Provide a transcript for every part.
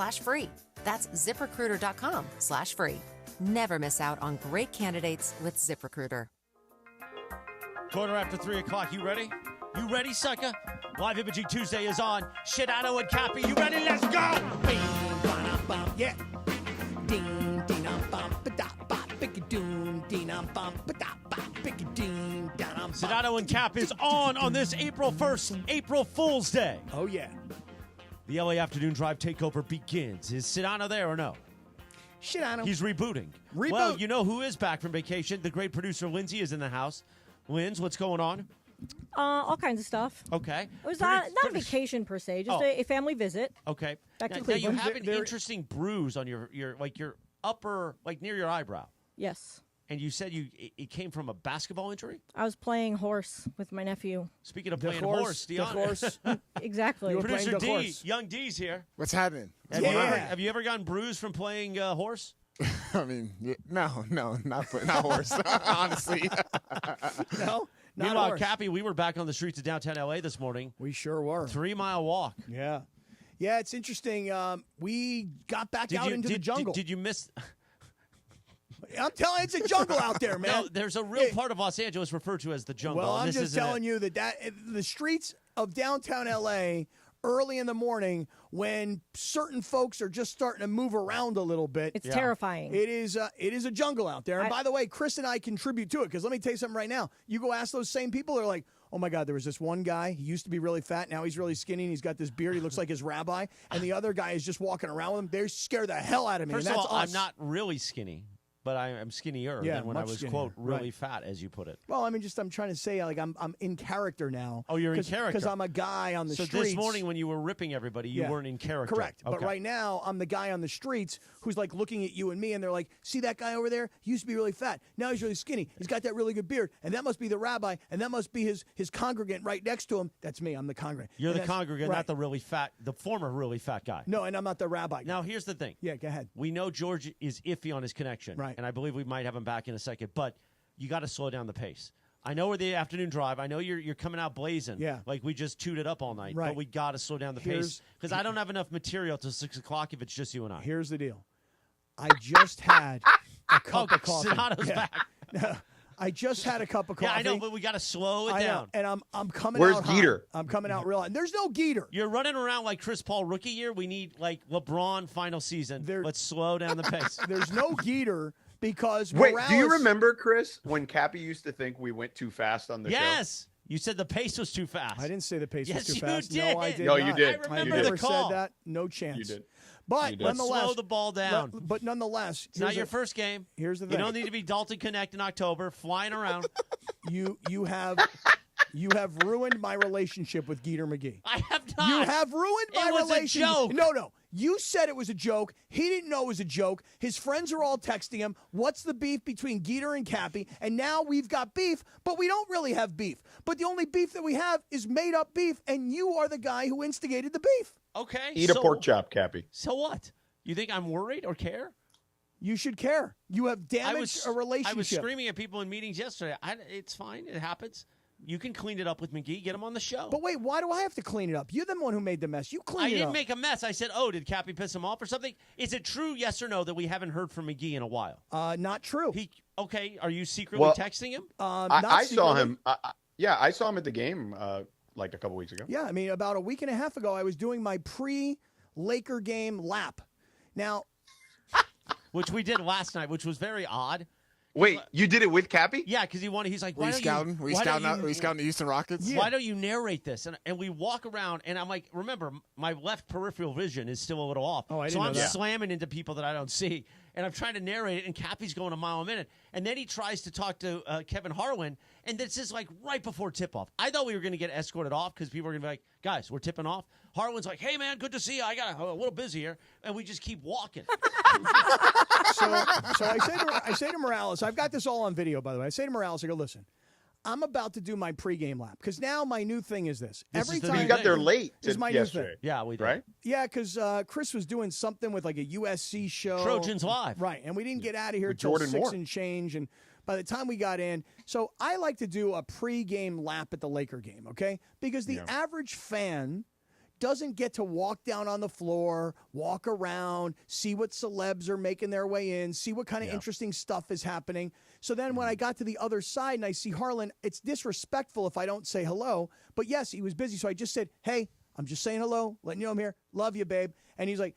ZipRecruiter.com/free. That's ZipRecruiter.com/free. Never miss out on great candidates with ZipRecruiter. Quarter after 3 o'clock. You ready? You ready, sucker? Live Imaging Tuesday is on. Sedano and Cappy, you ready? Let's go! Yeah. Sedano and Cap is on this April 1st, April Fool's Day. Oh, yeah. The LA Afternoon Drive takeover begins. Is Sedano there or no? Sedano. He's rebooting. Well, you know who is back from vacation? The great producer Lindsay is in the house. Linz, what's going on? All kinds of stuff. Okay. It was not a vacation per se, just a family visit. Okay. Back to now Cleveland. you have an interesting bruise on your upper, like near your eyebrow. Yes. And you said it came from a basketball injury? I was playing horse with my nephew. Speaking of playing horse, the horse. Exactly. Producer D, Young D's here. What's happening? Have you ever gotten bruised from playing horse? I mean, no, not horse, honestly. No? Meanwhile, Cappy, we were back on the streets of downtown L.A. this morning. We sure were. 3-mile walk. Yeah. Yeah, it's interesting. We got back out into the jungle. Did you miss... I'm telling you, it's a jungle out there, man. No, there's a real part of Los Angeles referred to as the jungle. Well, I'm just telling you that the streets of downtown L.A., early in the morning when certain folks are just starting to move around a little bit. It's terrifying. It is a jungle out there. And by the way, Chris and I contribute to it because let me tell you something right now. You go ask those same people, they're like, oh, my God, there was this one guy. He used to be really fat. Now he's really skinny, and he's got this beard. He looks like his rabbi. And the other guy is just walking around with him. They scare the hell out of me. First and of that's all, us. I'm not really skinny. But I am skinnier than when I was, skinnier. quote, really fat, as you put it. Well, I mean, I'm trying to say, like, I'm in character now. Oh, you're in character. Because I'm a guy on the streets. So this morning when you were ripping everybody, you weren't in character. Correct. Okay. But right now, I'm the guy on the streets who's, like, looking at you and me, and they're like, see that guy over there? He used to be really fat. Now he's really skinny. He's got that really good beard. And that must be the rabbi, and that must be his congregant right next to him. That's me. I'm the congregant. You're the congregant, not the former really fat guy. No, and I'm not the rabbi. Now, here's the thing. Yeah, go ahead. We know George is iffy on his connection. Right. And I believe we might have him back in a second. But you got to slow down the pace. I know we're the afternoon drive. I know you're coming out blazing. Yeah. Like we just chewed it up all night. Right. But we got to slow down the pace. Because I don't have enough material till 6 o'clock if it's just you and I. Here's the deal. I just had a cup of coffee. Sedano's back. I just had a cup of coffee. Yeah, I know, but we got to slow it down. And I'm coming Where's out Geeter? hot. I'm coming out real hot. There's no Geeter. You're running around like Chris Paul rookie year. We need like LeBron final season. Let's slow down the pace. There's no Geeter because Wait, Morales, do you remember, Chris, when Cappy used to think we went too fast on the show? Yes. You said the pace was too fast. I didn't say the pace was too you fast. did. No, I did No, not. you did. I remember I the never call. said that. No chance. You did. But You did. nonetheless, slow the ball down. But nonetheless, It's not your first game. Here's the You thing. don't need to be Dalton Connect in October, flying around. You have ruined my relationship with Ger McGee. I have not. You have ruined my It was a relationship. joke. No. You said it was a joke. He didn't know it was a joke. His friends are all texting him, what's the beef between Geeter and Cappy? And now we've got beef, but we don't really have beef. But the only beef that we have is made-up beef, and you are the guy who instigated the beef. Okay. Eat a pork chop, Cappy. So what? You think I'm worried or care? You should care. You have damaged a relationship. I was screaming at people in meetings yesterday. It's fine. It happens. You can clean it up with McGee. Get him on the show. But wait, why do I have to clean it up? You're the one who made the mess. You clean it up. I didn't make a mess. I said, did Cappy piss him off or something? Is it true, yes or no, that we haven't heard from McGee in a while? Not true. Okay, are you secretly texting him? I saw him. I saw him at the game like a couple weeks ago. Yeah, I mean, about a week and a half ago, I was doing my pre-Laker game lap. Now, which we did last night, which was very odd. Wait, you did it with Cappy? Yeah, because he's like, Were you scouting the Houston Rockets? Yeah. Why don't you narrate this? And we walk around, and I'm like, remember, my left peripheral vision is still a little off. Oh, I didn't so know I'm that. slamming into people that I don't see, and I'm trying to narrate it, and Cappy's going a mile a minute. And then he tries to talk to Kevin Harlan, and this is like right before tip-off. I thought we were going to get escorted off because people were going to be like, guys, we're tipping off. Harlan's like, hey, man, good to see you. I got a little busy here. And we just keep walking. So I say to Morales, I've got this all on video, by the way. I say to Morales, I go, listen, I'm about to do my pregame lap because now my new thing is this. Every time you got there late is my new thing. Yeah, we did. Right? Yeah, because Chris was doing something with like a USC show. Trojans Live. Right, and we didn't get out of here With until Jordan 6 Moore. and change, and by the time we got in, so I like to do a pregame lap at the Laker game, okay? Because the average fan doesn't get to walk down on the floor, walk around, see what celebs are making their way in, see what kind of interesting stuff is happening. So then when I got to the other side and I see Harlan, it's disrespectful if I don't say hello. But yes, he was busy. So I just said, hey, I'm just saying hello, letting you know I'm here. Love you, babe. And he's like,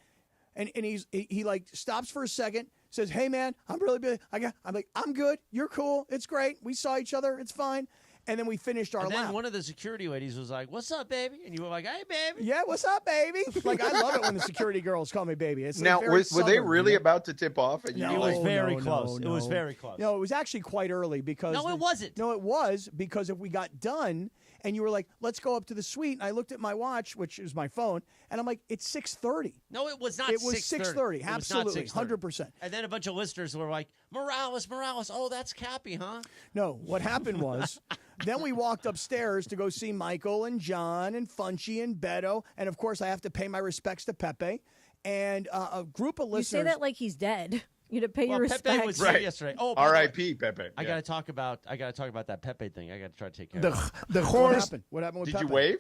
and he like stops for a second, says, hey, man, I'm really busy. I'm like, I'm good. You're cool. It's great. We saw each other. It's fine. And then we finished our lap. And then one of the security ladies was like, what's up, baby? And you were like, hey, baby. Yeah, what's up, baby? Like, I love it when the security girls call me baby. It's now, like were they really about to tip off? And it was very close. It was very close. No, it was actually quite early because... No, it wasn't. No, it was because if we got done and you were like, let's go up to the suite, and I looked at my watch, which is my phone, and I'm like, it's 6:30. No, it was not 6:30. It was 6:30, absolutely, 100%. And then a bunch of listeners were like, Morales, oh, that's Cappy, huh? No, what happened was... Then we walked upstairs to go see Michael and John and Funchy and Beto. And, of course, I have to pay my respects to Pepe. And a group of listeners... You say that like he's dead. You to pay your Pepe respects. was right yesterday. Oh, R.I.P. Pepe. I got to talk about that Pepe thing. I got to try to take care of it. The horse... What happened with Did Pepe? you wave?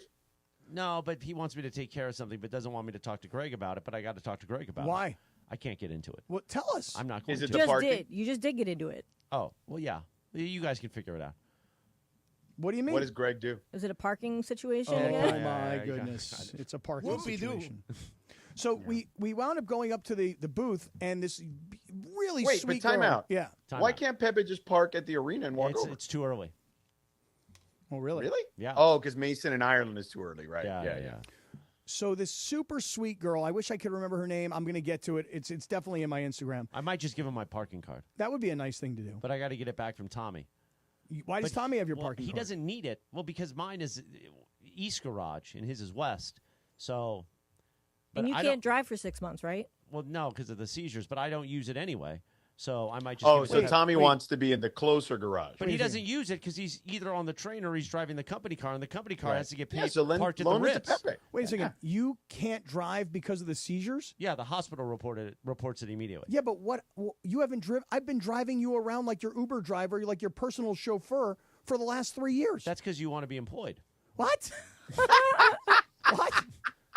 No, but he wants me to take care of something but doesn't want me to talk to Greg about it. But I got to talk to Greg about it. Why? I can't get into it. Well, tell us. I'm not going Is it to. the Just parking? did. You just did get into it. Oh, well, yeah. You guys can figure it out. What do you mean? What does Greg do? Is it a parking situation Oh, again? my Yeah, goodness. It's a parking Whoopie-doo. situation. So we wound up going up to the booth, and this really Wait, sweet but time girl. out. Yeah. Why can't Pepe just park at the arena and walk over? It's too early. Oh, really? Really? Yeah. Oh, because Mason in Ireland is too early, right? Yeah. So this super sweet girl, I wish I could remember her name. I'm going to get to it. It's definitely in my Instagram. I might just give him my parking card. That would be a nice thing to do. But I got to get it back from Tommy. Why does Tommy have your parking He card? doesn't need it. Well, because mine is East Garage and his is West. So, And you can't drive for 6 months, right? Well, no, because of the seizures. But I don't use it anyway. So I might just. Oh, give it so to Tommy wants to be in the closer garage. But he doesn't use it because he's either on the train or he's driving the company car, and the company car Right. has to get Yeah, paid so parked at the loan it to Ritz. Pepe. Wait a second. You can't drive because of the seizures? Yeah, the hospital reports it immediately. Yeah, but what? You haven't driven. I've been driving you around like your Uber driver, like your personal chauffeur for the last 3 years. That's because you want to be employed. What? What?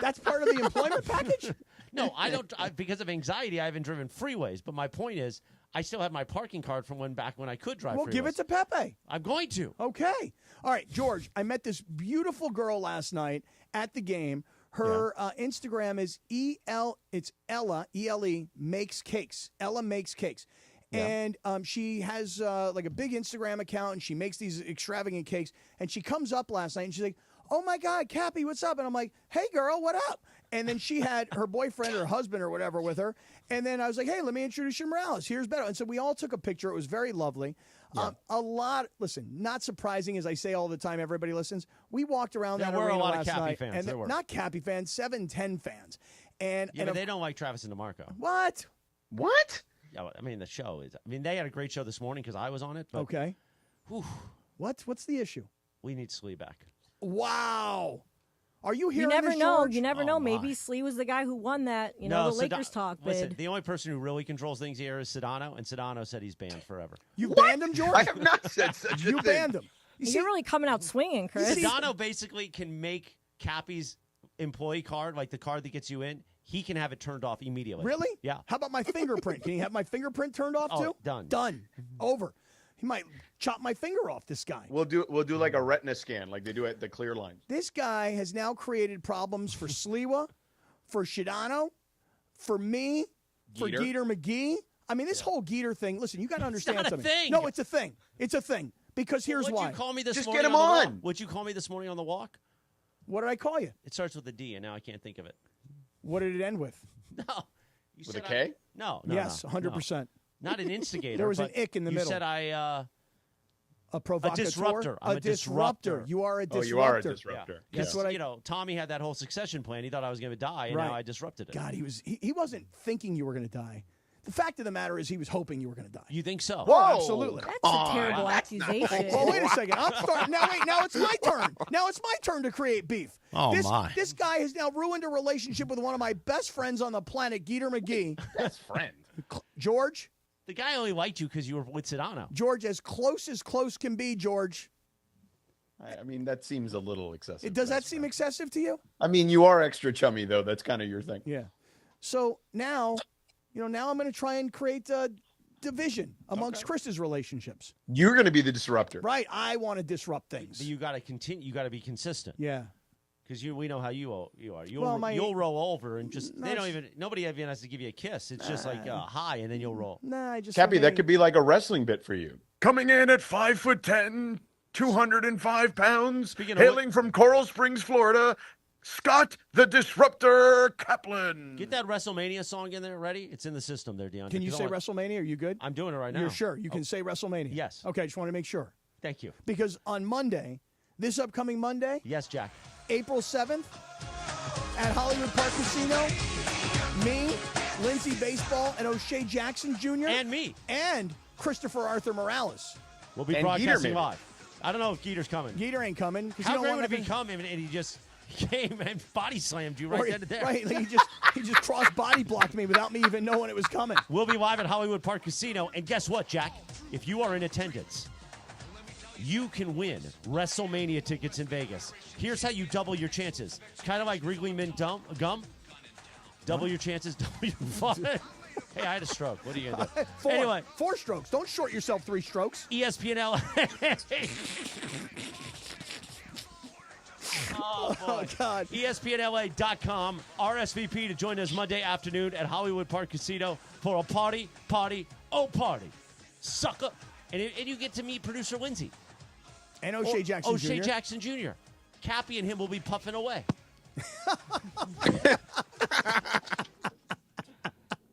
That's part of the employment package? No, I don't. Because of anxiety, I haven't driven freeways. But my point is, I still have my parking card from back when I could drive Well, freeways. give it to Pepe. I'm going to. Okay. All right, George, I met this beautiful girl last night at the game. Her Instagram is it's Ella, E-L-E, makes cakes. Ella makes cakes. Yeah. And she has like a big Instagram account, and she makes these extravagant cakes. And she comes up last night, and she's like, oh, my God, Cappy, what's up? And I'm like, hey, girl, what up? And then she had her boyfriend or husband or whatever with her. And then I was like, hey, let me introduce you to Morales. Here's Beto. And so we all took a picture. It was very lovely. Listen, not surprising, as I say all the time, everybody listens. We walked around that we're arena a lot of last Cappy night. fans. And There were. not Cappy fans, 710 fans. And, Yeah, but they don't like Travis and DeMarco. What? What? Yeah, I mean, the show is. I mean, they had a great show this morning because I was on it. But Okay. whew, What's the issue? we need Slee back. Wow. Are you You hearing never this, know. George? You never Oh, know. my. Maybe Slee was the guy who won that, the Lakers talk Listen, bid. the only person who really controls things here is Sedano, and Sedano said he's banned forever. You banned him, George? I have not said such a You thing. banned him. You see, You're really coming out swinging, Chris. Sedano basically can make Cappy's employee card, like the card that gets you in, he can have it turned off immediately. really? Yeah. How about my fingerprint? Can you have my fingerprint turned off Oh, too? done. Done. Over. He might chop my finger off, this guy. We'll do like a retina scan, like they do at the clear lines. This guy has now created problems for Sliwa, for Sedano, for me, for Geeter. Ger McGee. I mean, this whole Geeter thing, listen, you got to understand not a something. thing. No, it's a thing. It's a thing. Because here's What'd why. you call me this Just morning get him the walk? on. What'd you call me this morning on the walk? What did I call you? It starts with a D, and now I can't think of it. What did it end with? No. You With said a K? No. Yes, no, 100%. no. Not an instigator. There was an but ick in the you middle. said A provocateur? disruptor. I'm a disruptor. You are a Oh, disruptor. you are a yeah. disruptor. That's Because, what I- Tommy had that whole succession plan. He thought I was going to die, and Right. now I disrupted it. God, he wasn't thinking you were going to die. The fact of the matter is he was hoping you were going to die. You think so? Whoa. absolutely. That's a terrible accusation. Well, wait a second. I'm starting now. Wait, now it's my turn. Now it's my turn to create beef. Oh, this, my. This guy has now ruined a relationship with one of my best friends on the planet, Ger McGee. Best friend. George, The guy only liked you because you were with Sedano. George, as close can be, George. I mean, that seems a little excessive. Does that seem excessive to you? I mean, you are extra chummy, though. That's kind of your thing. Yeah. So now, now I'm going to try and create a division amongst Chris's relationships. You're going to be the disruptor. Right. I want to disrupt things. But you got to continue. You got to be consistent. Yeah. Because we know how you are. You'll roll over and just nobody even has to give you a kiss. It's just like hi, and then you'll roll. Nah, Cappy, that could be like a wrestling bit for you. Coming in at 5'10", 205 pounds, hailing from Coral Springs, Florida, Scott the Disruptor Kaplan. Get that WrestleMania song in there. Ready? It's in the system there, Deontay. Can you say WrestleMania? Are you good? I'm doing it right now. You're sure? You can say WrestleMania? Yes. Okay, I just want to make sure. Thank you. Because on Monday, this upcoming Monday, yes, Jack, April 7th, at Hollywood Park Casino, me, Lindsay Baseball, and O'Shea Jackson Jr. And me. And Christopher Arthur Morales. We'll be broadcasting live. I don't know if Geeter's coming. Geeter ain't coming. How great would it be come and he just came and body slammed you right then and there? Right, like he just cross body blocked me without me even knowing it was coming. We'll be live at Hollywood Park Casino, and guess what, Jack? If you are in attendance, you can win WrestleMania tickets in Vegas. Here's how you double your chances. Kind of like Wrigley Mint gum. Double your chances, double your fun. Hey, I had a stroke. What are you going to do? Anyway. 4 strokes. Don't short yourself 3 strokes. ESPN LA. Oh, God. ESPNLA.com. RSVP to join us Monday afternoon at Hollywood Park Casino for a party, sucker. And you get to meet producer Lindsay. And O'Shea Jackson Jr. O'Shea Jackson Jr. Cappy and him will be puffing away.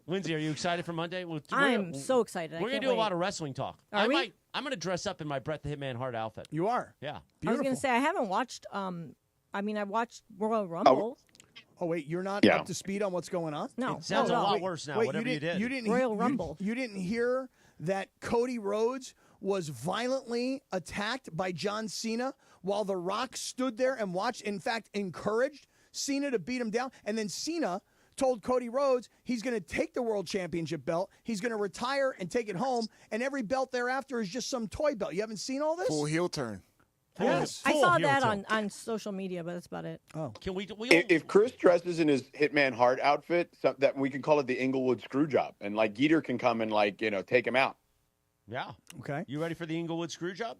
Lindsay, are you excited for Monday? I'm so excited. We're going to do a lot of wrestling talk. Are we? I'm going to dress up in my Bret the Hitman Hart outfit. You are? Yeah. Beautiful. I was going to say, I haven't watched, I watched Royal Rumble. Oh, wait, you're not up to speed on what's going on? No. It sounds a lot worse now, whatever you did. You didn't Royal Rumble. You didn't hear that Cody Rhodes was violently attacked by John Cena while The Rock stood there and watched, in fact, encouraged Cena to beat him down. And then Cena told Cody Rhodes he's going to take the world championship belt, he's going to retire and take it home, and every belt thereafter is just some toy belt. You haven't seen all this? Full heel turn. Yes. I saw that on social media, but that's about it. Oh. Can we if Chris dresses in his Hitman Hart outfit, that we can call it the Inglewood Screwjob, and like Geeter can come and take him out. Yeah. Okay. You ready for the Inglewood Screwjob?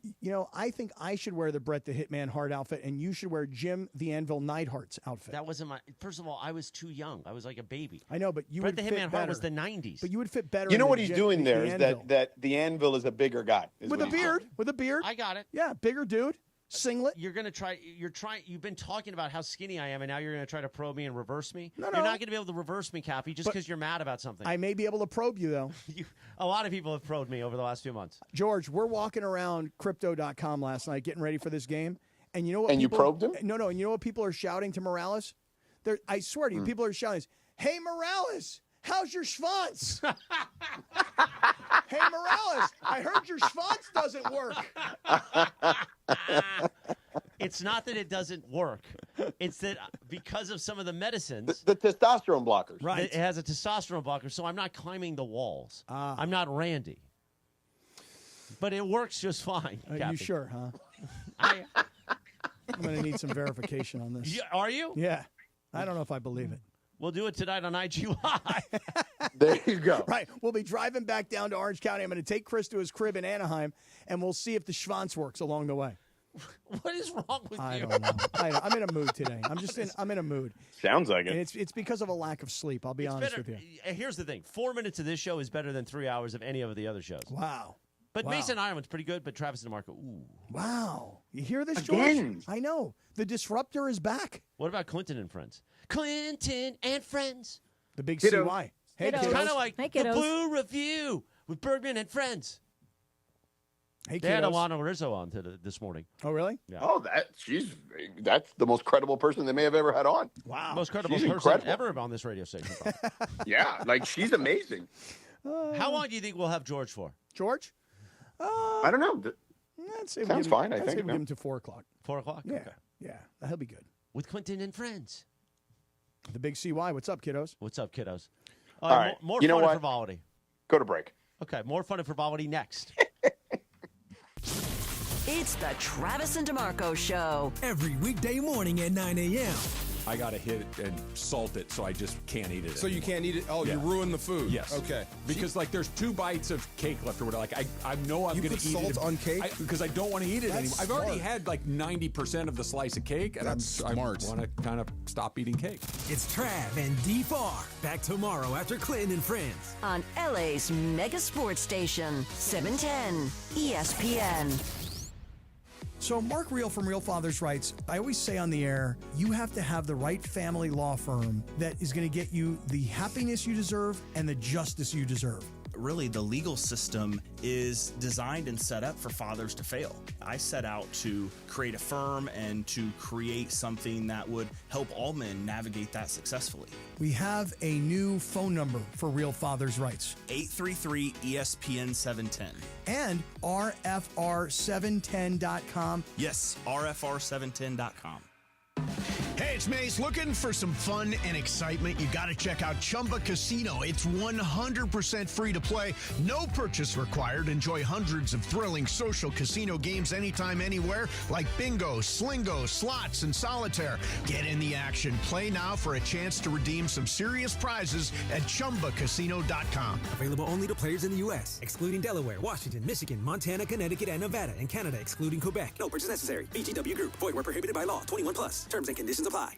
I think I should wear the Bret the Hitman Hart outfit, and you should wear Jim the Anvil Neidhart's outfit. That wasn't my. First of all, I was too young. I was like a baby. I know, but you Bret would the fit Hitman better. Hart was the '90s. But you would fit better. You know in what the he's Jim, doing there the is Anvil. that the Anvil is a bigger guy. With a beard. With a beard. I got it. Yeah, bigger dude. Singlet. You're going to try. You've been talking about how skinny I am, and now you're going to try to probe me and reverse me. No. You're not going to be able to reverse me, Cappy, just because you're mad about something. I may be able to probe you, though. A lot of people have probed me over the last few months. George, we're walking around crypto.com last night getting ready for this game. And you know what? And you probed him? No. And you know what people are shouting to Morales? I swear to you, people are shouting, "Hey, Morales, how's your schwanz?" Hey, Morales, I heard your schwanz doesn't work. It's not that it doesn't work. It's that because of some of the medicines. The testosterone blockers. Right. It has a testosterone blocker, so I'm not climbing the walls. I'm not Randy. But it works just fine, Are you sure, huh? I'm going to need some verification on this. Are you? Yeah. I don't know if I believe it. We'll do it tonight on IG Live. There you go. Right. We'll be driving back down to Orange County. I'm going to take Chris to his crib in Anaheim, and we'll see if the schwanz works along the way. What is wrong with you? I don't know. I'm in a mood today. I'm in a mood. Sounds like it. And it's because of a lack of sleep. I'll be honest with you. Here's the thing. 4 minutes of this show is better than 3 hours of any of the other shows. Wow. But Mason Ireland's pretty good, but Travis and DeMarco, ooh. Wow. You hear this, George? Again. I know. The Disruptor is back. What about Clinton and Friends? Clinton and Friends. The big Kiddo. CY. Hey, Kiddo. kiddos. Kind of like Hey, the kiddos. Blue Review with Bergman and Friends. Hey, They had kiddos. Alana Rizzo on this morning. Oh, really? Yeah. Oh, that's the most credible person they may have ever had on. Wow. Most credible She's person incredible. ever on this radio station. Yeah, like she's amazing. How long do you think we'll have George for? George? I don't know. I'd say Sounds fine, I I'd think, say we no? give him to 4 o'clock. 4 o'clock? Yeah. Okay. Yeah. He'll be good. With Clinton and Friends. The big CY. What's up, kiddos? What's up, kiddos? All right. More You know fun and what? frivolity. Go to break. Okay, more fun and frivolity next. It's the Travis and DeMarco Show. Every weekday morning at 9 a.m. I got to hit it and salt it, so I just can't eat it So anymore. you can't eat it? Oh, Yeah. you ruin the food. Yes. Okay. Because, like, there's 2 bites of cake left or whatever. Like, I know I'm You going put to eat it. salt on cake? Because I don't want to eat it That's anymore. I've already smart. had, like, 90% of the slice of cake, and That's smart. I want to kind of stop eating cake. It's Trav and D-Far. Back tomorrow after Clinton and Friends. On LA's mega sports station, 710 ESPN. So Mark Real from Real Fathers writes, I always say on the air, you have to have the right family law firm that is going to get you the happiness you deserve and the justice you deserve. Really, the legal system is designed and set up for fathers to fail. I set out to create a firm and to create something that would help all men navigate that successfully. We have a new phone number for Real Fathers Rights. 833-ESPN-710. And RFR710.com. Yes, RFR710.com. Hey, it's Mace. Looking for some fun and excitement? You got to check out Chumba Casino. It's 100% free to play. No purchase required. Enjoy hundreds of thrilling social casino games anytime, anywhere, like bingo, slingo, slots, and solitaire. Get in the action. Play now for a chance to redeem some serious prizes at ChumbaCasino.com. Available only to players in the U.S., excluding Delaware, Washington, Michigan, Montana, Connecticut, and Nevada, and Canada, excluding Quebec. No purchase necessary. VGW Group. Void where prohibited by law. 21 plus. Terms and conditions apply.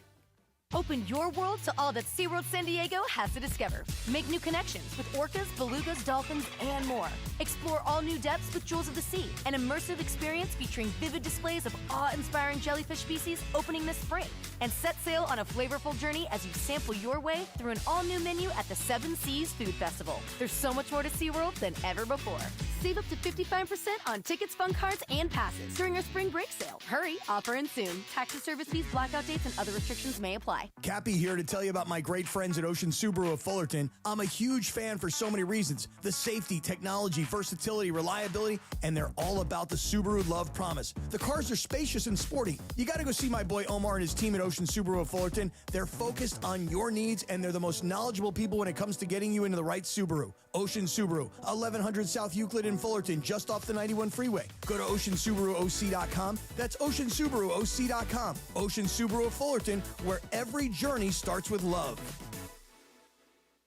Open your world to all that SeaWorld San Diego has to discover. Make new connections with orcas, belugas, dolphins, and more. Explore all new depths with Jewels of the Sea, an immersive experience featuring vivid displays of awe-inspiring jellyfish species opening this spring. And set sail on a flavorful journey as you sample your way through an all-new menu at the Seven Seas Food Festival. There's so much more to SeaWorld than ever before. Save up to 55% on tickets, fun cards, and passes during our spring break sale. Hurry, offer ends soon. Taxes, service fees, blackout dates, and other restrictions may apply. Cappy here to tell you about my great friends at Ocean Subaru of Fullerton. I'm a huge fan for so many reasons. The safety, technology, versatility, reliability, and they're all about the Subaru Love Promise. The cars are spacious and sporty. You got to go see my boy Omar and his team at Ocean Subaru of Fullerton. They're focused on your needs, and they're the most knowledgeable people when it comes to getting you into the right Subaru. Ocean Subaru, 1100 South Euclid in Fullerton, just off the 91 freeway. Go to OceanSubaruOC.com. That's OceanSubaruOC.com. Ocean Subaru of Fullerton, where every journey starts with love.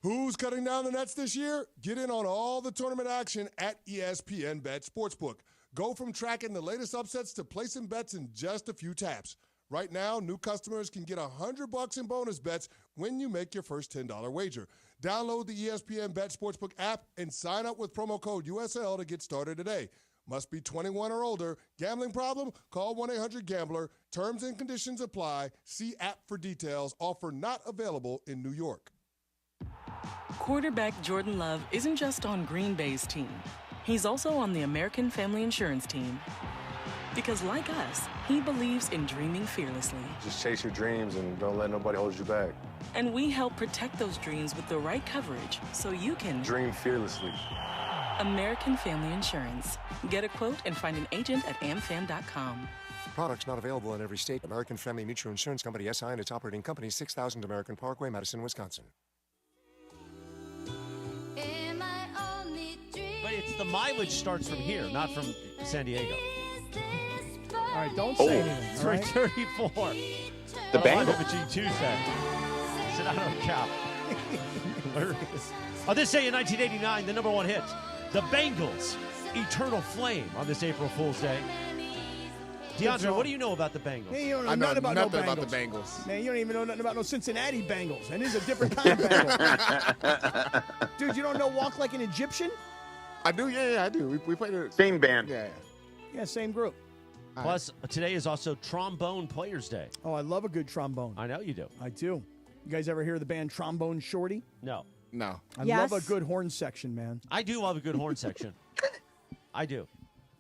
Who's cutting down the nets this year? Get in on all the tournament action at ESPN Bet Sportsbook. Go from tracking the latest upsets to placing bets in just a few taps. Right now, new customers can get $100 in bonus bets when you make your first $10 wager. Download the ESPN Bet Sportsbook app and sign up with promo code USL to get started today. Must be 21 or older. Gambling problem? Call 1-800-GAMBLER. Terms and conditions apply. See app for details. Offer not available in New York. Quarterback Jordan Love isn't just on Green Bay's team. He's also on the American Family Insurance team. Because like us, he believes in dreaming fearlessly. Just chase your dreams and don't let nobody hold you back. And we help protect those dreams with the right coverage so you can dream fearlessly. American Family Insurance. Get a quote and find an agent at amfam.com. Products not available in every state. American Family Mutual Insurance Company, SI, and its operating company, 6000 American Parkway, Madison, Wisconsin. But it's the mileage starts from here, not from San Diego. All right, don't say anything. It's all right? 334. The Bengals. Tuesday. Sedano Kap. On this day in 1989, the number one hit, the Bengals, Eternal Flame, on this April Fool's Day. DeAndre, what do you know about the Bengals? Man, you don't know I know nothing about nothing no about Bengals. the Bengals. Man, you don't even know nothing about no Cincinnati Bengals. And this is a different kind of Bengal. Dude, you don't know Walk Like an Egyptian? I do, yeah, I do. We played it. Same band. Yeah. Yeah, same group. Plus, today is also Trombone Players Day. Oh, I love a good trombone. I know you do. I do. You guys ever hear of the band Trombone Shorty? No. No. I love a good horn section, man. I do love a good horn section. I do.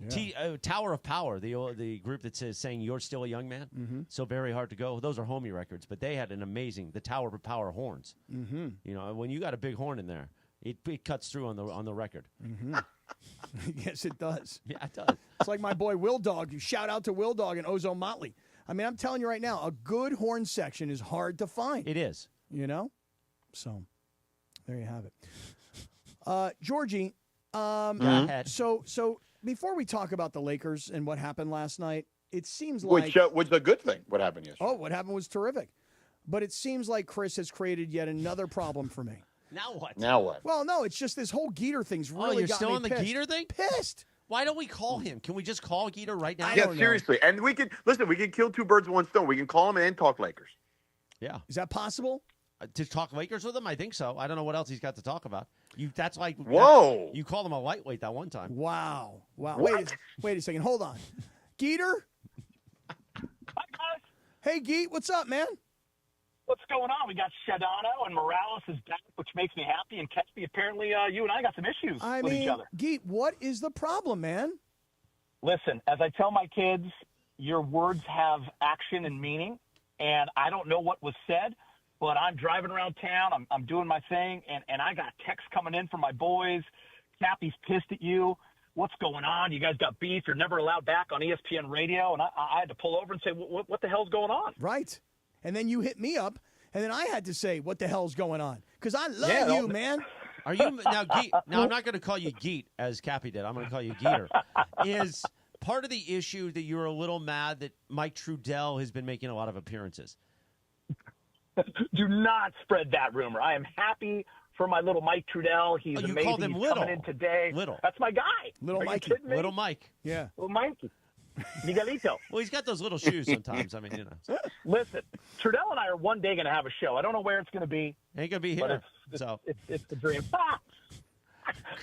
Yeah. Tower of Power, the group that says saying "You're Still a Young Man," so very hard to go. Those are homie records, but they had an amazing the Tower of Power horns. Mm-hmm. You know, when you got a big horn in there, it cuts through on the record. Mm-hmm. Yes, it does. Yeah, it does. It's like my boy Will Dog. You shout out to Will Dog and Ozo Motley. I mean, I'm telling you right now, a good horn section is hard to find. It is. You know, so there you have it. Georgie. So before we talk about the Lakers and what happened last night, it seems Which like was a good thing. What happened yesterday? oh, what happened was terrific, but it seems like Chris has created yet another problem for me. Now what? Now what? Well, no, it's just this whole Geeter thing's really you're got still me on the pissed. Geeter thing? Pissed. Why don't we call him? Can we just call Geeter right now? Yeah, seriously. And we can listen. We can kill two birds with one stone. We can call him and talk Lakers. Yeah. Is that possible? To talk Lakers with him? I think so. I don't know what else he's got to talk about. That's like whoa. You called him a lightweight that one time. Wow. What? Wait a second. Hold on. Geeter? Hi, guys. Hey, Geet. What's up, man? What's going on? We got Sedano and Morales is back, which makes me happy. And Ketsby, apparently you and I got some issues with each other. Geet, what is the problem, man? Listen, as I tell my kids, your words have action and meaning. And I don't know what was said, but I'm driving around town. I'm doing my thing. And I got texts coming in from my boys. Cappy's pissed at you. What's going on? You guys got beef. You're never allowed back on ESPN radio. And I had to pull over and say, what the hell's going on? Right. And then you hit me up, and then I had to say, what the hell's going on? Because I love you, man. Are you now, Geet? Now, I'm not going to call you Geet as Cappy did. I'm going to call you Geeter. Is part of the issue that you're a little mad that Mike Trudell has been making a lot of appearances? Do not spread that rumor. I am happy for my little Mike Trudell. He's you amazing. called him He's Little. coming in today. Little. That's my guy. Little Are you Mikey. kidding me? Little Mike. Yeah. Little Mikey. Miguelito. Well, he's got those little shoes sometimes. I mean, you know. Listen, Trudell and I are one day going to have a show. I don't know where it's going to be. Ain't going to be but here. It's the dream.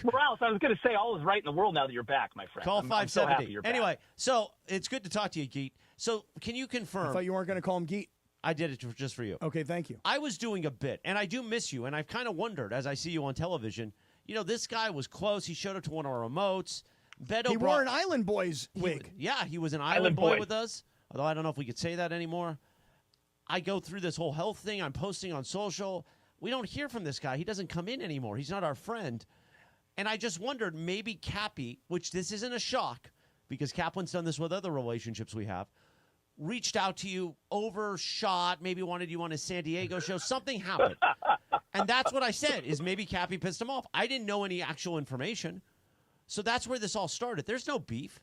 Morales, I was going to say all is right in the world now that you're back, my friend. Call I'm so 570. happy you're back. Anyway, so it's good to talk to you, Geet. So can you confirm? I thought you weren't going to call him Geet. I did it just for you. Okay, thank you. I was doing a bit, and I do miss you, and I've kind of wondered as I see you on television, you know, this guy was close. He showed up to one of our remotes. Beto He wore an Island Boys wig. He was an Island Boy with us, although I don't know if we could say that anymore. I go through this whole health thing. I'm posting on social. We don't hear from this guy. He doesn't come in anymore. He's not our friend. And I just wondered, maybe Cappy, which this isn't a shock, because Kaplan's done this with other relationships we have, reached out to you, overshot, maybe wanted you on his San Diego show. Something happened. And that's what I said, is maybe Cappy pissed him off. I didn't know any actual information. So that's where this all started. There's no beef.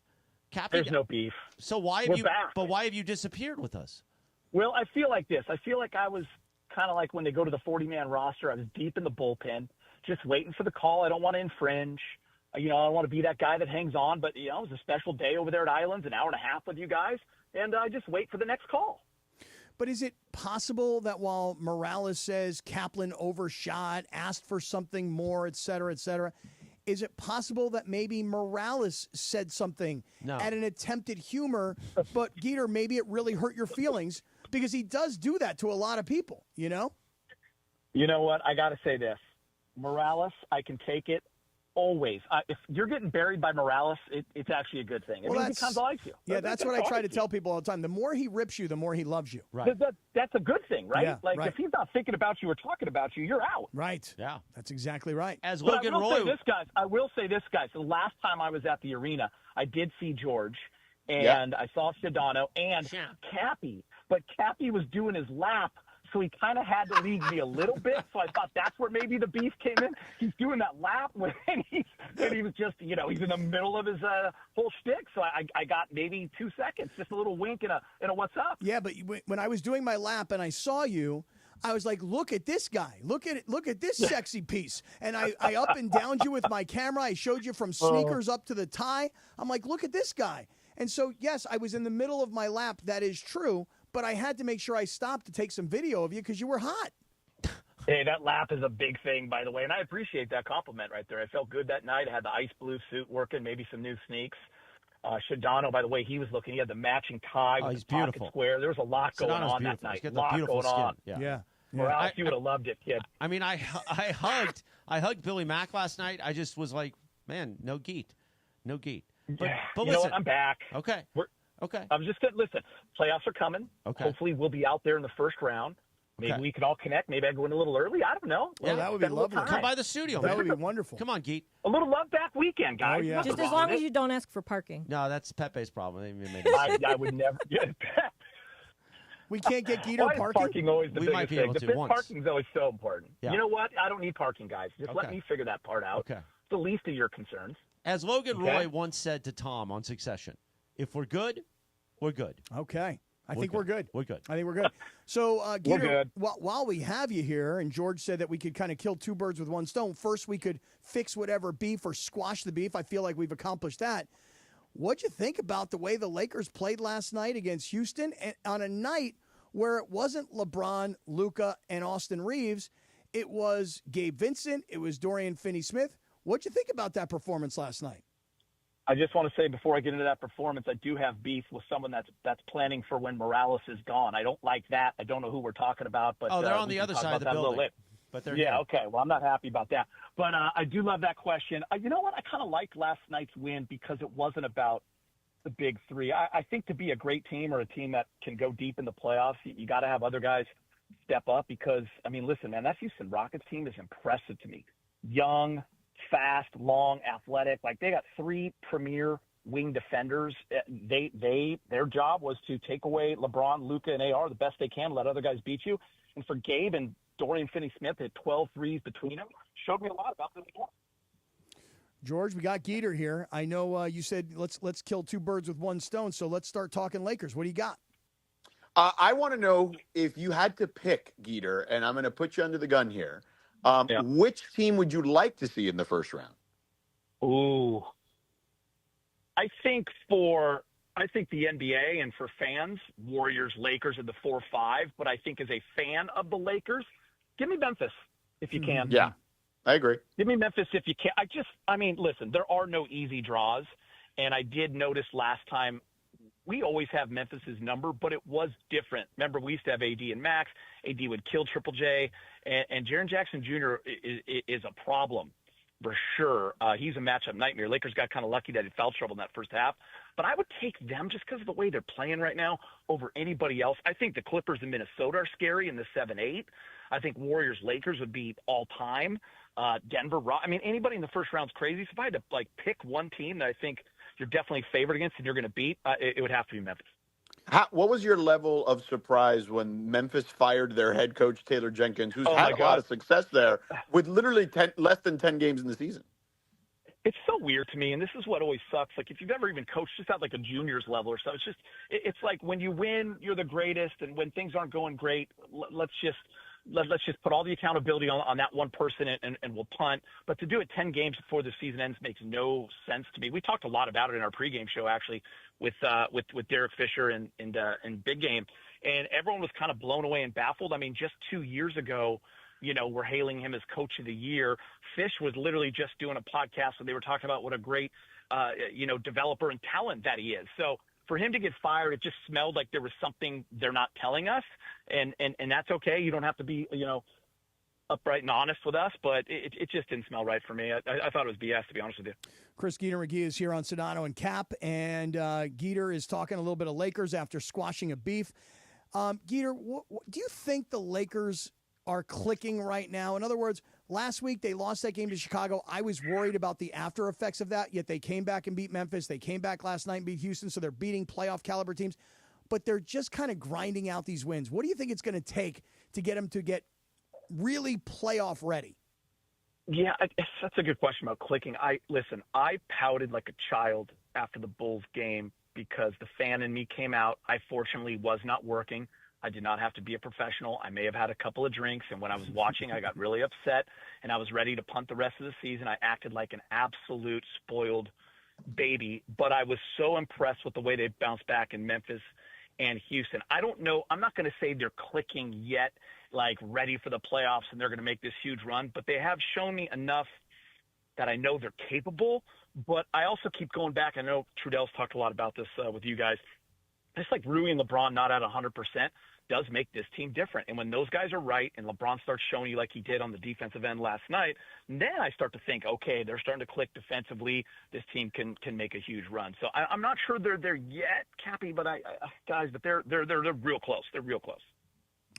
Cappy, There's no beef. So why have why have you disappeared with us? Well, I feel like this. I feel like I was kind of like when they go to the 40-man roster. I was deep in the bullpen, just waiting for the call. I don't want to infringe. You know, I want to be that guy that hangs on. But, you know, it was a special day over there at Islands, an hour and a half with you guys. And I just wait for the next call. But is it possible that while Morales says Kaplan overshot, asked for something more, et cetera, is it possible that maybe Morales said something at an attempt at humor, but Geeter, maybe it really hurt your feelings because he does do that to a lot of people, you know? You know what? I got to say this. Morales, I can take it always. If you're getting buried by Morales, it's actually a good thing. It means he kind of likes you. Yeah, that's what I try to tell people all the time. The more he rips you, the more he loves you. Right. That's a good thing, right? Yeah, like, right. if he's not thinking about you or talking about you, you're out. Right. Yeah. That's exactly right. As But Logan I will Roy. say this, guys. I will say this, guys. The last time I was at the arena, I did see George, and I saw Sedano and Cappy. But Cappy was doing his lap, so he kind of had to leave me a little bit. So I thought that's where maybe the beef came in. He's doing that lap, and he was just, you know, he's in the middle of his whole shtick. So I got maybe 2 seconds, just a little wink and a what's up. Yeah, but when I was doing my lap and I saw you, I was like, look at this guy. Look at this sexy piece. And I up and downed you with my camera. I showed you from sneakers up to the tie. I'm like, look at this guy. And so, yes, I was in the middle of my lap. That is true. But I had to make sure I stopped to take some video of you because you were hot. Hey, that lap is a big thing, by the way, and I appreciate that compliment right there. I felt good that night. I had the ice blue suit working, maybe some new sneaks. Sedano, by the way, he was looking. He had the matching tie with the pocket square. There was a lot going on that night. He's got a lot the beautiful going on. skin. Yeah. Morales, you would have loved it, kid. I mean, I hugged Billy Mack last night. I just was like, man, no Geet. But You listen, know what? I'm back. Okay. Okay. I'm just going to listen. Playoffs are coming. Okay. Hopefully, we'll be out there in the first round. Maybe we can all connect. Maybe I go in a little early. I don't know. Yeah, that would be lovely. Come by the studio. That would be wonderful. Come on, Geet. A little love back weekend, guys. Oh, yeah. Just as long as you don't ask for parking. No, that's Pepe's problem. I would never. We can't get Geeter Why is parking always the We biggest might be thing? able to The once. parking is always so important. Yeah. You know what? I don't need parking, guys. Just let Okay. me figure that part out. Okay. the least of your concerns. As Logan Okay. Roy once said to Tom on Succession, if we're good, we're good. Okay. I think we're good. We're good. I think we're good. So, Geeter, good. while we have you here, and George said that we could kind of kill two birds with one stone. First, we could fix whatever beef or squash the beef. I feel like we've accomplished that. What'd you think about the way the Lakers played last night against Houston, and on a night where it wasn't LeBron, Luka, and Austin Reeves? It was Gabe Vincent. It was Dorian Finney-Smith. What'd you think about that performance last night? I just want to say before I get into that performance, I do have beef with someone that's planning for when Morales is gone. I don't like that. I don't know who we're talking about, but they're on we the can other talk side about of the that a little building. later. But they're Yeah, here. okay. Well, I'm not happy about that. But I do love that question. You know what? I kind of liked last night's win because it wasn't about the big three. I think to be a great team or a team that can go deep in the playoffs, you got to have other guys step up because, I mean, listen, man, that Houston Rockets team is impressive to me. Young, fast, long, athletic. Like, they got three premier wing defenders. Their job was to take away LeBron, Luka, and AR the best they can, let other guys beat you. And for Gabe and Dorian Finney-Smith at 12 threes between them, showed me a lot about them. George, we got Geeter here. I know you said let's kill two birds with one stone, so let's start talking Lakers. What do you got? I want to know if you had to pick, Geeter, and I'm going to put you under the gun here. Which team would you like to see in the first round? Ooh. I think the NBA and for fans, Warriors, Lakers are the 4-5. But I think as a fan of the Lakers, give me Memphis if you can. Yeah, I agree. Give me Memphis if you can. Listen, there are no easy draws. And I did notice last time we always have Memphis's number, but it was different. Remember, we used to have AD and Max. AD would kill Triple J. And Jaren Jackson Jr. is a problem. For sure. He's a matchup nightmare. Lakers got kind of lucky that he foul trouble in that first half. But I would take them just because of the way they're playing right now over anybody else. I think the Clippers in Minnesota are scary in the 7-8. I think Warriors-Lakers would be all-time. Denver, anybody in the first round's crazy. So if I had to, pick one team that I think you're definitely favored against and you're going to beat, it would have to be Memphis. What was your level of surprise when Memphis fired their head coach, Taylor Jenkins, who's had a lot of success there with literally less than 10 games in the season? It's so weird to me, and this is what always sucks. Like, if you've ever even coached just at, a juniors level or something, it's like when you win, you're the greatest, and when things aren't going great, let's just put all the accountability on that one person and we'll punt. But to do it 10 games before the season ends makes no sense to me. We talked a lot about it in our pregame show, actually, with Derek Fisher and Big Game, and everyone was kind of blown away and baffled. I mean, just 2 years ago, we're hailing him as Coach of the Year. Fish was literally just doing a podcast where they were talking about what a great, developer and talent that he is. So for him to get fired, it just smelled like there was something they're not telling us, and that's okay. You don't have to be, upright and honest with us, but it just didn't smell right for me. I thought it was BS, to be honest with you. Ger McGee is here on Sedano and Cap, and Geeter is talking a little bit of Lakers after squashing a beef. Geeter, do you think the Lakers are clicking right now? In other words, last week they lost that game to Chicago. I was worried about the after effects of that, yet they came back and beat Memphis. They came back last night and beat Houston, so they're beating playoff caliber teams. But they're just kind of grinding out these wins. What do you think it's going to take to get them to get really playoff ready? Yeah, that's a good question about clicking. I pouted like a child after the Bulls game because the fan in me came out. I fortunately was not working. I did not have to be a professional. I may have had a couple of drinks, and when I was watching, I got really upset, and I was ready to punt the rest of the season. I acted like an absolute spoiled baby, but I was so impressed with the way they bounced back in Memphis and Houston. I don't know. I'm not going to say they're clicking yet, like ready for the playoffs, and they're going to make this huge run, but they have shown me enough that I know they're capable. But I also keep going back. I know Trudell's talked a lot about this with you guys. It's like Rui and LeBron not at 100% does make this team different. And when those guys are right and LeBron starts showing you like he did on the defensive end last night, then I start to think, okay, they're starting to click defensively. This team can make a huge run. So I'm not sure they're there yet, Cappy, but but they're real close. They're real close.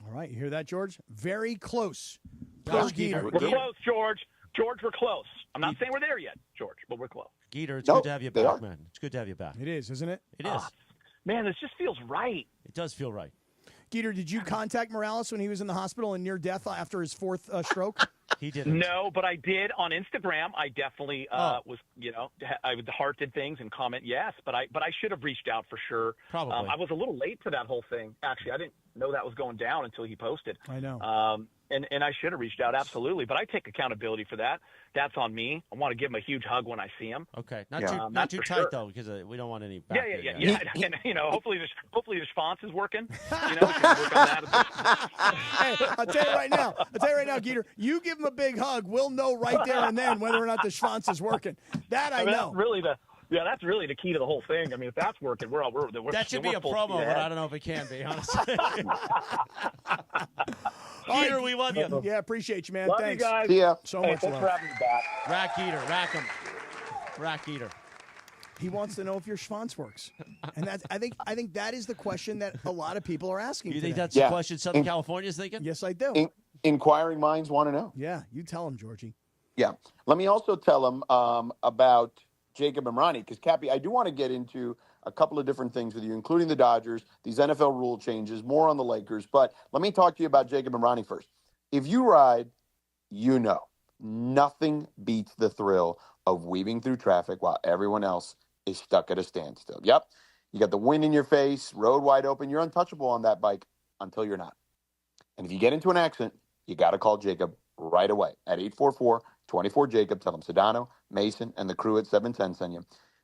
All right, you hear that, George? Very close. We're close, George. George, we're close. I'm not saying we're there yet, George, but we're close. Geeter, it's good to have you back, man. It's good to have you back. It is, isn't it? It is. Man, this just feels right. It does feel right. Skeeter, did you contact Morales when he was in the hospital and near death after his fourth stroke? He didn't. No, but I did on Instagram. I definitely was, I hearted things and comment yes, but I should have reached out for sure. Probably. I was a little late to that whole thing. Actually, I didn't know that was going down until he posted. I know. And I should have reached out, absolutely. But I take accountability for that. That's on me. I want to give him a huge hug when I see him. Okay, not too tight though, because we don't want any. Yeah. And hopefully the schwanz is working. We can work on that. Hey, I'll tell you right now, Geeter. You give him a big hug, we'll know right there and then whether or not the schwanz is working. That I know. That's really the key to the whole thing. I mean, if that's working, we're that should be a promo, but I don't know if it can be, honestly. Geeter, we love you. Yeah, appreciate you, man. Love Thanks. you guys. See ya. So Hey, much thanks love. for having me back. Rack Geeter, rack him. Rack Geeter. He wants to know if your schwanz works, and that's I think that is the question that a lot of people are asking. You think today. that's the question Southern California is thinking? Yes, I do. Inquiring minds want to know. Yeah, you tell him, Georgie. Yeah. Let me also tell him about Jacob Imrani, because, Cappy, I do want to get into a couple of different things with you, including the Dodgers, these NFL rule changes, more on the Lakers. But let me talk to you about Jacob Imrani first. If you ride, you know, nothing beats the thrill of weaving through traffic while everyone else is stuck at a standstill. Yep. You got the wind in your face, road wide open. You're untouchable on that bike until you're not. And if you get into an accident, you got to call Jacob right away at 844-24-JACOB. Tell them Sedano, Mason, and the crew at 710 send you.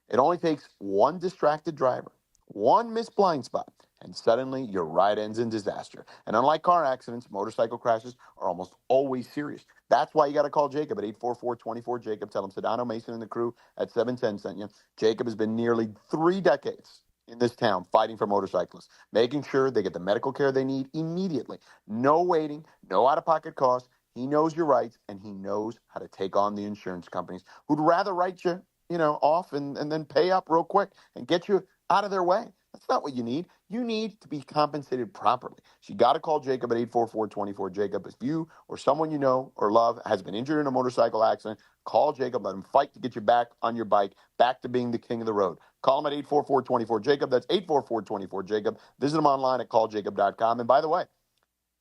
It only takes one distracted driver, one missed blind spot, and suddenly your ride ends in disaster. And unlike car accidents, motorcycle crashes are almost always serious. That's why you got to call Jacob at 844-24-JACOB. Tell him Sedano, Mason, and the crew at 710 sent you. Jacob has been nearly 3 decades in this town fighting for motorcyclists, making sure they get the medical care they need immediately. No waiting, no out-of-pocket costs. He knows your rights, and he knows how to take on the insurance companies who'd rather write you, off and then pay up real quick and get you out of their way. That's not what you need. You need to be compensated properly. So you got to call Jacob at 844-24-JACOB. If you or someone you know or love has been injured in a motorcycle accident, call Jacob. Let him fight to get you back on your bike, back to being the king of the road. Call him at 844-24-JACOB. That's 844-24-JACOB. Visit him online at calljacob.com. And by the way,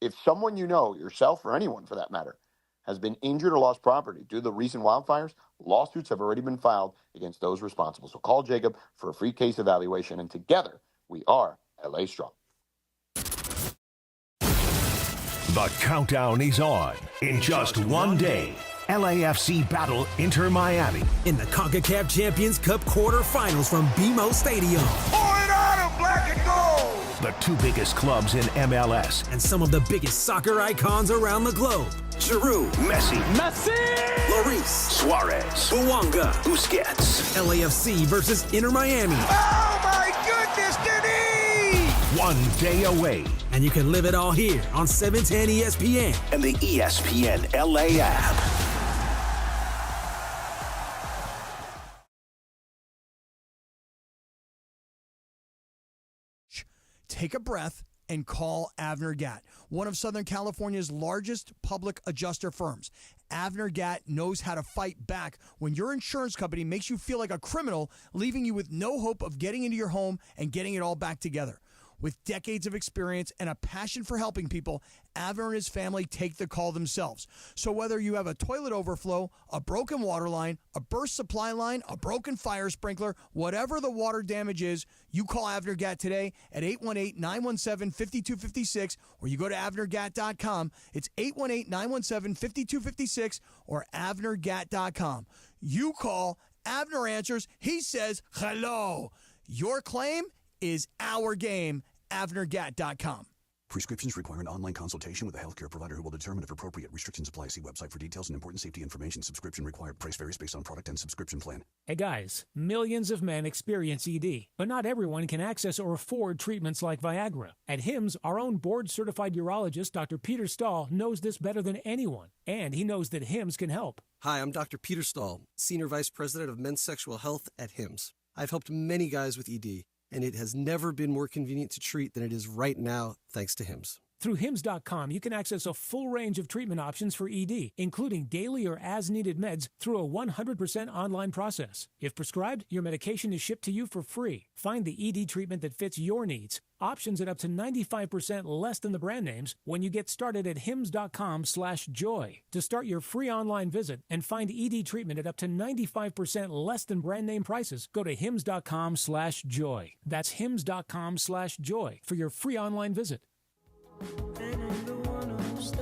if someone you know, yourself or anyone for that matter, has been injured or lost property due to the recent wildfires, lawsuits have already been filed against those responsible. So call Jacob for a free case evaluation, and together we are LA Strong. The countdown is on. In just one day, LAFC battle Inter Miami in the CONCACAF Champions Cup quarterfinals from BMO Stadium. Pouring out of black and gold. The 2 biggest clubs in MLS. And some of the biggest soccer icons around the globe. Giroud, Messi, Lloris, Suarez, Bouanga, Busquets. LAFC versus Inter Miami. Oh my goodness, Denise! 1 day away. And you can live it all here on 710 ESPN. And the ESPN LA app. Take a breath and call Avner Gatt, one of Southern California's largest public adjuster firms. Avner Gatt knows how to fight back when your insurance company makes you feel like a criminal, leaving you with no hope of getting into your home and getting it all back together. With decades of experience and a passion for helping people, Avner and his family take the call themselves. So whether you have a toilet overflow, a broken water line, a burst supply line, a broken fire sprinkler, whatever the water damage is, you call Avner Gatt today at 818-917-5256, or you go to avnergatt.com. It's 818-917-5256 or avnergatt.com. You call, Avner answers, he says hello. Your claim is our game. avnergatt.com. Prescriptions require an online consultation with a healthcare provider who will determine if appropriate. Restrictions apply. See website for details and important safety information. Subscription required. Price varies based on product and subscription plan. Hey guys, millions of men experience ED, but not everyone can access or afford treatments like Viagra. At HIMSS, our own board-certified urologist, Dr. Peter Stahl, knows this better than anyone, and he knows that HIMSS can help. Hi, I'm Dr. Peter Stahl, Senior Vice President of Men's Sexual Health at HIMSS. I've helped many guys with ED, and it has never been more convenient to treat than it is right now, thanks to HIMSS. Through Hims.com, you can access a full range of treatment options for ED, including daily or as-needed meds through a 100% online process. If prescribed, your medication is shipped to you for free. Find the ED treatment that fits your needs. Options at up to 95% less than the brand names when you get started at hims.com/joy. To start your free online visit and find ED treatment at up to 95% less than brand name prices, go to hims.com/joy. That's hims.com/joy for your free online visit.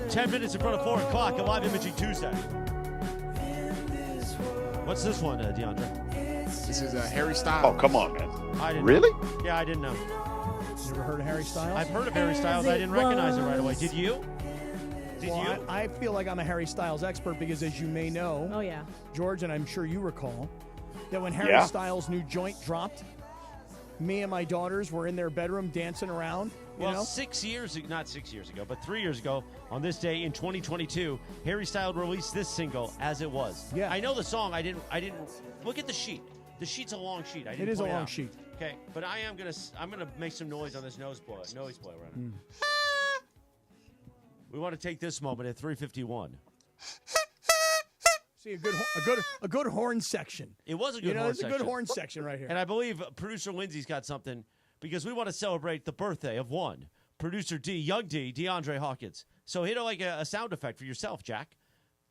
10 minutes in front of 4 o'clock, a live imaging Tuesday. What's this one, DeAndre? This is Harry Styles. Oh, come on, man. I didn't Really? know. Yeah, I didn't know. You ever heard of Harry Styles? I've heard of Harry Styles. I didn't recognize it right away. Did you? Did Well, you? I feel like I'm a Harry Styles expert because, as you may know, Oh, yeah. George, and I'm sure you recall, that when Harry Yeah. Styles' new joint dropped, me and my daughters were in their bedroom dancing around. You Well, know? 6 years, not 6 years ago, but 3 years ago, on this day in 2022, Harry Styles released this single, As It Was. Yeah. I know the song. I didn't look at the sheet. The sheet's a long sheet. I didn't It is a point long out. sheet. Okay, but I'm gonna make some noise on this noise boy right now. We want to take this moment at 3:51. See, a good horn section. It was a good horn it's section. a good horn section right here. And I believe producer Lindsay's got something because we want to celebrate the birthday of one producer young D, DeAndre Hawkins. So hit like a sound effect for yourself, Jack.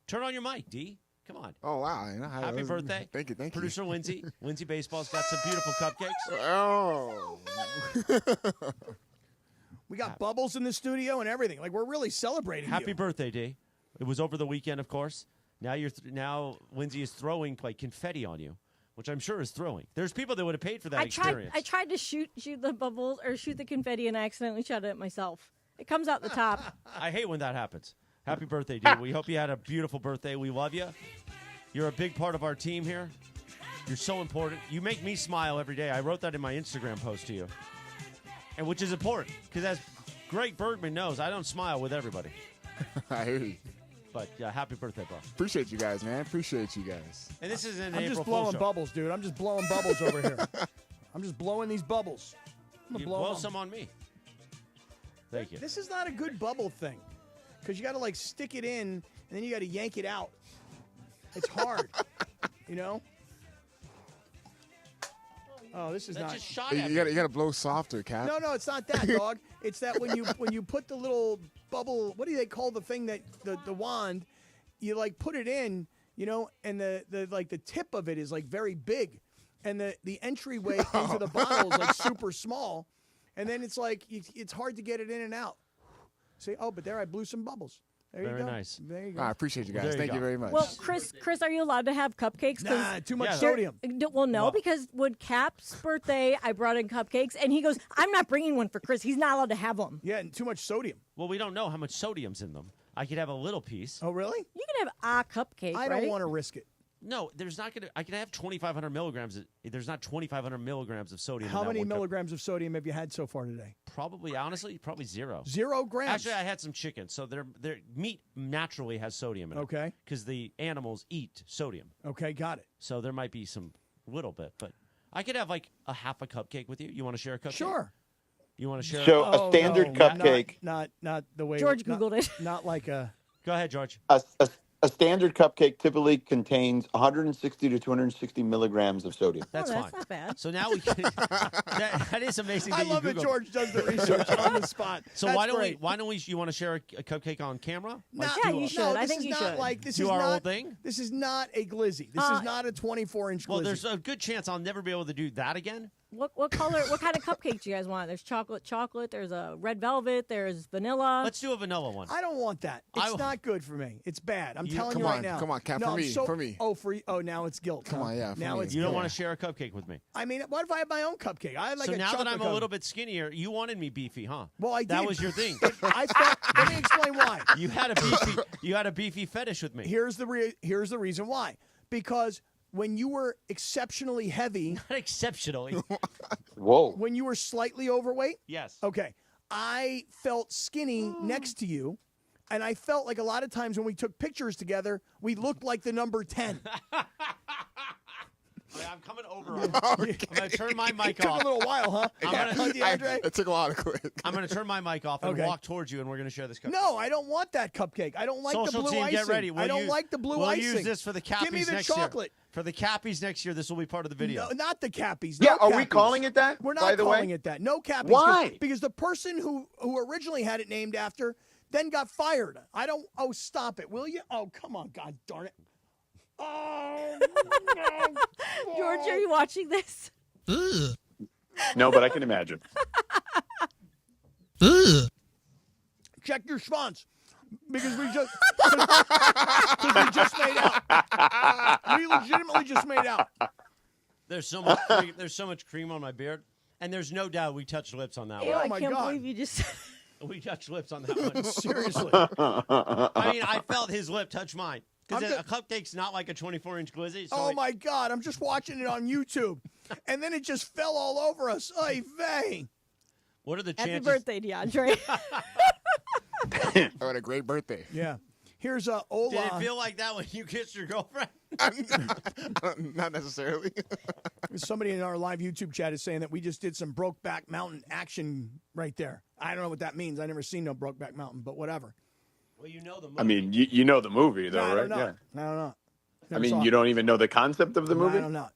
Turn on your mic, D. Come on. Oh, wow. Happy birthday. Thank you. Producer Lindsay. Lindsay Baseball's got some beautiful cupcakes. Oh. We got bubbles in the studio and everything. Like, we're really celebrating Happy you. birthday, D. It was over the weekend, of course. Now now Lindsay is throwing like confetti on you, which I'm sure is thrilling. There's people that would have paid for that experience. I tried to shoot the bubbles or shoot the confetti, and I accidentally shot it at myself. It comes out the top. I hate when that happens. Happy birthday, dude. We hope you had a beautiful birthday. We love you. You're a big part of our team here. You're so important. You make me smile every day. I wrote that in my Instagram post to you, and which is important because as Greg Bergman knows, I don't smile with everybody. I hear you. But happy birthday, bro. Appreciate you guys, man. Appreciate you guys. And this is an I'm April just Fool's blowing show. bubbles, dude. I'm just blowing bubbles over here. I'm just blowing these bubbles. I'm gonna You blow blow them. some on me. Thank you. This is not a good bubble thing because you got to like stick it in and then you got to yank it out. It's hard, you know. Oh, this is That not. just shot You at me. gotta blow softer, Cap. No, it's not that, dog. It's that when you put the little bubble, what do they call the thing that the wand? You like put it in, you know, and the like the tip of it is like very big, and the entryway into the bottle is like super small, and then it's like it's hard to get it in and out. See, but there I blew some bubbles. There you Very go. nice. There you go. I appreciate you guys. There you Thank you go. very much. Well, Chris, are you allowed to have cupcakes? 'Cause Nah, too much Yeah. sodium. Well, no, Well- because with Cap's birthday, I brought in cupcakes, and he goes, "I'm not bringing one for Chris. He's not allowed to have them." Yeah, and too much sodium. Well, we don't know how much sodium's in them. I could have a little piece. Oh, really? You can have a cupcake. I right? don't want to risk it. No, there's not going to. I can have 2,500 milligrams. There's not 2,500 milligrams of sodium. How in that many one cup. milligrams of sodium have you had so far today? Honestly, probably 0. 0 grams. Actually, I had some chicken, so their meat naturally has sodium in it. Okay. Because the animals eat sodium, Okay, got it. so there might be some little bit, but I could have like a half a cupcake with you. You want to share a cupcake? Sure. You want to share? So Oh, a standard no, cupcake. Not the way George not- Googled it. Not like a. Go ahead, George. A standard cupcake typically contains 160 to 260 milligrams of sodium. That's that's fine. not bad. So now we can. that is amazing. I That love you that Googled. George does the research on the spot. So That's why don't great. we? You want to share a cupcake on camera? No, Yeah, you should. I this think is you not should. like this Do is our not whole thing? This is not a glizzy. This is not a 24-inch glizzy. Well, there's a good chance I'll never be able to do that again. What color? What kind of cupcake do you guys want? There's chocolate. There's a red velvet. There's vanilla. Let's do a vanilla one. I don't want that. It's not good for me. It's bad. I'm telling come you right on, now. come on, Cap, No, for I'm me, so- for me. Oh, for you. Oh, now it's guilt. Come huh? on, yeah, for Now me. it's You don't guilt. want to share a cupcake with me. I mean, what if I have my own cupcake? I like So a now that chocolate I'm a cone. little bit skinnier, you wanted me beefy, huh? Well, I did. That was your thing. I felt, let me explain why. You had a beefy fetish with me. Here's the reason why. Because when you were exceptionally heavy, Not exceptionally. Whoa. when you were slightly overweight, Yes. okay, I felt skinny next to you, and I felt like a lot of times when we took pictures together, we looked like the number 10. I'm coming over. I'm going to turn my mic It took off. a little while, huh? DeAndre? It took a while to quit. I'm going to turn my mic off and Okay. walk towards you, and we're going to share this cupcake. No, I don't want that cupcake. I don't like Social the blue team, icing. get ready. I don't like the blue we'll icing. We'll use this for the Cappies Give me the next chocolate. year. For the Cappies next year, this will be part of the video. No, not the Cappies. Yeah, No are we Cappies. calling it that, We're by not the way? calling it that. No Cappies. Why? Because the person who originally had it named after then got fired. I don't. Oh, stop it, will you? Oh, come on, God darn it. Oh, no. George, are you watching this? No, but I can imagine. Check your schwanz. Because we just made out. We legitimately just made out. There's so much cream on my beard, and there's no doubt we touched lips on that Ew, one. I can't believe you just. We touched lips on that one. Seriously. I mean, I felt his lip touch mine. Because I'm a cupcake's not like a 24-inch glizzy. So Oh, my God. I'm just watching it on YouTube. And then it just fell all over us. Oy vey. What are the Happy chances? birthday, DeAndre. What a great birthday. Yeah. Here's Ola. Did it feel like that when you kissed your girlfriend? Not necessarily. Somebody in our live YouTube chat is saying that we just did some Brokeback Mountain action right there. I don't know what that means. I never seen no Brokeback Mountain, but whatever. Well, you know the movie. I mean, you know the movie, though, No, I right? don't know. Yeah. I don't know. I Never mean, saw you it. don't even know the concept of the No, movie? I don't know.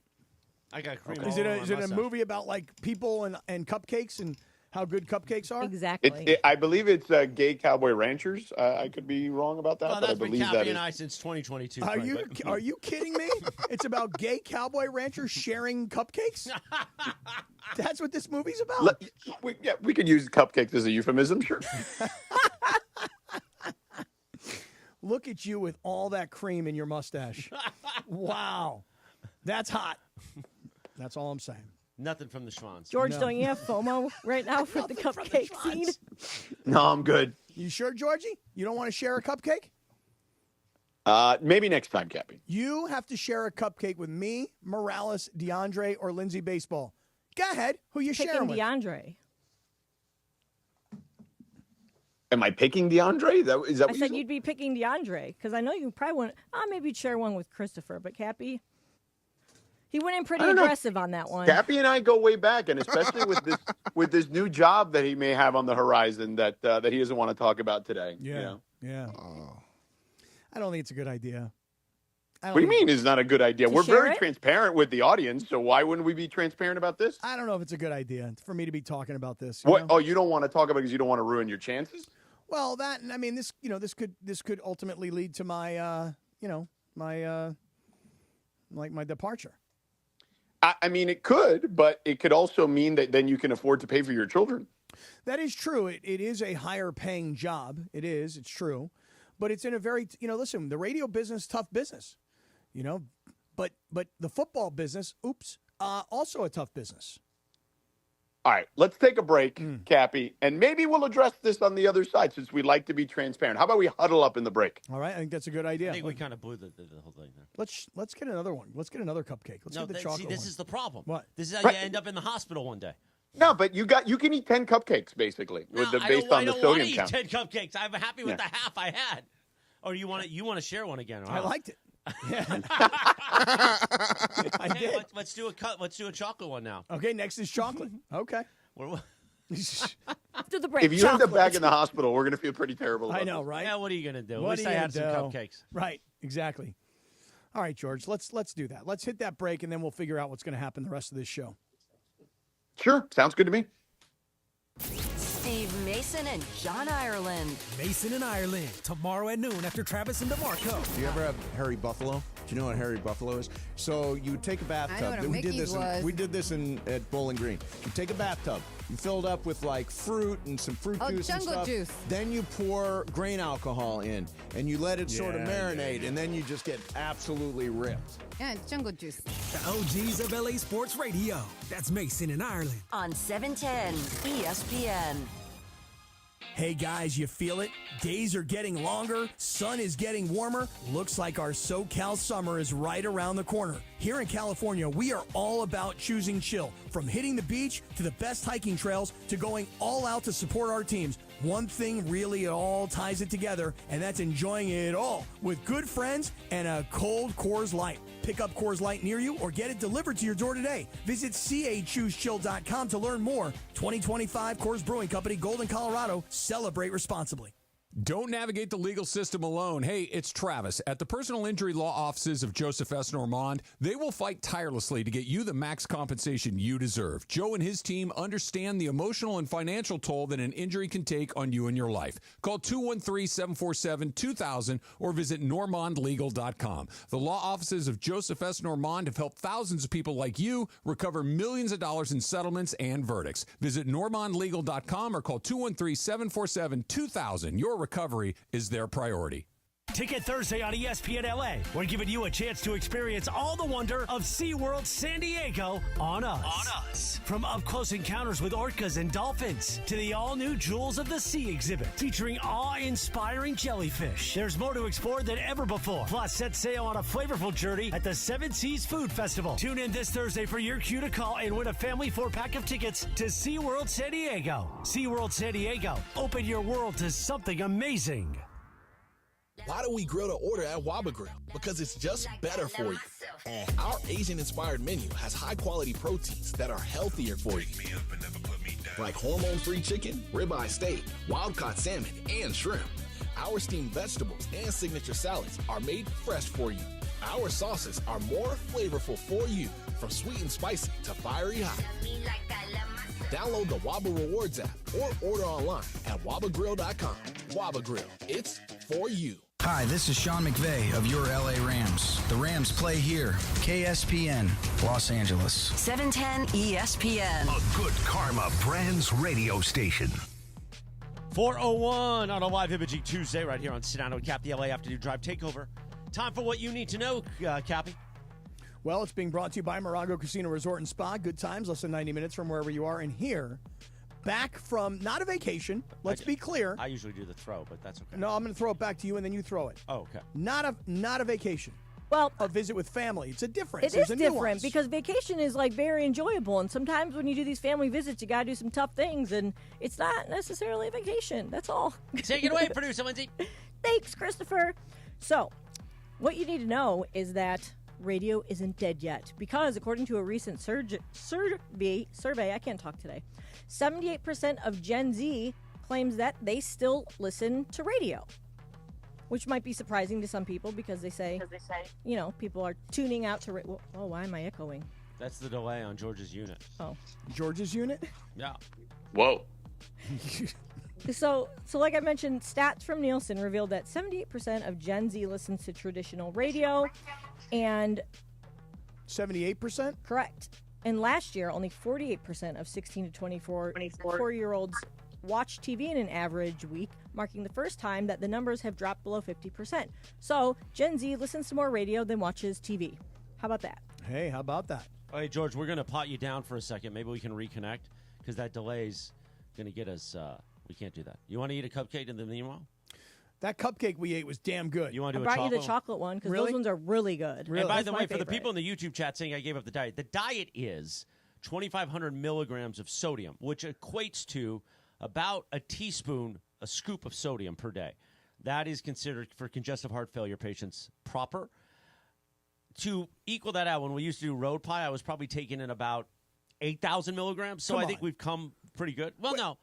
I got cream Is all it over a, my is it a mustache. movie about like people and cupcakes and how good cupcakes are? Exactly. I believe it's Gay Cowboy Ranchers. I could be wrong about that, Well, but I that's been believe Cappy that and is. I since 2022. Are Frank, but- you kidding me? It's about gay cowboy ranchers sharing cupcakes? That's what this movie's about? We could use cupcakes as a euphemism, sure. Look at you with all that cream in your mustache. Wow. That's hot. That's all I'm saying. Nothing from the Schwans. George, No. don't you have FOMO right now for the cupcake scene? No, I'm good. You sure, Georgie? You don't want to share a cupcake? Maybe next time, Cappy. You have to share a cupcake with me, Morales, DeAndre, or Lindsay Baseball. Go ahead. Who you Picking sharing with? DeAndre. Am I picking DeAndre? Is that I what you said said? you'd be picking DeAndre because I know you probably want. Maybe you'd share one with Christopher, but Cappy, he went in pretty I don't know. aggressive on that one. Cappy and I go way back, and especially with this new job that he may have on the horizon that he doesn't want to talk about today. Yeah. You know? Yeah. I don't think it's a good idea. What do you mean it's not a good idea? To We're share very it? transparent with the audience, so why wouldn't we be transparent about this? I don't know if it's a good idea for me to be talking about this. What? know? Oh, you don't want to talk about it because you don't want to ruin your chances? Well, that I mean, this this could ultimately lead to my my departure. I mean, it could, but it could also mean that then you can afford to pay for your children. That is true. It is a higher paying job. It is. It's true. But it's in a very, listen, the radio business, tough business, but the football business, also a tough business. All right, let's take a break, Cappy, and maybe we'll address this on the other side since we like to be transparent. How about we huddle up in the break? All right, I think that's a good idea. I think we kind of blew the whole thing there. Let's get another one. Let's get another cupcake. Let's get the chocolate See, this one. is the problem. What? This is how Right. you end up in the hospital one day. No, but you can eat 10 cupcakes basically based on the I don't want to sodium eat count. 10 cupcakes. I'm happy with Yeah. the half I had. Or you want to share one again? I liked it. Yeah. I Okay, did. let's do a chocolate one now. Okay, next is chocolate. Okay. After the break, If you end up chocolate. back in the hospital, we're going to feel pretty terrible about I know, this. right? Yeah, what are you going to do? At What least are I you had some gonna do? cupcakes. Right, exactly. All right, George, let's do that. Let's hit that break, and then we'll figure out what's going to happen the rest of this show. Sure, sounds good to me. Steve Mason and John Ireland. Mason and Ireland, tomorrow at noon after Travis and DeMarco. Do you ever have hairy buffalo? Do you know what hairy buffalo is? So you would take a bathtub. I know what a we did Mickey's this. was. We did this at Bowling Green. You take a bathtub. You fill it up with like fruit and some fruit Oh, juice and jungle stuff. juice. Then you pour grain alcohol in, and you let it sort of Yeah, marinate, and then you just get absolutely ripped. Yeah, it's jungle juice. The OGs of LA Sports Radio. That's Mason and Ireland. On 710 ESPN. Hey guys, you feel it? Days are getting longer, sun is getting warmer. Looks like our SoCal summer is right around the corner. Here in California, we are all about choosing chill. From hitting the beach to the best hiking trails to going all out to support our teams. One thing really all ties it together, and that's enjoying it all with good friends and a cold Coors Light. Pick up Coors Light near you or get it delivered to your door today. Visit CAChooseChill.com to learn more. 2025 Coors Brewing Company, Golden, Colorado. Celebrate responsibly. Don't navigate the legal system alone. Hey, it's Travis. At the personal injury law offices of Joseph S. Normand, they will fight tirelessly to get you the max compensation you deserve. Joe and his team understand the emotional and financial toll that an injury can take on you and your life. Call 213-747-2000 or visit normandlegal.com. The law offices of Joseph S. Normand have helped thousands of people like you recover millions of dollars in settlements and verdicts. Visit normandlegal.com or call 213-747-2000. Your recovery is their priority. Ticket Thursday on ESPN LA. We're giving you a chance to experience all the wonder of SeaWorld San Diego on us. From up-close encounters with orcas and dolphins to the all-new Jewels of the Sea exhibit featuring awe-inspiring jellyfish. There's more to explore than ever before. Plus, set sail on a flavorful journey at the Seven Seas Food Festival. Tune in this Thursday for your cue to call and win a family 4-pack of tickets to SeaWorld San Diego. SeaWorld San Diego. Open your world to something amazing. Why do we grill to order at Waba Grill? Because it's just better for you. Our Asian-inspired menu has high-quality proteins that are healthier for you. Like hormone-free chicken, ribeye steak, wild-caught salmon, and shrimp. Our steamed vegetables and signature salads are made fresh for you. Our sauces are more flavorful for you, from sweet and spicy to fiery hot. Download the Waba Rewards app or order online at wabagrill.com. Waba Grill, it's for you. Hi, this is Sean McVay of your LA Rams. The Rams play here. KSPN, Los Angeles. 710 ESPN. A good karma brands radio station. 4:01 on a live imaging Tuesday right here on Sedano Kap, the LA Afternoon Drive Takeover. Time for what you need to know, Cappy. Well, it's being brought to you by Morongo Casino Resort and Spa. Good times, less than 90 minutes from wherever you are. And here, back from not a vacation. Let's be clear. I usually do the throw, but that's okay. No, I'm going to throw it back to you, and then you throw it. Oh, okay. Not a vacation. Well, a visit with family. It's a difference. It is different because vacation is like very enjoyable, and sometimes when you do these family visits, you got to do some tough things, and it's not necessarily a vacation. That's all. Take it away, producer Lindsay. Thanks, Christopher. So, what you need to know is that radio isn't dead yet because, according to a recent survey, I can't talk today, 78% of Gen Z claims that they still listen to radio, which might be surprising to some people because they say, you know, people are tuning out to radio. Oh, why am I echoing? That's the delay on George's unit. Oh. George's unit? Yeah. Whoa. So like I mentioned, stats from Nielsen revealed that 78% of Gen Z listens to traditional radio, and 78%? Correct. And last year, only 48% of 16 to 24-year-olds watch TV in an average week, marking the first time that the numbers have dropped below 50%. So Gen Z listens to more radio than watches TV. How about that? Hey, how about that? All right, George, we're going to pot you down for a second. Maybe we can reconnect because that delay's going to get us. We can't do that. You want to eat a cupcake in the meanwhile? That cupcake we ate was damn good. You want to do I brought you the chocolate one because those ones are really good. And by the way, for the people in the YouTube chat saying I gave up the diet is 2,500 milligrams of sodium, which equates to about a scoop of sodium per day. That is considered for congestive heart failure patients proper. To equal that out, when we used to do road pie, I was probably taking in about 8,000 milligrams. So I think we've come pretty good. Well, no.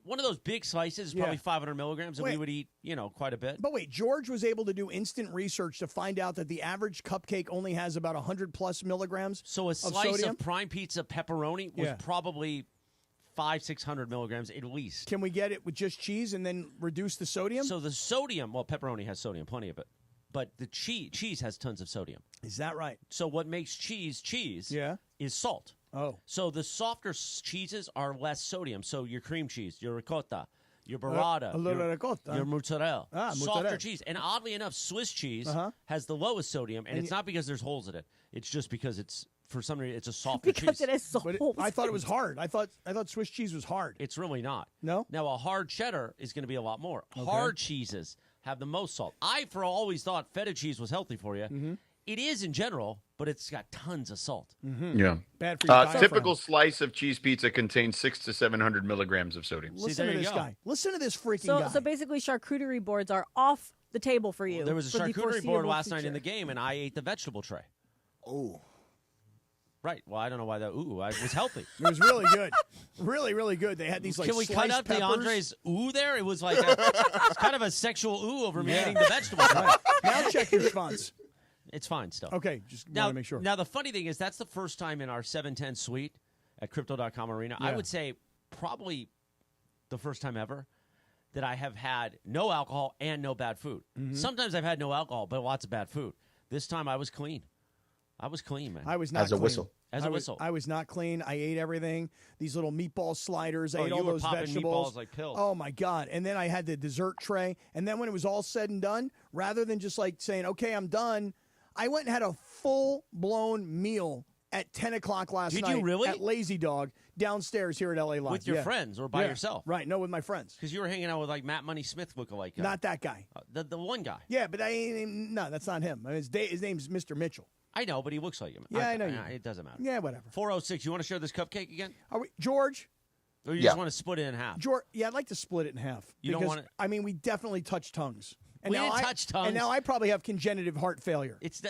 One of those big slices is probably 500 milligrams, and we would eat, quite a bit. But wait, George was able to do instant research to find out that the average cupcake only has about 100-plus milligrams So a slice sodium? of prime pizza pepperoni was probably 500-600 milligrams at least. Can we get it with just cheese and then reduce the sodium? So the sodium, well, pepperoni has sodium, plenty of it. But the cheese has tons of sodium. Is that right? So what makes cheese is salt. Oh. So the softer cheeses are less sodium. So your cream cheese, your ricotta, your burrata, your mozzarella, softer cheese. And oddly enough, Swiss cheese has the lowest sodium, and it's not because there's holes in it. It's just because for some reason, it's a softer cheese. Because it has holes. I thought it was hard. I thought Swiss cheese was hard. It's really not. No? Now, a hard cheddar is going to be a lot more. Okay. Hard cheeses have the most salt. I always thought feta cheese was healthy for you. Mm-hmm. It is in general, but it's got tons of salt. Mm-hmm. Yeah. Bad for your typical slice of cheese pizza contains 600 to 700 milligrams of sodium. Listen to this guy. Listen to this freaking guy. So basically, charcuterie boards are off the table for you. There was a charcuterie board last night in the game, and I ate the vegetable tray. Oh. Right. Well, I don't know why that was healthy. It was really good. Really, really good. They had these like Can we cut sliced out peppers. DeAndre's ooh there? It was like it's kind of a sexual ooh over me eating the vegetables. Right. Now check your response. It's fine still. Okay, just now, want to make sure. Now, the funny thing is that's the first time in our 710 suite at Crypto.com Arena, I would say probably the first time ever that I have had no alcohol and no bad food. Mm-hmm. Sometimes I've had no alcohol, but lots of bad food. This time I was clean. I was clean, man. I was not As a clean. whistle. As a whistle. I was not clean. I ate everything. These little meatball sliders. I ate you all were those popping vegetables. meatballs like pills. Oh, my God. And then I had the dessert tray. And then when it was all said and done, rather than just like saying, okay, I'm done, I went and had a full-blown meal at 10 o'clock last night. Did you really? At Lazy Dog downstairs here at LA Live. With your friends or by yourself? Right. No, with my friends. Because you were hanging out with like Matt Money Smith lookalike guy. Not that guy. The one guy. Yeah, but no, that's not him. I mean, his name's Mr. Mitchell. I know, but he looks like him. Yeah, I know you. It doesn't matter. Yeah, whatever. 406. You want to share this cupcake again? Are we, George? Or you just want to split it in half? George, yeah, I'd like to split it in half. You don't because, want it? I mean, we definitely touched tongues. And We now didn't touch tongues. And now I probably have congenitive heart failure. It's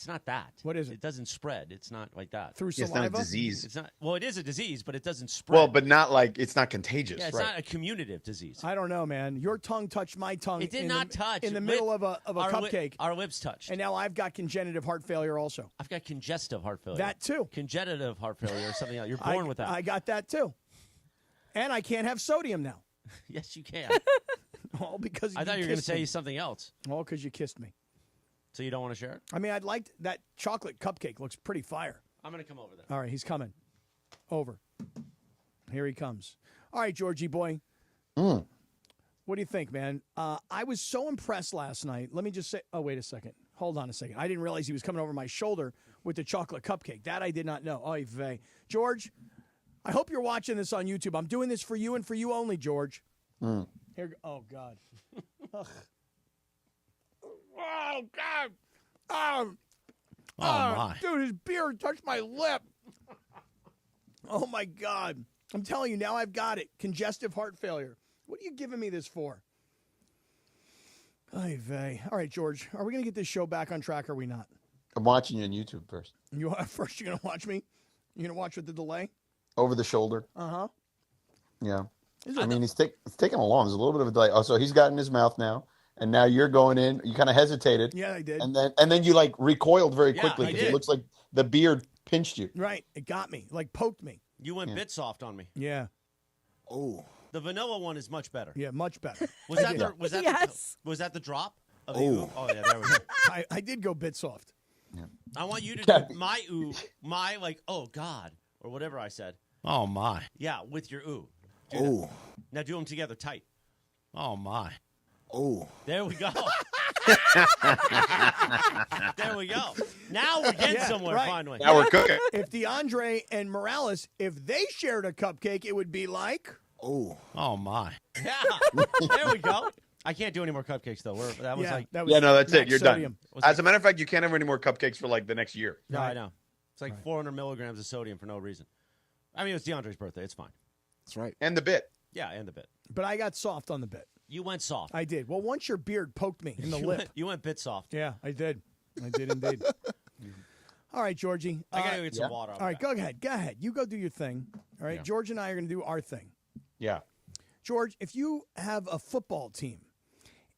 not that. What is it? It doesn't spread. It's not like that. Through Yeah, it's saliva? not a disease. It's not. Well, it is a disease, but it doesn't spread. Well, but not like it's not contagious, yeah, it's right? not a communicative disease. I don't know, man. Your tongue touched my tongue. It did not touch. In the middle of a cupcake. Our lips touched. And now I've got congenitive heart failure also. I've got congestive heart failure. That too. Congenitive heart failure or something else. You're born with that. I got that too. And I can't have sodium now. Yes, you can. All because I thought you were going to say something else. All because you kissed me. So you don't want to share it? I mean, I'd like that chocolate cupcake. Looks pretty fire. I'm going to come over there. All right, he's coming. Over. Here he comes. All right, Georgie boy. What do you think, man? I was so impressed last night. Let me just say, oh, wait a second. Hold on a second. I didn't realize he was coming over my shoulder with the chocolate cupcake. That I did not know. Oy vey. George, I hope you're watching this on YouTube. I'm doing this for you and for you only, George. Here, oh, God. Ugh. Oh, God. My. Dude, his beard touched my lip. Oh, my God. I'm telling you, now I've got it. Congestive heart failure. What are you giving me this for? Ay vey. All right, George. Are we going to get this show back on track or are we not? I'm watching you on YouTube first. You first, you're going to watch me? You're going to watch with the delay? Over the shoulder. Uh-huh. Yeah. I mean, it's taking along. There's a little bit of a delay. Oh, so he's got in his mouth now, and now you're going in. You kind of hesitated. Yeah, I did. And then you like recoiled very Yeah, quickly I because did. it looks like the beard pinched you. Right. It got me. Like poked me. You went bit soft on me. Yeah. Oh. The vanilla one is much better. Yeah, much better. Was that did. was that the drop? Of Oh. the ooh? Oh yeah, there we go. I did go bit soft. I want you to do my ooh, my like, oh God, or whatever I said. Oh, my. Yeah, with your ooh. Do Oh. that. Now do them together tight. Oh, my. Oh. There we go. There we go. Now we're getting somewhere right. finally. Now we're cooking. If DeAndre and Morales, if they shared a cupcake, it would be like. Oh. Oh, my. Yeah. There we go. I can't do any more cupcakes though. That was Yeah, like that was Yeah, no, that's it. max You're sodium. done. As a matter of fact, you can't have any more cupcakes for like the next year. No, I know. It's like 400 milligrams of sodium for no reason. I mean, it was DeAndre's birthday. It's fine. That's right. And the bit. Yeah, and the bit. But I got soft on the bit. You went soft. I did. Well, once your beard poked me in the lip. You went bit soft. Yeah, I did. I did indeed. All right, Georgie. I gotta go get some water. All right, go ahead. Go ahead. You go do your thing. All right, Yeah. George and I are going to do our thing. Yeah. George, if you have a football team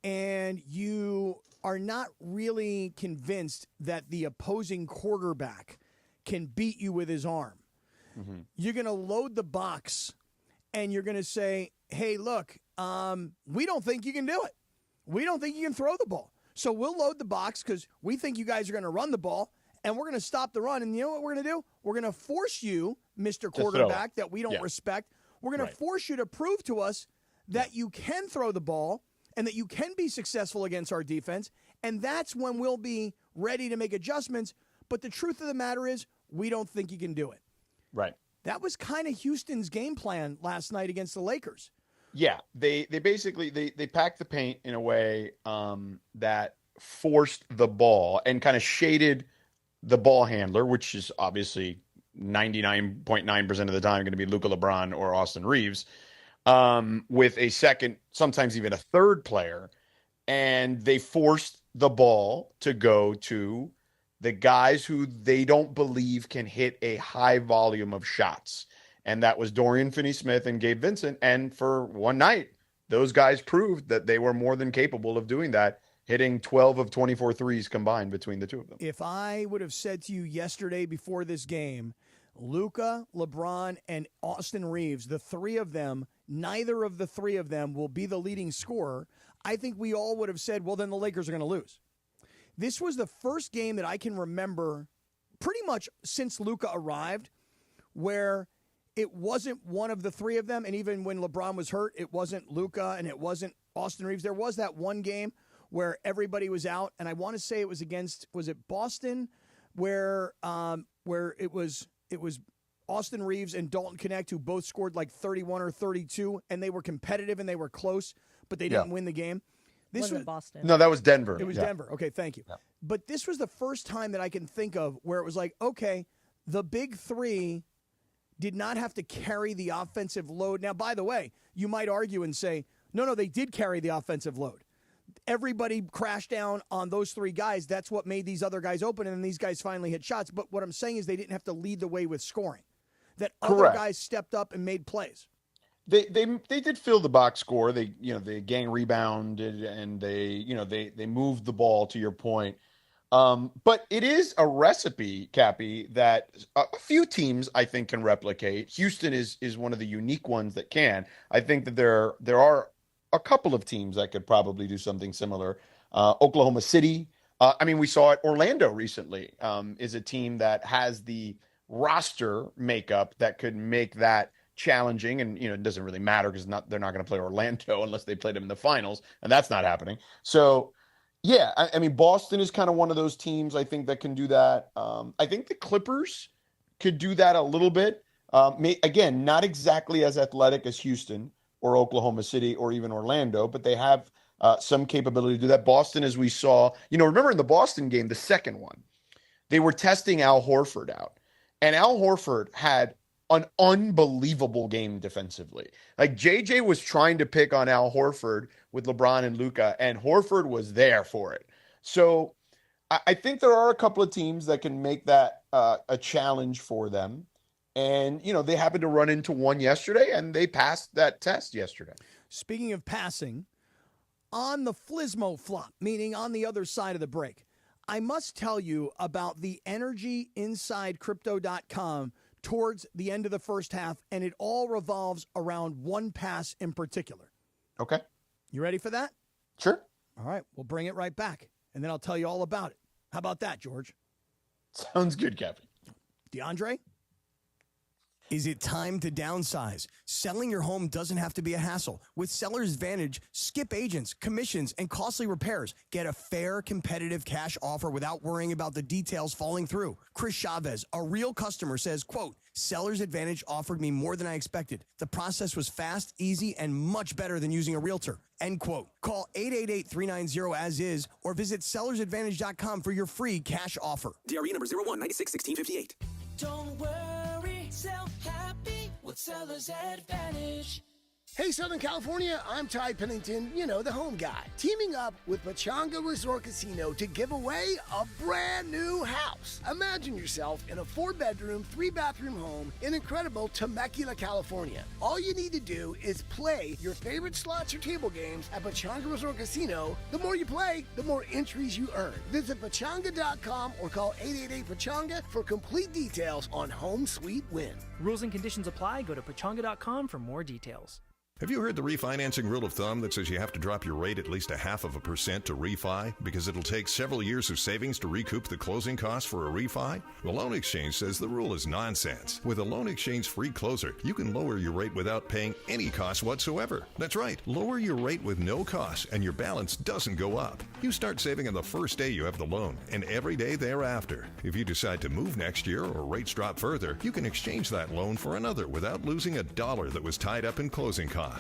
and you are not really convinced that the opposing quarterback can beat you with his arm, you're going to load the box and you're going to say, hey, look, we don't think you can do it. We don't think you can throw the ball. So we'll load the box because we think you guys are going to run the ball, and we're going to stop the run. And you know what we're going to do? We're going to force you, Mr. Quarterback, that we don't respect. We're going to force you to prove to us that you can throw the ball and that you can be successful against our defense. And that's when we'll be ready to make adjustments. But the truth of the matter is, we don't think you can do it. Right. That was kind of Houston's game plan last night against the Lakers. Yeah, they basically they packed the paint in a way that forced the ball and kind of shaded the ball handler, which is obviously 99.9% of the time going to be Luka LeBron or Austin Reeves, with a second, sometimes even a third player, and they forced the ball to go to the guys who they don't believe can hit a high volume of shots. And that was Dorian Finney-Smith and Gabe Vincent. And for one night, those guys proved that they were more than capable of doing that, hitting 12 of 24 threes combined between the two of them. If I would have said to you yesterday before this game, Luka, LeBron, and Austin Reeves, the three of them, neither of the three of them will be the leading scorer, I think we all would have said, well, then the Lakers are going to lose. This was the first game that I can remember pretty much since Luka arrived where it wasn't one of the three of them, and even when LeBron was hurt, it wasn't Luka and it wasn't Austin Reeves. There was that one game where everybody was out, and I want to say it was against, was it Boston, where it was Austin Reeves and Dalton Connect, who both scored like 31 or 32, and they were competitive and they were close, but they didn't win the game. This was Boston. No, that was Denver. It was Denver. Okay, thank you. Yeah. But this was the first time that I can think of where it was like, okay, the big three did not have to carry the offensive load. Now, by the way, you might argue and say, no, they did carry the offensive load. Everybody crashed down on those three guys. That's what made these other guys open, and then these guys finally hit shots. But what I'm saying is they didn't have to lead the way with scoring. That other guys stepped up and made plays. They did fill the box score. They gang rebounded and they moved the ball, to your point. But it is a recipe, Cappy, that a few teams I think can replicate. Houston is one of the unique ones that can. I think that there are a couple of teams that could probably do something similar. Oklahoma City. We saw it. Orlando recently is a team that has the roster makeup that could make that challenging. And, it doesn't really matter because they're not going to play Orlando unless they played them in the finals. And that's not happening. So, yeah, Boston is kind of one of those teams I think that can do that. I think the Clippers could do that a little bit. Again, not exactly as athletic as Houston or Oklahoma City or even Orlando, but they have some capability to do that. Boston, as we saw, remember in the Boston game, the second one, they were testing Al Horford out. And Al Horford had an unbelievable game defensively. Like JJ was trying to pick on Al Horford with LeBron and Luka, and Horford was there for it. So I think there are a couple of teams that can make that a challenge for them. And, they happened to run into one yesterday, and they passed that test yesterday. Speaking of passing, on the Flismo flop, meaning on the other side of the break, I must tell you about the energy inside Crypto.com towards the end of the first half, and it all revolves around one pass in particular. Okay. You ready for that? Sure. All right, we'll bring it right back, and then I'll tell you all about it. How about that, George? Sounds good, Captain. DeAndre? Is it time to downsize? Selling your home doesn't have to be a hassle. With Seller's Advantage, skip agents, commissions, and costly repairs. Get a fair, competitive cash offer without worrying about the details falling through. Chris Chavez, a real customer, says, quote, Seller's Advantage offered me more than I expected. The process was fast, easy, and much better than using a realtor. End quote. Call 888-390-AS-IS or visit sellersadvantage.com for your free cash offer. DRE number 01961658. Don't worry, sell happy with Seller's Advantage. Hey, Southern California, I'm Ty Pennington, the home guy, teaming up with Pechanga Resort Casino to give away a brand new house. Imagine yourself in a 4-bedroom, 3-bathroom home in incredible Temecula, California. All you need to do is play your favorite slots or table games at Pechanga Resort Casino. The more you play, the more entries you earn. Visit Pechanga.com or call 888-PECHANGA for complete details on Home Sweet Win. Rules and conditions apply. Go to Pechanga.com for more details. Have you heard the refinancing rule of thumb that says you have to drop your rate at least 0.5% to refi because it'll take several years of savings to recoup the closing costs for a refi? The Loan Exchange says the rule is nonsense. With a Loan Exchange free closer, you can lower your rate without paying any cost whatsoever. That's right, lower your rate with no cost and your balance doesn't go up. You start saving on the first day you have the loan and every day thereafter. If you decide to move next year or rates drop further, you can exchange that loan for another without losing $1 that was tied up in closing costs.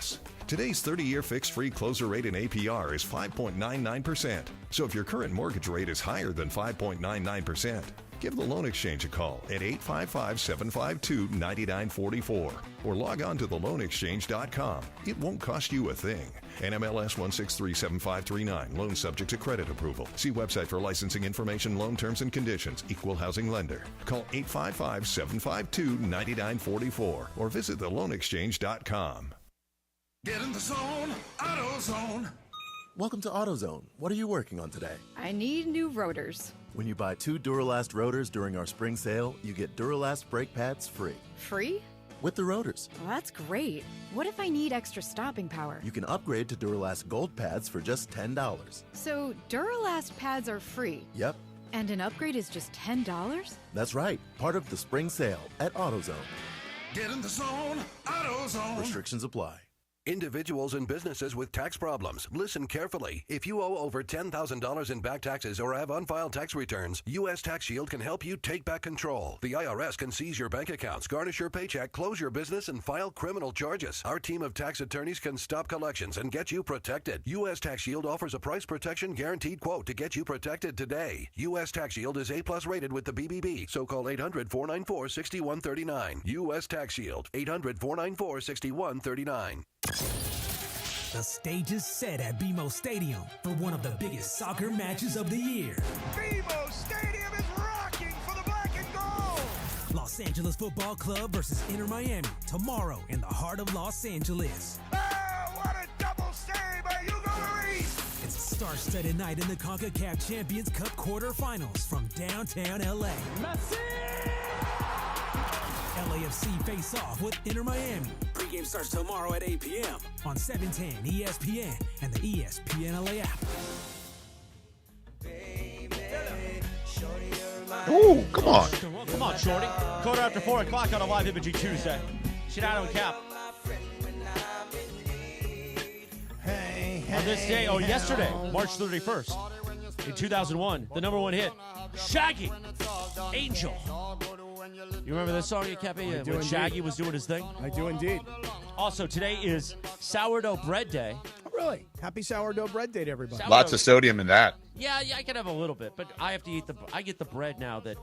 Today's 30-year fixed-free closer rate in APR is 5.99%. So if your current mortgage rate is higher than 5.99%, Give the Loan Exchange a call at 855-752-9944 or log on to theloanexchange.com. It won't cost you a thing. NMLS 1637539. Loan subject to credit approval. See website for licensing information, loan terms and conditions. Equal housing lender. Call 855-752-9944 or visit theloanexchange.com. Get in the zone, AutoZone. Welcome to AutoZone. What are you working on today? I need new rotors. When you buy 2 Duralast rotors during our spring sale, you get Duralast brake pads free. Free? With the rotors. Well, that's great. What if I need extra stopping power? You can upgrade to Duralast Gold pads for just $10. So Duralast pads are free? Yep. And an upgrade is just $10? That's right. Part of the spring sale at AutoZone. Get in the zone, AutoZone. Restrictions apply. Individuals and businesses with tax problems, listen carefully. If you owe over $10,000 in back taxes or have unfiled tax returns, U.S. Tax Shield can help you take back control. The IRS can seize your bank accounts, garnish your paycheck, close your business, and file criminal charges. Our team of tax attorneys can stop collections and get you protected. U.S. Tax Shield offers a price protection guaranteed quote to get you protected today. U.S. Tax Shield is A+ rated with the BBB, so call 800-494-6139. U.S. Tax Shield, 800-494-6139. The stage is set at BMO Stadium for one of the biggest soccer matches of the year. BMO Stadium is rocking for the black and gold. Los Angeles Football Club versus Inter Miami tomorrow in the heart of Los Angeles. Oh, what a double stay by Hugo Lloris. It's a star-studded night in the CONCACAF Champions Cup quarterfinals from downtown LA. LAFC face off with Inter Miami. Pre-game starts tomorrow at 8 p.m. on 710 ESPN and the ESPN LA app. Ooh, come on. Come on, Shorty. Quarter after 4 o'clock on a live imaging Tuesday. Sedano Kap. On this day, yesterday, March 31st, in 2001, the number 1 hit, Shaggy, Angel. You remember this song, Cappy? When Shaggy was doing his thing? I do indeed. Also, today is Sourdough Bread Day. Oh, really? Happy Sourdough Bread Day to everybody. Lots of sodium in that. Yeah, I can have a little bit, but I have to eat I get the bread now that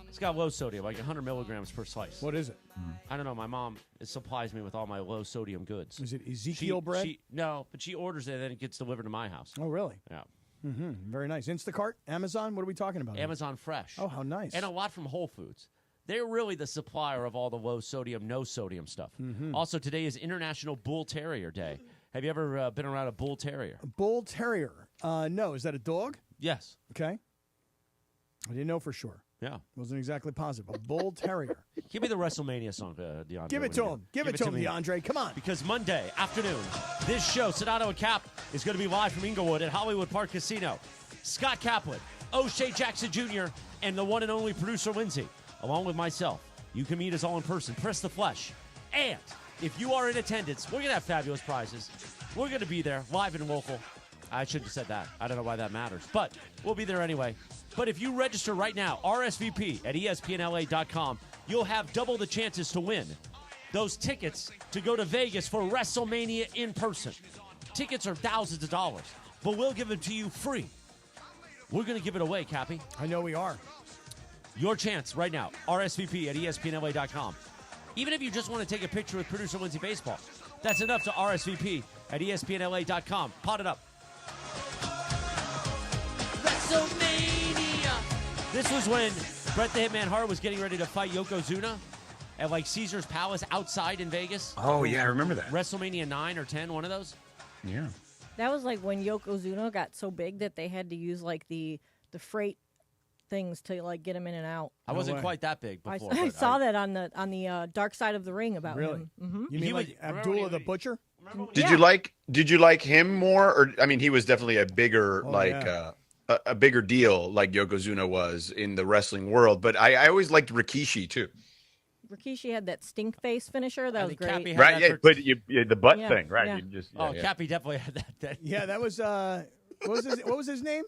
it's got low sodium, like 100 milligrams per slice. What is it? I don't know. My mom supplies me with all my low sodium goods. Is it Ezekiel bread? No, but she orders it and then it gets delivered to my house. Oh, really? Yeah. Mm-hmm. Very nice. Instacart? Amazon? What are we talking about? Amazon Fresh. Oh, how nice. And a lot from Whole Foods. They're really the supplier of all the low sodium, no sodium stuff. Mm-hmm. Also, today is International Bull Terrier Day. Have you ever been around a bull terrier? A bull terrier? No. Is that a dog? Yes. Okay. I didn't know for sure. Yeah. Wasn't exactly positive. A bull terrier. Give me the WrestleMania song, DeAndre. Give it to him. Give it to him, DeAndre. Come on. Because Monday afternoon, this show, Sedano and Kap, is going to be live from Inglewood at Hollywood Park Casino. Scott Kaplan, O'Shea Jackson Jr., and the one and only producer, Lindsay, along with myself. You can meet us all in person. Press the flesh. And if you are in attendance, we're going to have fabulous prizes. We're going to be there, live and local. I shouldn't have said that. I don't know why that matters. But we'll be there anyway. But if you register right now, RSVP at ESPNLA.com, you'll have double the chances to win those tickets to go to Vegas for WrestleMania in person. Tickets are thousands of dollars, but we'll give them to you free. We're going to give it away, Cappy. I know we are. Your chance right now, RSVP at ESPNLA.com. Even if you just want to take a picture with producer Lindsay Baseball, that's enough to RSVP at ESPNLA.com. Pot it up. WrestleMania! This was when Bret the Hitman Hart was getting ready to fight Yokozuna at like Caesar's Palace outside in Vegas. Oh, yeah, I remember that. WrestleMania 9 or 10, one of those. Yeah. That was like when Yokozuna got so big that they had to use like the freight things to like get him in and out. I wasn't quite that big before. I saw that on the Dark Side of the Ring about him. Mm-hmm. You mean like Abdullah the Butcher? Did you like him more, or I mean, he was definitely a bigger a bigger deal like Yokozuna was in the wrestling world. But I always liked Rikishi too. Rikishi had that stink face finisher. That was great. Right? Yeah, but the butt thing, right? Yeah. You just, Cappy definitely had that. Yeah, that was what was his name?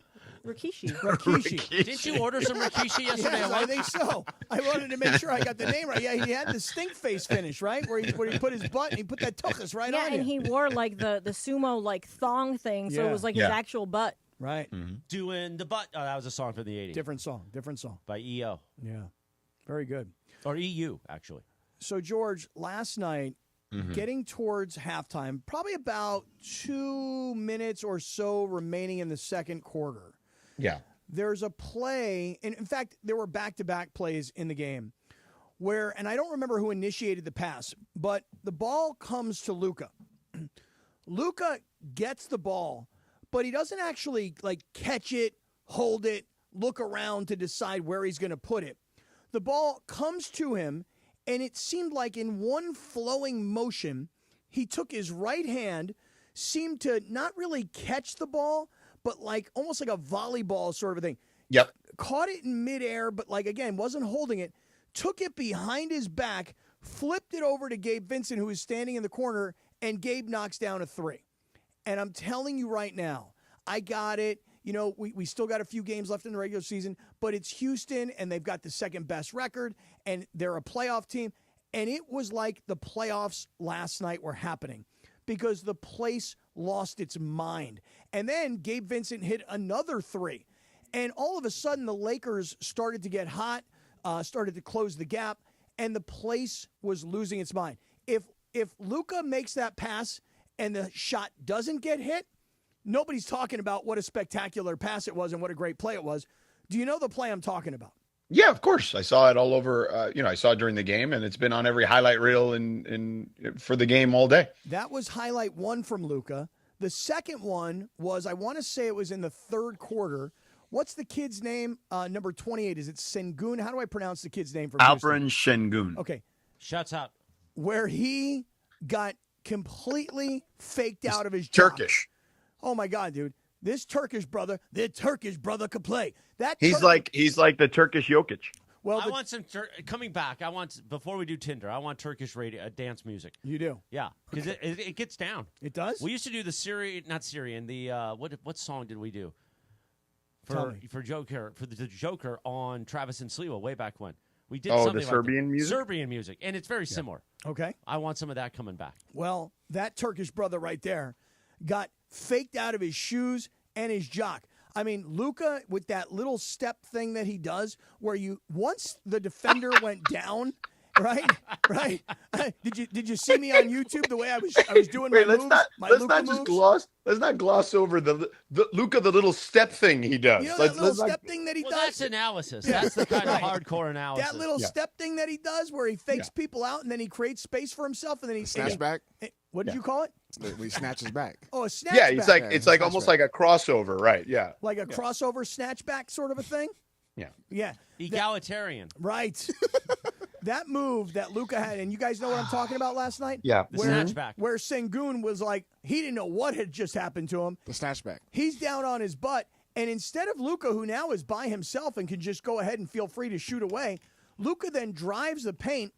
Rikishi. Rikishi. Didn't you order some Rikishi yesterday? Yes, I think so. I wanted to make sure I got the name right. Yeah, he had the stink face finish, right? Where he put his butt and he put that tuchus right on and you. he wore like the sumo like thong thing, so it was like his actual butt Right. Doing the butt. Oh, that was a song from the 80s. Different song. By EO. Yeah. Very good. Or EU, actually. So, George, last night, getting towards halftime, probably about 2 minutes or so remaining in the second quarter. Yeah. There's a play, and in fact, there were back-to-back plays in the game where, and I don't remember who initiated the pass, but the ball comes to Luka. Luka gets the ball, but he doesn't actually catch it, hold it, look around to decide where he's going to put it. The ball comes to him, and it seemed like in one flowing motion, he took his right hand, seemed to not really catch the ball, but almost like a volleyball sort of a thing. Yep. Caught it in midair, but again, wasn't holding it. Took it behind his back, flipped it over to Gabe Vincent, who was standing in the corner, and Gabe knocks down a three. And I'm telling you right now, I got it. We still got a few games left in the regular season, but it's Houston, and they've got the second best record, and they're a playoff team. And it was like the playoffs last night were happening because the place lost its mind. And then Gabe Vincent hit another three. And all of a sudden, the Lakers started to get hot, started to close the gap, and the place was losing its mind. If Luka makes that pass and the shot doesn't get hit, nobody's talking about what a spectacular pass it was and what a great play it was. Do you know the play I'm talking about? Yeah, of course. I saw it all over. I saw it during the game, and it's been on every highlight reel for the game all day. That was highlight one from Luka. The second one was, I want to say it was in the third quarter. What's the kid's name? Number 28. Is it Sengun? How do I pronounce the kid's name? Alperen Şengün. Okay. Shuts up. Where he got completely faked out of his job. Turkish. Oh, my God, dude. The Turkish brother could play. He's like the Turkish Jokic. Well, I want some coming back. Before we do Tinder, I want Turkish radio dance music. You do? Yeah, because it gets down. It does? We used to do not Syrian. The what song did we do for Joker the Joker on Travis and Sliwa way back when? We did something the Serbian music? Serbian music, and it's very similar. Okay. I want some of that coming back. Well, that Turkish brother right there got faked out of his shoes and his jock. I mean, Luka with that little step thing that he does where once the defender went down, right? Did you see me on YouTube the way I was doing my moves? Let's not gloss over the Luka, the little step thing he does. You know that little step thing that he does? That's analysis. That's the kind of hardcore analysis. That little step thing that he does where he fakes people out and then he creates space for himself and then he snatch back. What did you call it? We snatches back. Oh, a snatch Yeah, back. it's like almost like a crossover, right? Yeah. Like a crossover snatchback sort of a thing? Yeah. Yeah. Egalitarian. Right. That move that Luka had, and you guys know what I'm talking about last night? Yeah. The snatchback. Where Sengun was like, he didn't know what had just happened to him. The snatchback. He's down on his butt, and instead of Luka, who now is by himself and can just go ahead and feel free to shoot away, Luka then drives the paint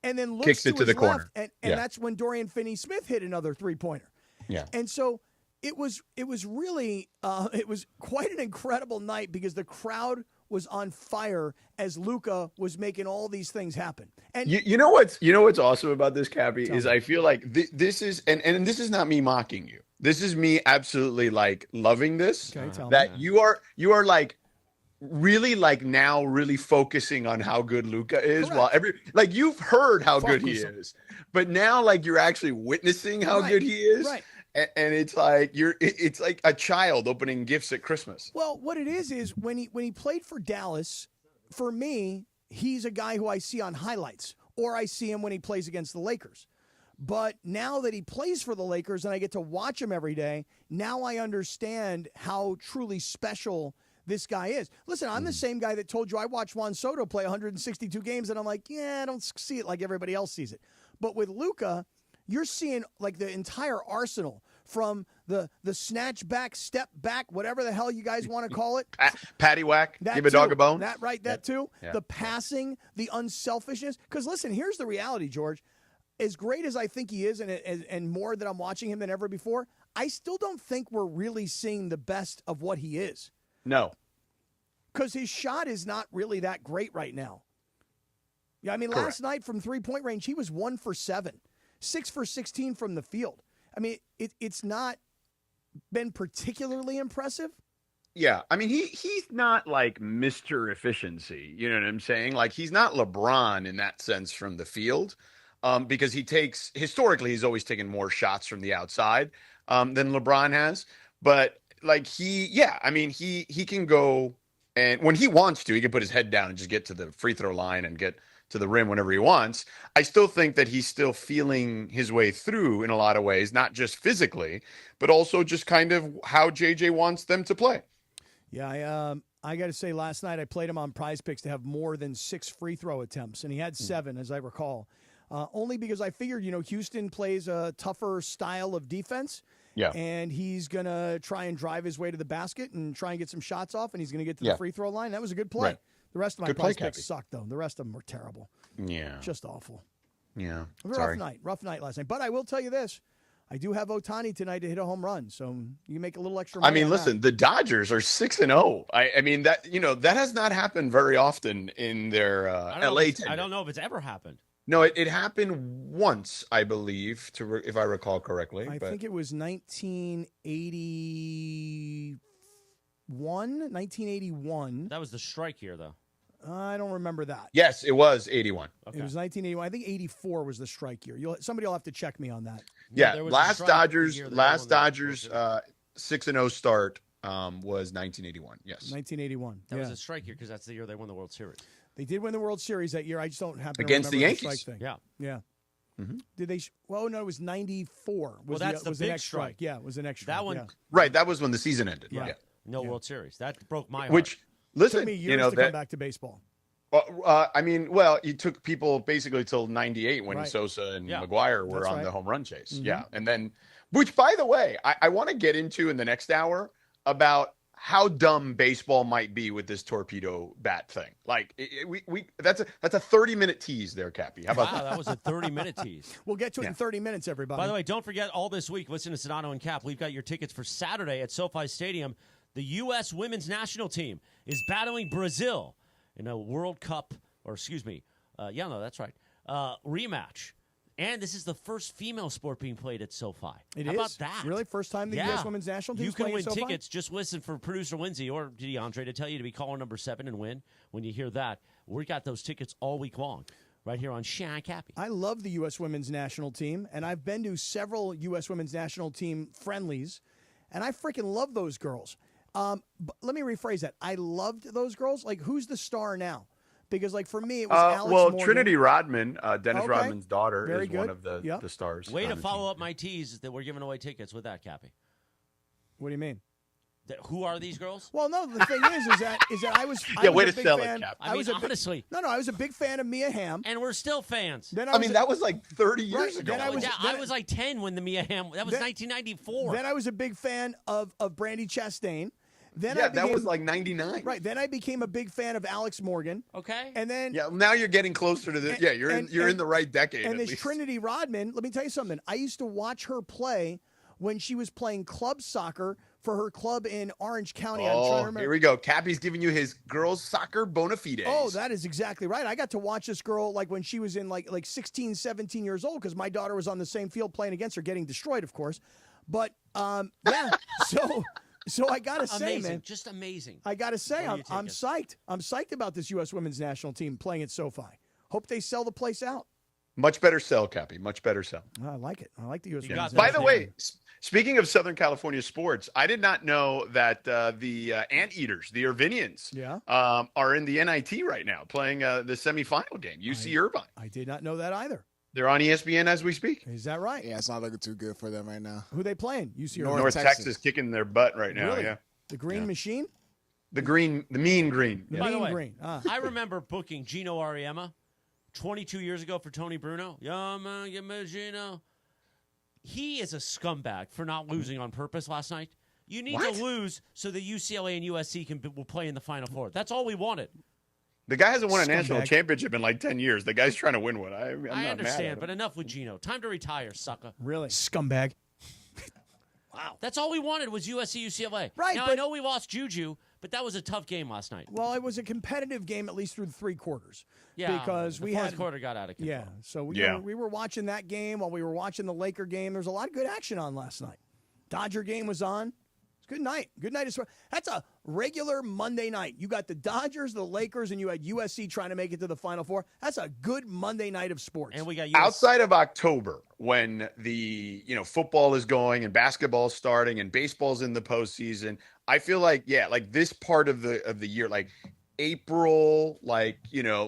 and then looks Kicks it to his the left, corner. and that's when Dorian Finney-Smith hit another three-pointer. Yeah. And so it was really it was quite an incredible night because the crowd was on fire as Luka was making all these things happen. And you know what's awesome about this, Cappy, is I feel like this is and this is not me mocking you. This is me absolutely loving this. Okay, tell that me. you are really now really focusing on how good Luka is. Correct. While you've heard how good he is, but now you're actually witnessing how good he is. Right. And it's like a child opening gifts at Christmas. Well, what it is when he played for Dallas, for me, he's a guy who I see on highlights, or I see him when he plays against the Lakers. But now that he plays for the Lakers and I get to watch him every day, now I understand how truly special this guy is. Listen, I'm the same guy that told you I watched Juan Soto play 162 games, and I'm like, I don't see it like everybody else sees it. But with Luka, you're seeing the entire arsenal from the snatch back, step back, whatever the hell you guys want to call it. Patty whack, That give a too. dog a bone. That too. Yeah. The passing, the unselfishness. Because listen, here's the reality, George. As great as I think he is, and more that I'm watching him than ever before, I still don't think we're really seeing the best of what he is. No. Because his shot is not really that great right now. Yeah, I mean, Correct. last night from three-point range, he was 1 for 7, 6 for 16 from the field. I mean, it's not been particularly impressive. Yeah, I mean he's not like Mr. Efficiency, you know what I'm saying? Like he's not LeBron in that sense from the field, because historically he's always taken more shots from the outside than LeBron has. But like he can go, and when he wants to, he can put his head down and just get to the free throw line and get to the rim whenever he wants. I still think that he's still feeling his way through in a lot of ways, not just physically, but also just kind of how JJ wants them to play. Yeah, I got to say, last night I played him on Prize Picks to have more than 6 free throw attempts, and he had 7, as I recall. Only because I figured, Houston plays a tougher style of defense. Yeah. And he's going to try and drive his way to the basket and try and get some shots off, and he's going to get to the free throw line. That was a good play. Right. The rest of my Good Prize play, Picks sucked, though. The rest of them were terrible. Yeah. Just awful. Yeah. It was a rough night last night. But I will tell you this. I do have Ohtani tonight to hit a home run, so you make a little extra money. I mean, listen, the Dodgers are 6-0. I mean that that has not happened very often in their LA tenure. I don't know if it's ever happened. No, it happened once, I believe, if I recall correctly. I think it was 1981. That was the strike year, though. I don't remember that. Yes, it was 81. Okay. It was 1981. I think 84 was the strike year. Somebody will have to check me on that. Yeah, last Dodgers 6-0 start was 1981. Yes, 1981. That was a strike year because that's the year they won the World Series. They did win the World Series that year. I just don't happen against to the remember Yankees. The strike thing. Yeah. Yeah. Mm-hmm. Did they? Well, no, it was 94. Well, that's the big next strike. Yeah, it was the next strike. That one, right? That was when the season ended. Yeah. No World Series. That broke my heart. Which, listen, took me years to come back to baseball. I mean, it took people basically till 98 when Sosa and McGuire were on the home run chase. Mm-hmm. Yeah. And then, which by the way, I want to get into in the next hour about how dumb baseball might be with this torpedo bat thing. Like that's a 30-minute tease there, Cappy. How about that? That was a 30-minute tease. We'll get to it in 30 minutes, everybody. By the way, don't forget all this week, listen to Sedano and Cap. We've got your tickets for Saturday at SoFi Stadium. The U.S. women's national team is battling Brazil in a World Cup, that's right, rematch. And this is the first female sport being played at SoFi. How about that? Really? First time the U.S. women's national team is playing at SoFi? You can win tickets. Just listen for producer Lindsay or DeAndre to tell you to be caller number 7 and win. When you hear that, we got those tickets all week long right here on Shy Cappy. I love the U.S. women's national team, and I've been to several U.S. women's national team friendlies, and I freaking love those girls. But let me rephrase that. I loved those girls. Like, who's the star now? Because, like, for me, it was Alex Morgan. Trinity Rodman, Dennis Rodman's daughter, is one of the stars. Way to follow up my tease that we're giving away tickets with that, Cappy. What do you mean? Who are these girls? Well, no, the thing is that I was way a to big sell fan. it, Cap. I mean, honestly. I was a big fan of Mia Hamm. And we're still fans. Then that was like 30 years ago. I was like 10 when the Mia Hamm, that was 1994. Then I was a big fan of Brandi Chastain. Then that was like 99. Right. Then I became a big fan of Alex Morgan. Okay. And then now you're getting closer to the you're in the right decade. And this least. Trinity Rodman, let me tell you something. I used to watch her play when she was playing club soccer for her club in Orange County. I'm trying to remember. Here we go. Cappy's giving you his girls soccer bona fides. Oh, that is exactly right. I got to watch this girl like when she was in like 16, 17 years old because my daughter was on the same field playing against her, getting destroyed, of course. But So I gotta say, man, just amazing. I gotta say, I'm psyched. I'm psyched about this U.S. women's national team playing at SoFi. Hope they sell the place out. Much better sell, Cappy. Much better sell. I like it. I like the U.S. women's national By the team. way, speaking of Southern California sports, I did not know that the Anteaters, the Irvinians, are in the NIT right now, playing the semifinal game. UC Irvine. I did not know that either. They're on ESPN as we speak. Is that right? Yeah, it's not looking too good for them right now. Who they playing? UC North Texas kicking their butt right now. Really? Yeah. The Green Machine? The mean green. The By mean the way, green. I remember booking Gino Auriemma 22 years ago for Tony Bruno. Yeah, man, give me Gino. He is a scumbag for not losing on purpose last night. You need to lose so that UCLA and USC will play in the Final Four. That's all we wanted. The guy hasn't won a national championship in like 10 years. The guy's trying to win one. I'm not I understand, mad at but enough with Gino. Time to retire, sucker. Really? Scumbag. Wow. That's all we wanted was USC, UCLA. Right. Now, I know we lost Juju, but that was a tough game last night. Well, it was a competitive game, at least through the 3 quarters. Yeah, because the fourth quarter got out of control. Yeah, so we were watching that game while we were watching the Laker game. There's a lot of good action on last night. Dodger game was on. Good night. Good night. That's a regular Monday night. You got the Dodgers, the Lakers, and you had USC trying to make it to the Final Four. That's a good Monday night of sports. And we got outside of October, when the football is going and basketball is starting and baseball's in the postseason. I feel like this part of the year, like April,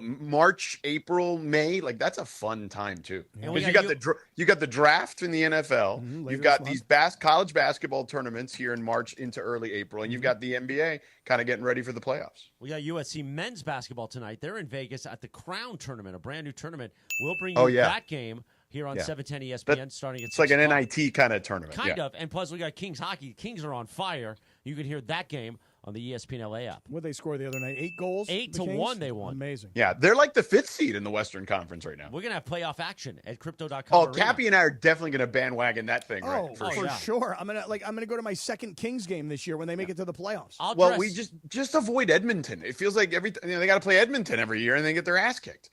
March, April, May, that's a fun time too. Because you got the draft in the NFL, you've got these college basketball tournaments here in March into early April, and you've got the NBA kind of getting ready for the playoffs. We got USC men's basketball tonight. They're in Vegas at the Crown Tournament, a brand new tournament. We'll bring you that game here on 710 ESPN starting at 6 o'clock. It's like an NIT kind of tournament. Kind of. And plus we got Kings hockey. Kings are on fire. You can hear that game on the ESPN LA app. What did they score the other night? 8 goals? 8-1 they won. Amazing. Yeah, they're like the 5th seed in the Western Conference right now. We're going to have playoff action at Crypto.com. Oh, Cappy and I are definitely going to bandwagon that thing, right? For sure. I'm gonna go to my second Kings game this year when they make it to the playoffs. We just avoid Edmonton. It feels like they got to play Edmonton every year and they get their ass kicked.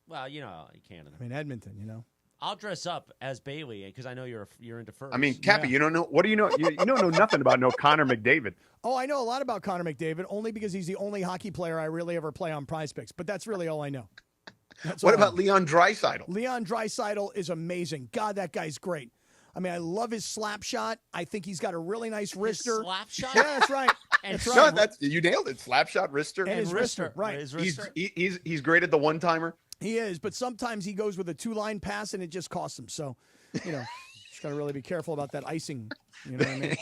Well, Canada. I mean, Edmonton, I'll dress up as Bailey because I know you're into furs. I mean, Cappy, you don't know. What do you know? You don't know nothing about Connor McDavid. Oh, I know a lot about Connor McDavid, only because he's the only hockey player I really ever play on Prize Picks. But that's really all I know. What about Leon Draisaitl? Leon Draisaitl is amazing. God, that guy's great. I mean, I love his slap shot. I think he's got a really nice wrister. Slap shot? Yeah, that's right. You nailed it. Slap shot, wrister. And his wrister, right. He's great at the one-timer. He is, but sometimes he goes with a 2-line pass and it just costs him. So, just got to really be careful about that icing. You know what I mean?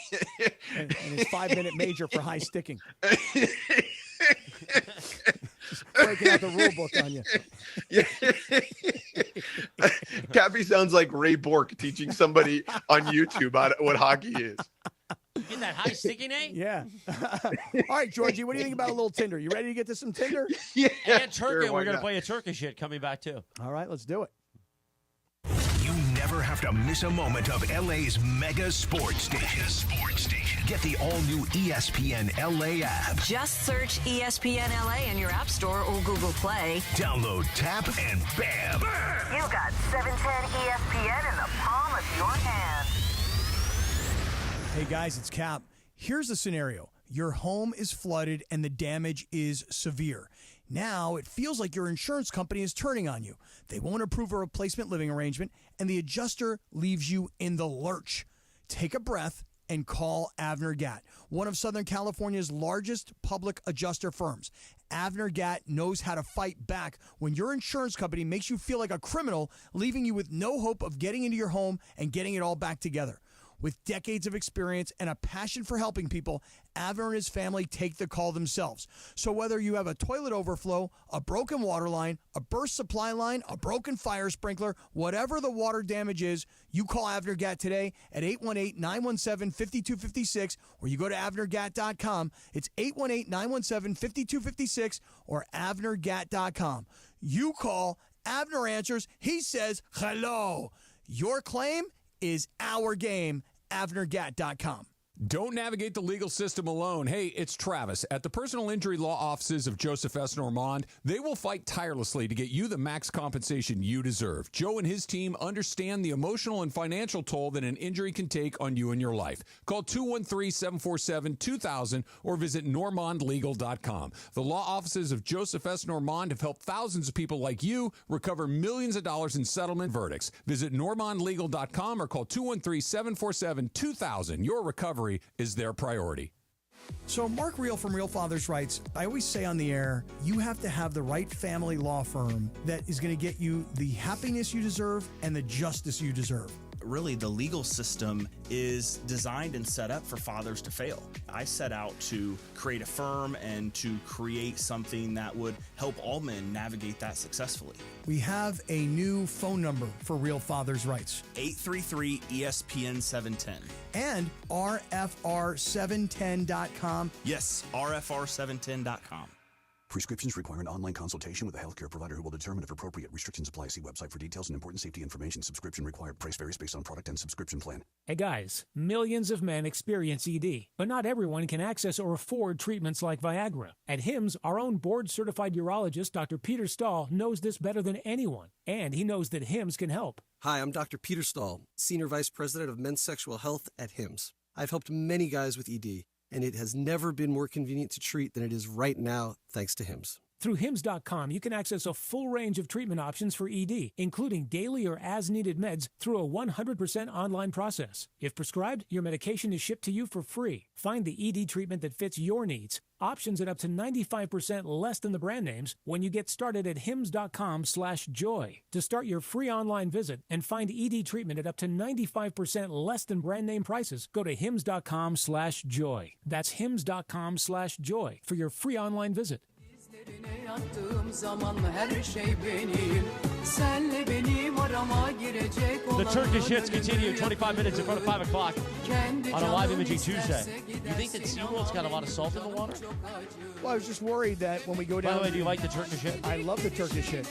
and his 5-minute major for high sticking. Just breaking out the rule book on you. Cappy sounds like Ray Bork teaching somebody on YouTube what hockey is. Get that high sticking, eh? Yeah. All right, Georgie, what do you think about a little Tinder? You ready to get to some Tinder? Yeah. And Turkey, we're going to play a Turkish hit coming back, too. All right, let's do it. You never have to miss a moment of LA's mega sports station. Get the all-new ESPN LA app. Just search ESPN LA in your App Store or Google Play. Download, tap, and bam! You got 710 ESPN in the palm of your hand. Hey, guys, it's Cap. Here's the scenario. Your home is flooded and the damage is severe. Now it feels like your insurance company is turning on you. They won't approve a replacement living arrangement, and the adjuster leaves you in the lurch. Take a breath and call Avner Gatt, one of Southern California's largest public adjuster firms. Avner Gatt knows how to fight back when your insurance company makes you feel like a criminal, leaving you with no hope of getting into your home and getting it all back together. With decades of experience and a passion for helping people, Avner and his family take the call themselves. So whether you have a toilet overflow, a broken water line, a burst supply line, a broken fire sprinkler, whatever the water damage is, you call Avner Gatt today at 818-917-5256, or you go to avnergatt.com. It's 818-917-5256 or avnergatt.com. You call, Avner answers, he says hello. Your claim is our game, avnergatt.com. Don't navigate the legal system alone. Hey, it's Travis. At the personal injury law offices of Joseph S. Normand, they will fight tirelessly to get you the max compensation you deserve. Joe and his team understand the emotional and financial toll that an injury can take on you and your life. Call 213-747-2000 or visit normandlegal.com. The law offices of Joseph S. Normand have helped thousands of people like you recover millions of dollars in settlement verdicts. Visit normandlegal.com or call 213-747-2000. Your recovery is their priority. So Mark Real from Real Fathers writes, I always say on the air, you have to have the right family law firm that is going to get you the happiness you deserve and the justice you deserve. Really, the legal system is designed and set up for fathers to fail. I set out to create a firm and to create something that would help all men navigate that successfully. We have a new phone number for Real Fathers Rights. 833-ESPN-710. And RFR710.com. Yes, RFR710.com. Prescriptions require an online consultation with a healthcare provider who will determine if appropriate. Restrictions apply. See website for details and important safety information. Subscription required. Price varies based on product and subscription plan. Hey guys, millions of men experience ED, but not everyone can access or afford treatments like Viagra. At HIMSS, our own board-certified urologist, Dr. Peter Stahl, knows this better than anyone, and he knows that HIMSS can help. Hi, I'm Dr. Peter Stahl, Senior Vice President of Men's Sexual Health at HIMSS. I've helped many guys with ED, and it has never been more convenient to treat than it is right now, thanks to Hims. Through Hims.com, you can access a full range of treatment options for ED, including daily or as-needed meds through a 100% online process. If prescribed, your medication is shipped to you for free. Find the ED treatment that fits your needs. Options at up to 95% less than the brand names when you get started at hims.com/joy. To start your free online visit and find ED treatment at up to 95% less than brand name prices, go to hims.com/joy. That's hims.com/joy for your free online visit. The Turkish hits continue 25 minutes in front of 5 o'clock on a live imaging Tuesday. You think that SeaWorld's got a lot of salt in the water? Well, I was just worried that when we go down... By the way, do you like the Turkish hit? I love the Turkish hit.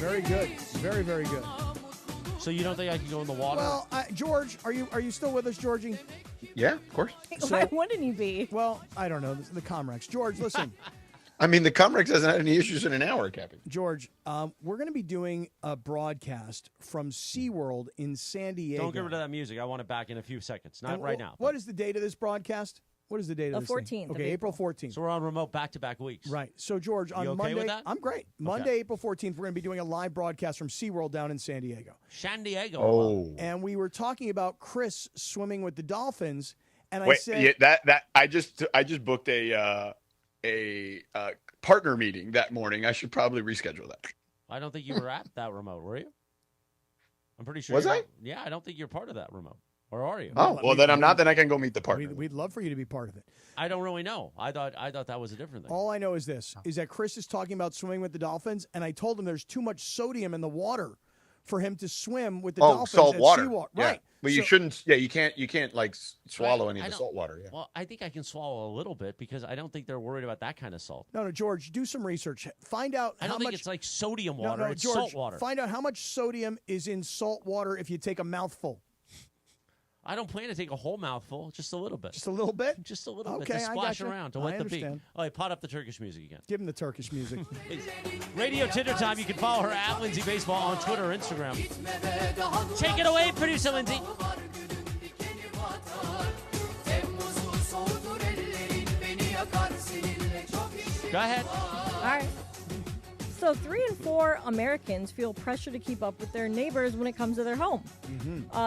Very good. Very, very good. So you don't think I can go in the water? Well, George, are you still with us, Georgie? Yeah, of course. Why wouldn't he be? Well, I don't know. The Comrex. George, listen. I mean, the Comrex hasn't had any issues in an hour, Cappy. George, we're going to be doing a broadcast from SeaWorld in San Diego. Don't get rid of that music. I want it back in a few seconds. Not right now. What is the date of this broadcast? What is the date of this 14th. thing? Okay, April 14th. So we're on remote back-to-back weeks. Right. So, George, on You okay Monday... with that? I'm great. Monday, April 14th, we're going to be doing a live broadcast from SeaWorld down in San Diego. San Diego. Oh. And we were talking about Chris swimming with the dolphins, and I Wait, said... yeah, that I just booked a partner meeting that morning. I should probably reschedule that. I don't think you were at that remote, were you? I'm pretty sure. Was you're I? not. Yeah, I don't think you're part of that remote. Or are you? Oh, well, then I'm not. Then I can go meet the partner. We'd love for you to be part of it. I don't really know. I thought that was a different thing. All I know is this, is that Chris is talking about swimming with the dolphins, and I told him there's too much sodium in the water for him to swim with the dolphins salt at water. SeaWorld. Yeah. Right. But you shouldn't. Yeah, you can't like swallow any of I the don't- salt water. Yeah. Well, I think I can swallow a little bit because I don't think they're worried about that kind of salt. No, George, do some research. Find out I how don't think much... it's like sodium water. No, it's George, salt water. Find out how much sodium is in salt water if you take a mouthful. I don't plan to take a whole mouthful, just a little bit. Just a little bit? Just a little bit Okay, to I splash gotcha. around, to I wet the beak. understand. Oh, pot up the Turkish music again. Give him the Turkish music. Radio Tinder Time. You can follow her at Lindsay Baseball on Twitter or Instagram. Take it away, producer Lindsay. Go ahead. All right. So 3 in 4 Americans feel pressure to keep up with their neighbors when it comes to their home.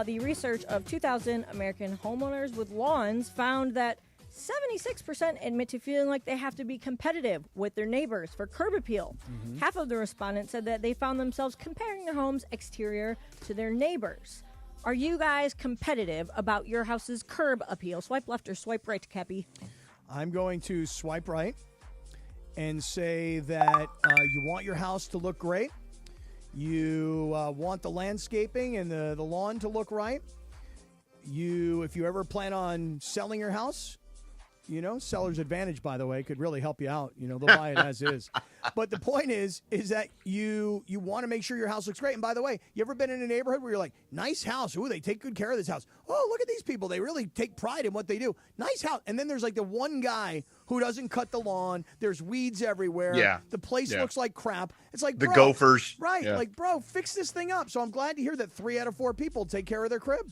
The research of 2,000 American homeowners with lawns found that 76% admit to feeling like they have to be competitive with their neighbors for curb appeal. Half of the respondents said that they found themselves comparing their home's exterior to their neighbors. Are you guys competitive about your house's curb appeal? Swipe left or swipe right, Cappy? I'm going to swipe right and say that you want your house to look great. You want the landscaping and the lawn to look right. If you ever plan on selling your house, seller's advantage, by the way, could really help you out. They'll buy it as is. But the point is that you want to make sure your house looks great. And by the way, you ever been in a neighborhood where you're like, nice house. Ooh, they take good care of this house. Oh, look at these people. They really take pride in what they do. Nice house. And then there's like the one guy who doesn't cut the lawn. There's weeds everywhere. Yeah. The place looks like crap. It's like, The bro, gophers. Right. Yeah. Like, bro, fix this thing up. So I'm glad to hear that 3 out of 4 people take care of their crib.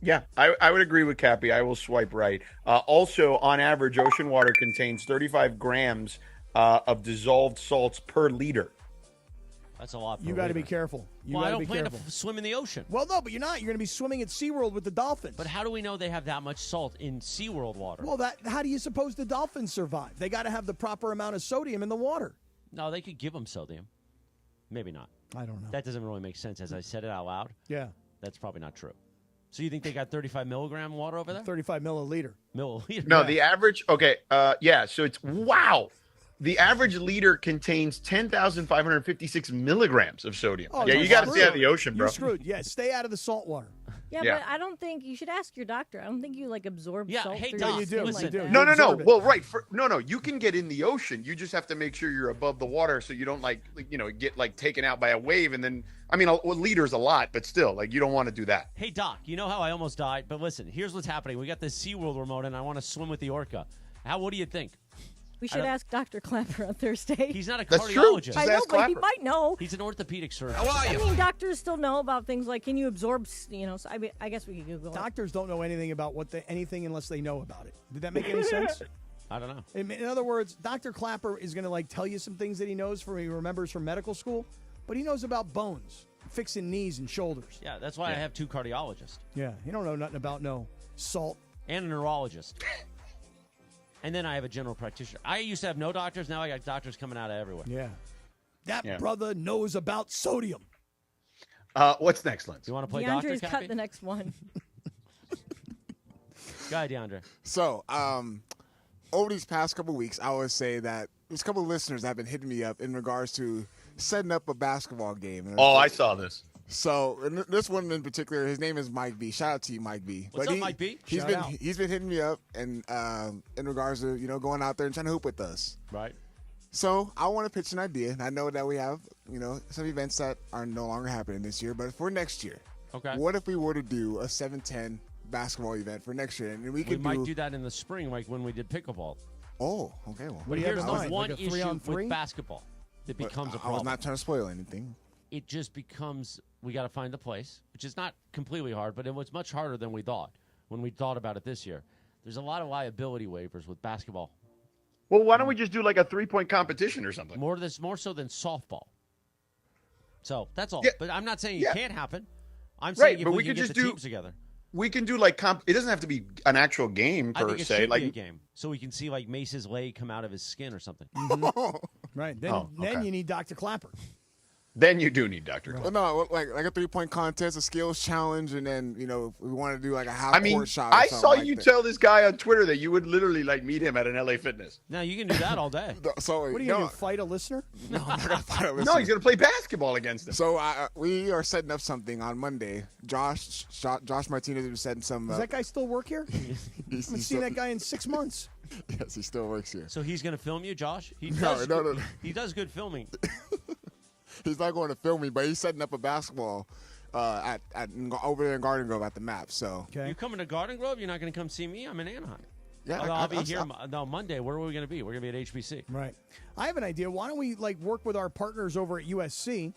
Yeah, I would agree with Cappy. I will swipe right. Also, on average, ocean water contains 35 grams of dissolved salts per liter. That's a lot. You got to be careful. I don't plan to swim in the ocean. Well, no, but you're not. You're going to be swimming at SeaWorld with the dolphins. But how do we know they have that much salt in SeaWorld water? Well, how do you suppose the dolphins survive? They got to have the proper amount of sodium in the water. No, they could give them sodium. Maybe not. I don't know. That doesn't really make sense as I said it out loud. Yeah. That's probably not true. So you think they got 35 milligram water over there? 35 milliliter. Milliliter. No, the average. Okay. So it's wow. The average liter contains 10,556 milligrams of sodium. Oh, yeah, you got to stay out of the ocean, bro. You're screwed. Yeah, stay out of the salt water. Yeah, Yeah. but I don't think you should ask your doctor. I don't think you absorb salt. hey, through Doc, your you do, skin listen. like that. No. Well, right. No. You can get in the ocean. You just have to make sure you're above the water so you don't get taken out by a wave. And then, a liter's a lot, but still, you don't want to do that. Hey, Doc, you know how I almost died? But listen, here's what's happening. We got this SeaWorld remote, and I want to swim with the orca. What do you think? We should ask Dr. Clapper on Thursday. He's not a That's true. cardiologist. Just I know, ask but he Clapper. might know. He's an orthopedic surgeon. How are I you? mean, doctors still know about things like, can you absorb, so I guess we could Google it. Doctors don't know anything about anything unless they know about it. Did that make any sense? I don't know. In other words, Dr. Clapper is going to tell you some things that he knows he remembers from medical school, but he knows about bones, fixing knees and shoulders. Yeah, that's why I have 2 cardiologists. Yeah, he don't know nothing about salt. And a neurologist. And then I have a general practitioner. I used to have no doctors. Now I got doctors coming out of everywhere. Yeah. That brother knows about sodium. What's next, Lance? You want to play DeAndre's doctor, cut Cappy? the next one. Go ahead, DeAndre. So, over these past couple weeks, I would say that there's a couple of listeners that have been hitting me up in regards to setting up a basketball game. Oh, I saw this. So, and this one in particular, his name is Mike B. Shout out to you, Mike B. What's up, Mike B? He's been hitting me up and in regards to going out there and trying to hoop with us. Right. So I want to pitch an idea, and I know that we have some events that are no longer happening this year, but for next year, Okay. what if we were to do a 7-10 basketball event for next year, and we might do that in the spring, like when we did pickleball. Oh, okay. Well, But here's the one Like a issue 3-on-3? with basketball that becomes a problem. I was not trying to spoil anything. It just becomes we got to find a place, which is not completely hard, but it was much harder than we thought when we thought about it this year. There's a lot of liability waivers with basketball. Well, why don't we just do like a 3-point competition or something? More so than softball. So that's all. Yeah. But I'm not saying Yeah. it can't happen. I'm saying Right, if but we we can could get just the do- teams together. We can do like it doesn't have to be an actual game I per think it se. should Like be a game, so we can see like Mace's leg come out of his skin or something. Right. Then, Oh, then okay. you need Dr. Clapper. then you do need Dr. Well, no, like a 3-point contest, a skills challenge, and then we want to do like a half I mean, court shot. Or I something saw like you that. tell this guy on Twitter that you would literally like meet him at an LA Fitness. Now you can do that all day. So What are you going to do, fight a listener? No, I'm not gonna fight a No, listener. he's going to play basketball against him. So we are setting up something on Monday. Josh Martinez is setting some. Does that guy still work here? I haven't seen that guy in 6 months. Yes, he still works here. So he's going to film you, Josh? He No, does no. He does good filming. He's not going to film me, but he's setting up a basketball over there in Garden Grove at the map. So You coming to Garden Grove? You're not going to come see me? I'm in Anaheim. Yeah, I'll be here. No, Monday. Where are we going to be? We're going to be at HBC. Right. I have an idea. Why don't we work with our partners over at USC?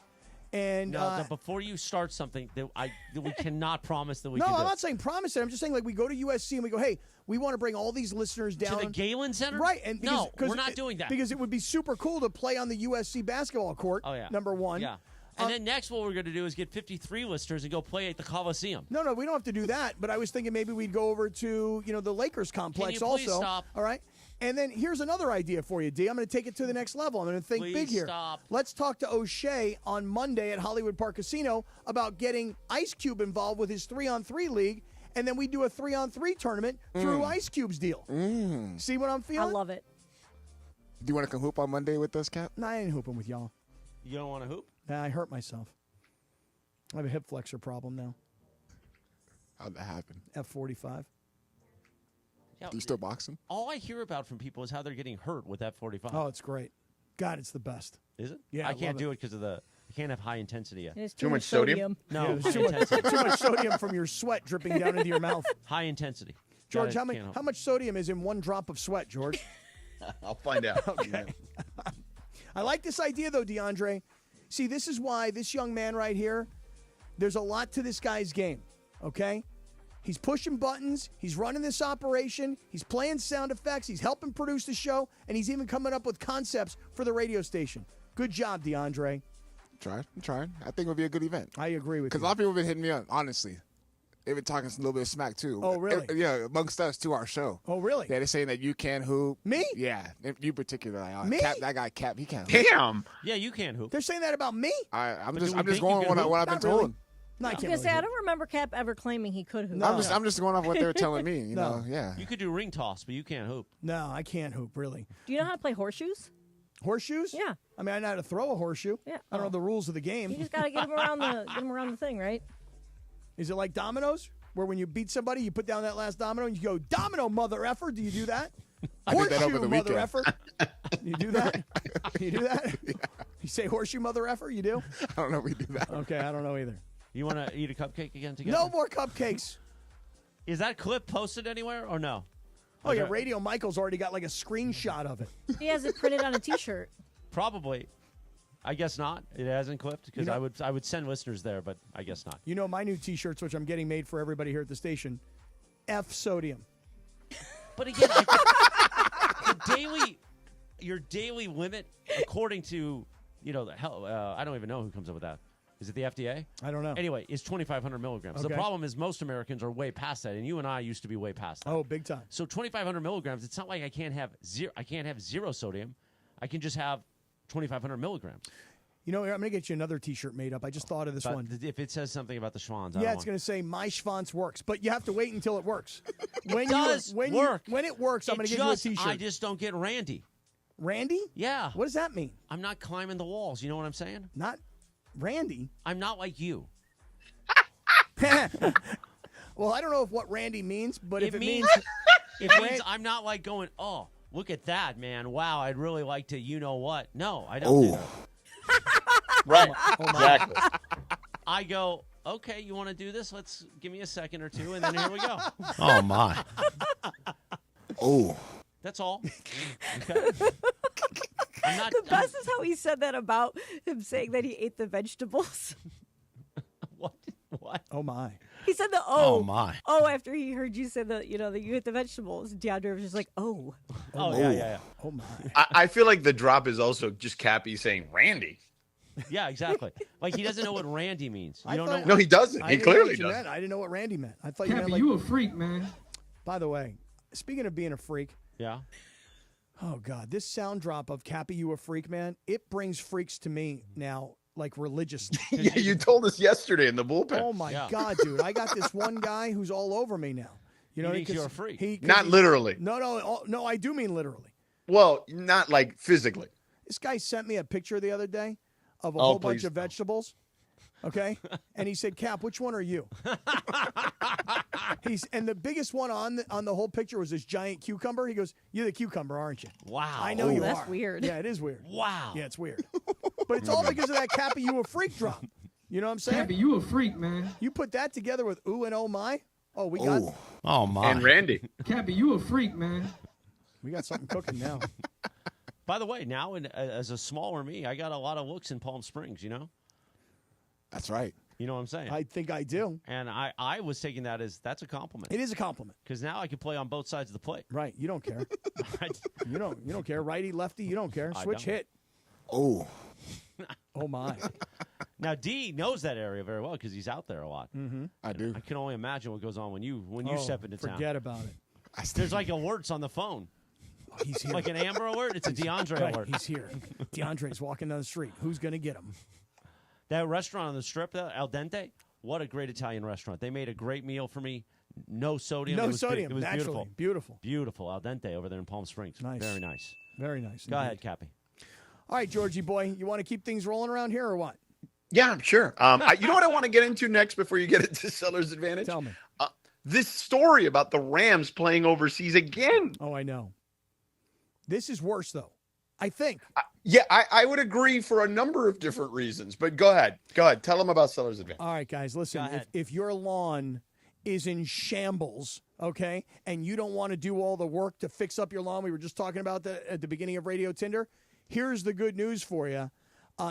And No, before you start something, that we cannot promise that we no, can do. I'm not saying promise it. I'm just saying we go to USC and we go, hey, we want to bring all these listeners down To the Galen Center? right? And No, because we're not doing that. because it would be super cool to play on the USC basketball court. Oh, yeah. Number one. Yeah. And then next, what we're going to do is get 53 listeners and go play at the Coliseum. No, we don't have to do that. But I was thinking maybe we'd go over to the Lakers complex Can you please also. stop? All right. And then here's another idea for you, D. I'm going to take it to the next level. I'm going to think Please big here. stop. Let's talk to O'Shea on Monday at Hollywood Park Casino about getting Ice Cube involved with his 3-on-3 league, and then we do a 3-on-3 tournament through Ice Cube's deal. See what I'm I feeling? love it. do you want to come hoop on Monday with us, Cap? No, I ain't hooping with y'all. You don't want to hoop? Nah, I hurt myself. I have a hip flexor problem now. How'd that happen? F45. Yeah, Do you still boxing? all I hear about from people is how they're getting hurt with that 45. Oh, it's great. God, it's the best. Is it? Yeah, I I can't love do it because of I can't have high intensity yet. It's Too much sodium? No, Yeah, high there's too much, intensity. too much sodium from your sweat dripping down into your mouth. High intensity. George, Gotta- can't how help much sodium is in one drop of sweat, George? I'll find out. Okay. I like this idea, though, DeAndre. See, this is why this young man right here, there's a lot to this guy's game, okay? He's pushing buttons. He's running this operation. He's playing sound effects. He's helping produce the show, and he's even coming up with concepts for the radio station. Good job, DeAndre. I'm trying. I think it would be a good event. I agree with you. Because a lot of people have been hitting me up, honestly. They've been talking a little bit of smack, too. Oh, really? Yeah, amongst us, to our show. Oh, really? Yeah, they're saying that you can hoop. Me? Yeah, you particularly. Me? Cap, that guy, Cap, he can't hoop. Damn. Yeah, you can hoop. They're saying that about me? I'm But just do we think going you on can what I've hoop? been Not really. told. No, I I was can't gonna say I really don't remember Cap ever claiming he could hoop. No. I'm just going off what they're telling me. You No. know, yeah. You could do ring toss, but you can't hoop. No, I can't hoop, really. Do you know how to play horseshoes? Horseshoes? Yeah. I mean, I know how to throw a horseshoe. Yeah. I don't know the rules of the game. You just gotta get him around the thing, right? Is it like dominoes, where when you beat somebody, you put down that last domino and you go, domino, mother effer? Do you do that? I did that over the mother weekend. effer? You do that? You do that? You say horseshoe, mother effer? You do? I don't know if we do that. Okay, I don't know either. You want to eat a cupcake again together? No more cupcakes. Is that clip posted anywhere or no? Oh, yeah, Radio Michael's already got like a screenshot of it. He has it printed on a T-shirt. Probably. I guess not. It hasn't clipped because I would send listeners there, but I guess not. You know my new T-shirts, which I'm getting made for everybody here at the station. F sodium. But again, your daily limit, according to the hell, I don't even know who comes up with that. Is it the FDA? I don't know. Anyway, it's 2,500 milligrams. Okay. The problem is most Americans are way past that, and you and I used to be way past that. Oh, big time. So 2,500 milligrams. It's not like I can't have zero sodium. I can just have 2,500 milligrams. You know, I'm going to get you another T-shirt made up. I just thought of this one. If it says something about the Schwans, Yeah, it's going to say my Schwanz works, but you have to wait until it works. When it does work. When it works, I'm going to give you a T-shirt. I just don't get randy. Randy? Yeah. What does that mean? I'm not climbing the walls. You know what I'm saying? Not Randy. I'm not like you. Well, I don't know what Randy means, but if it means I'm not like going, oh, look at that, man. Wow, I'd really like to, you know what? No, I don't do that. Right. Exactly. I go, okay, you want to do this? Let's give me a second or two, and then here we go. Oh, my. That's all. Okay. The best is how he said that about him saying that he ate the vegetables. What? Oh, my. He said the Oh, my. Oh, after he heard you say that you ate the vegetables. DeAndre was just like, oh. Oh, yeah. Oh, my. I feel like the drop is also just Cappy saying Randy. Yeah, exactly. Like he doesn't know what Randy means. You don't know. No, he doesn't. He clearly doesn't. I didn't know what Randy meant. I thought you meant you a freak, man. By the way, speaking of being a freak. Yeah. Oh, God. This sound drop of Cappy, you a freak, man, it brings freaks to me now, like religiously. Yeah, you told us yesterday in the bullpen. Oh, my God, dude. I got this one guy who's all over me now. You know, he thinks you're a freak. Not literally. No, I do mean literally. Well, not like physically. This guy sent me a picture the other day of a whole bunch of vegetables. Okay? And he said, Cap, which one are you? And the biggest one on the whole picture was this giant cucumber. He goes, you're the cucumber, aren't you? Wow. I know you are. That's weird. Yeah, it is weird. Wow. Yeah, it's weird. But it's all because of that Cappy, you a freak drop. You know what I'm saying? Cappy, you a freak, man. You put that together with ooh and oh my. Oh, we got. Oh, my. And Randy. Cappy, you a freak, man. We got something cooking now. By the way, now as a smaller me, I got a lot of looks in Palm Springs, you know? That's right. You know what I'm saying? I think I do. And I was taking that as that's a compliment. It is a compliment. Because now I can play on both sides of the plate. Right. You don't care. You don't care. Righty, lefty, you don't care. Switch hit. Oh. Oh, my. Now, D knows that area very well because he's out there a lot. Mm-hmm. I do. I can only imagine what goes on when you step into town. Forget about it. There's like alerts on the phone. Oh, he's here. Like an Amber alert? It's a DeAndre right, alert. He's here. DeAndre's walking down the street. Who's going to get him? That restaurant on the strip, Al Dente, what a great Italian restaurant. They made a great meal for me. No sodium. No sodium. It was naturally. beautiful. Beautiful. Al Dente over there in Palm Springs. Nice. Very nice. Very nice. Go ahead, Cappy. All right, Georgie boy, you want to keep things rolling around here or what? Yeah, I'm sure. You know what I want to get into next before you get into Seller's Advantage? Tell me. This story about the Rams playing overseas again. Oh, I know. This is worse, though. I think. Yeah, I would agree for a number of different reasons, but go ahead. Tell them about Seller's Advantage. All right, guys, listen. If your lawn is in shambles, okay, and you don't want to do all the work to fix up your lawn, we were just talking about that at the beginning of Radio Tinder, here's the good news for you.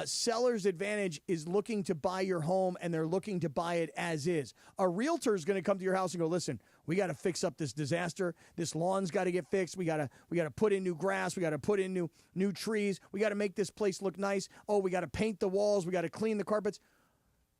Seller's Advantage is looking to buy your home, and they're looking to buy it as is. A realtor is going to come to your house and go, listen, we got to fix up this disaster. This lawn's got to get fixed. We got to put in new grass. We got to put in new trees. We got to make this place look nice. Oh, we got to paint the walls. We got to clean the carpets.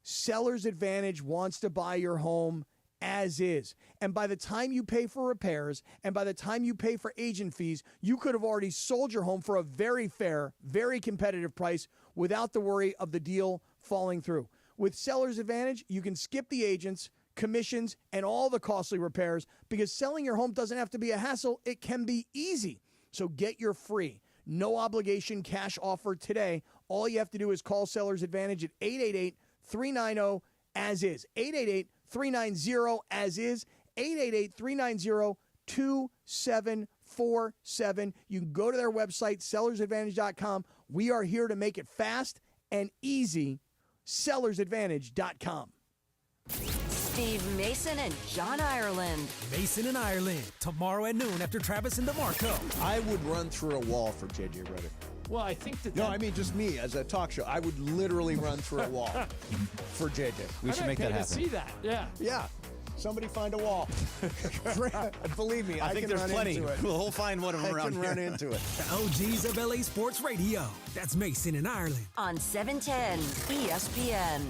Seller's Advantage wants to buy your home as is. And by the time you pay for repairs and by the time you pay for agent fees, you could have already sold your home for a very fair, very competitive price without the worry of the deal falling through. With Seller's Advantage, you can skip the agents, commissions, and all the costly repairs because selling your home doesn't have to be a hassle. It can be easy. So get your free, no obligation cash offer today. All you have to do is call Seller's Advantage at 888-390-AS-IS. 888-390-AS-IS. 888-390-2747. You can go to their website, sellersadvantage.com. We are here to make it fast and easy. sellersadvantage.com. Steve Mason and John Ireland. Mason and Ireland, tomorrow at noon after Travis and DeMarco. I would run through a wall for JJ Redick. Well, I think that. No, I mean just me as a talk show. I would literally run through a wall for JJ. We should make that happen. See that? Yeah. Yeah. Somebody find a wall. Believe me, I think can there's run plenty. into it. We'll find one of them around I can here. run into it. The OGs of LA Sports Radio. That's Mason and Ireland. On 710 ESPN.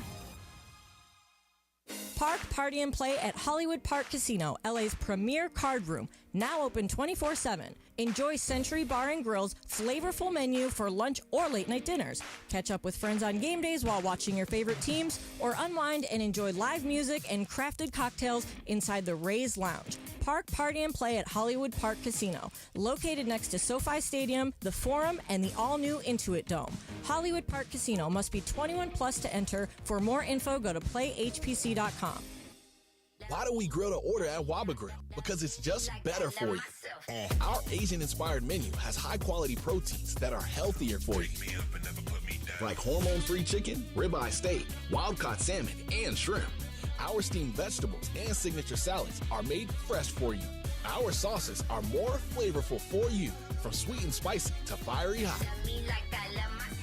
Park, party, and play at Hollywood Park Casino, LA's premier card room. Now open 24/7. Enjoy Century Bar and Grill's flavorful menu for lunch or late night dinners. Catch up with friends on game days while watching your favorite teams, or unwind and enjoy live music and crafted cocktails inside the Rays Lounge. Park, party, and play at Hollywood Park Casino, located next to SoFi Stadium, the Forum, and the all-new Intuit Dome. Hollywood Park Casino must be 21 plus to enter. For more info, go to playhpc.com. Why do we grill to order at Waba Grill? Because it's just better for you. Our Asian-inspired menu has high-quality proteins that are healthier for you. Like hormone-free chicken, ribeye steak, wild-caught salmon, and shrimp. Our steamed vegetables and signature salads are made fresh for you. Our sauces are more flavorful for you, from sweet and spicy to fiery hot.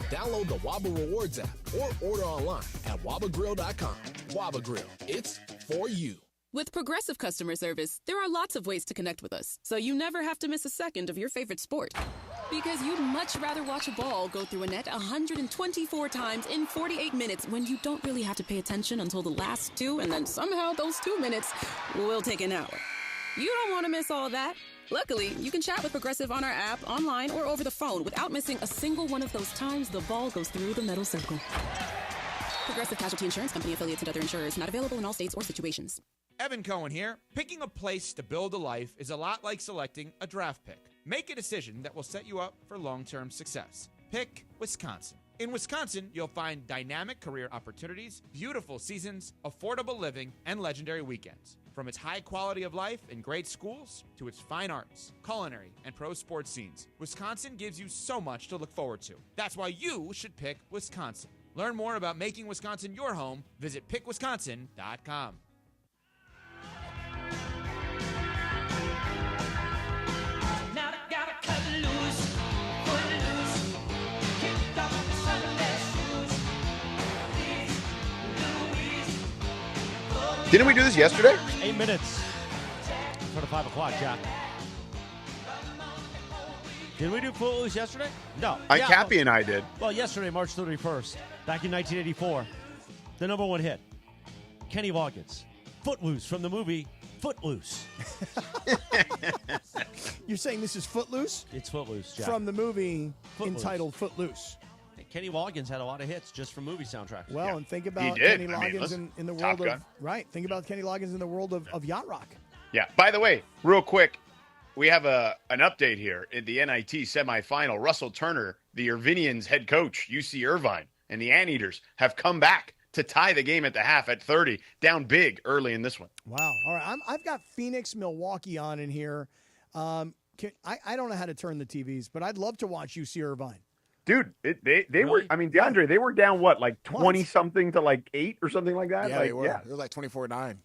Download the Waba Rewards app or order online at wabagrill.com. Waba Grill, it's for you. With Progressive Customer Service, there are lots of ways to connect with us, so you never have to miss a second of your favorite sport. Because you'd much rather watch a ball go through a net 124 times in 48 minutes when you don't really have to pay attention until the last two, and then somehow those 2 minutes will take an hour. You don't want to miss all that. Luckily, you can chat with Progressive on our app, online, or over the phone without missing a single one of those times the ball goes through the metal circle. Progressive Casualty Insurance Company, affiliates, and other insurers. Not available in all states or situations. Evan Cohen here. Picking a place to build a life is a lot like selecting a draft pick. Make a decision that will set you up for long-term success. Pick Wisconsin. In Wisconsin, you'll find dynamic career opportunities, beautiful seasons, affordable living, and legendary weekends. From its high quality of life and great schools to its fine arts, culinary, and pro sports scenes, Wisconsin gives you so much to look forward to. That's why you should pick Wisconsin. Learn more about making Wisconsin your home. Visit pickwisconsin.com. Now I gotta cut loose, put loose, kick off the Sunday shoes. Didn't we do this yesterday? 8 minutes. For the 5 o'clock, Jack. Did we do Footloose yesterday? No. Cappy and I did. Well, yesterday, March 31st, back in 1984, the number one hit, Kenny Loggins, Footloose from the movie Footloose. You're saying this is Footloose? It's Footloose, Jack. From the movie Footloose. entitled Footloose. Kenny Loggins had a lot of hits just from movie soundtracks. Well, and think about He did. Kenny I mean, Loggins listen, in the Top world Gun. of right. Think about Kenny Loggins in the world of yacht rock. Yeah. By the way, real quick, we have an update here in the NIT semifinal. Russell Turner, the Irvinians head coach, UC Irvine, and the Anteaters have come back to tie the game at the half at 30, down big early in this one. Wow. All right. I've got Phoenix, Milwaukee on in here. I don't know how to turn the TVs, but I'd love to watch UC Irvine. Dude, they were, I mean, DeAndre, they were down, what, like 20-something to like 8 or something like that? Yeah, like, they were. It was like 24-9.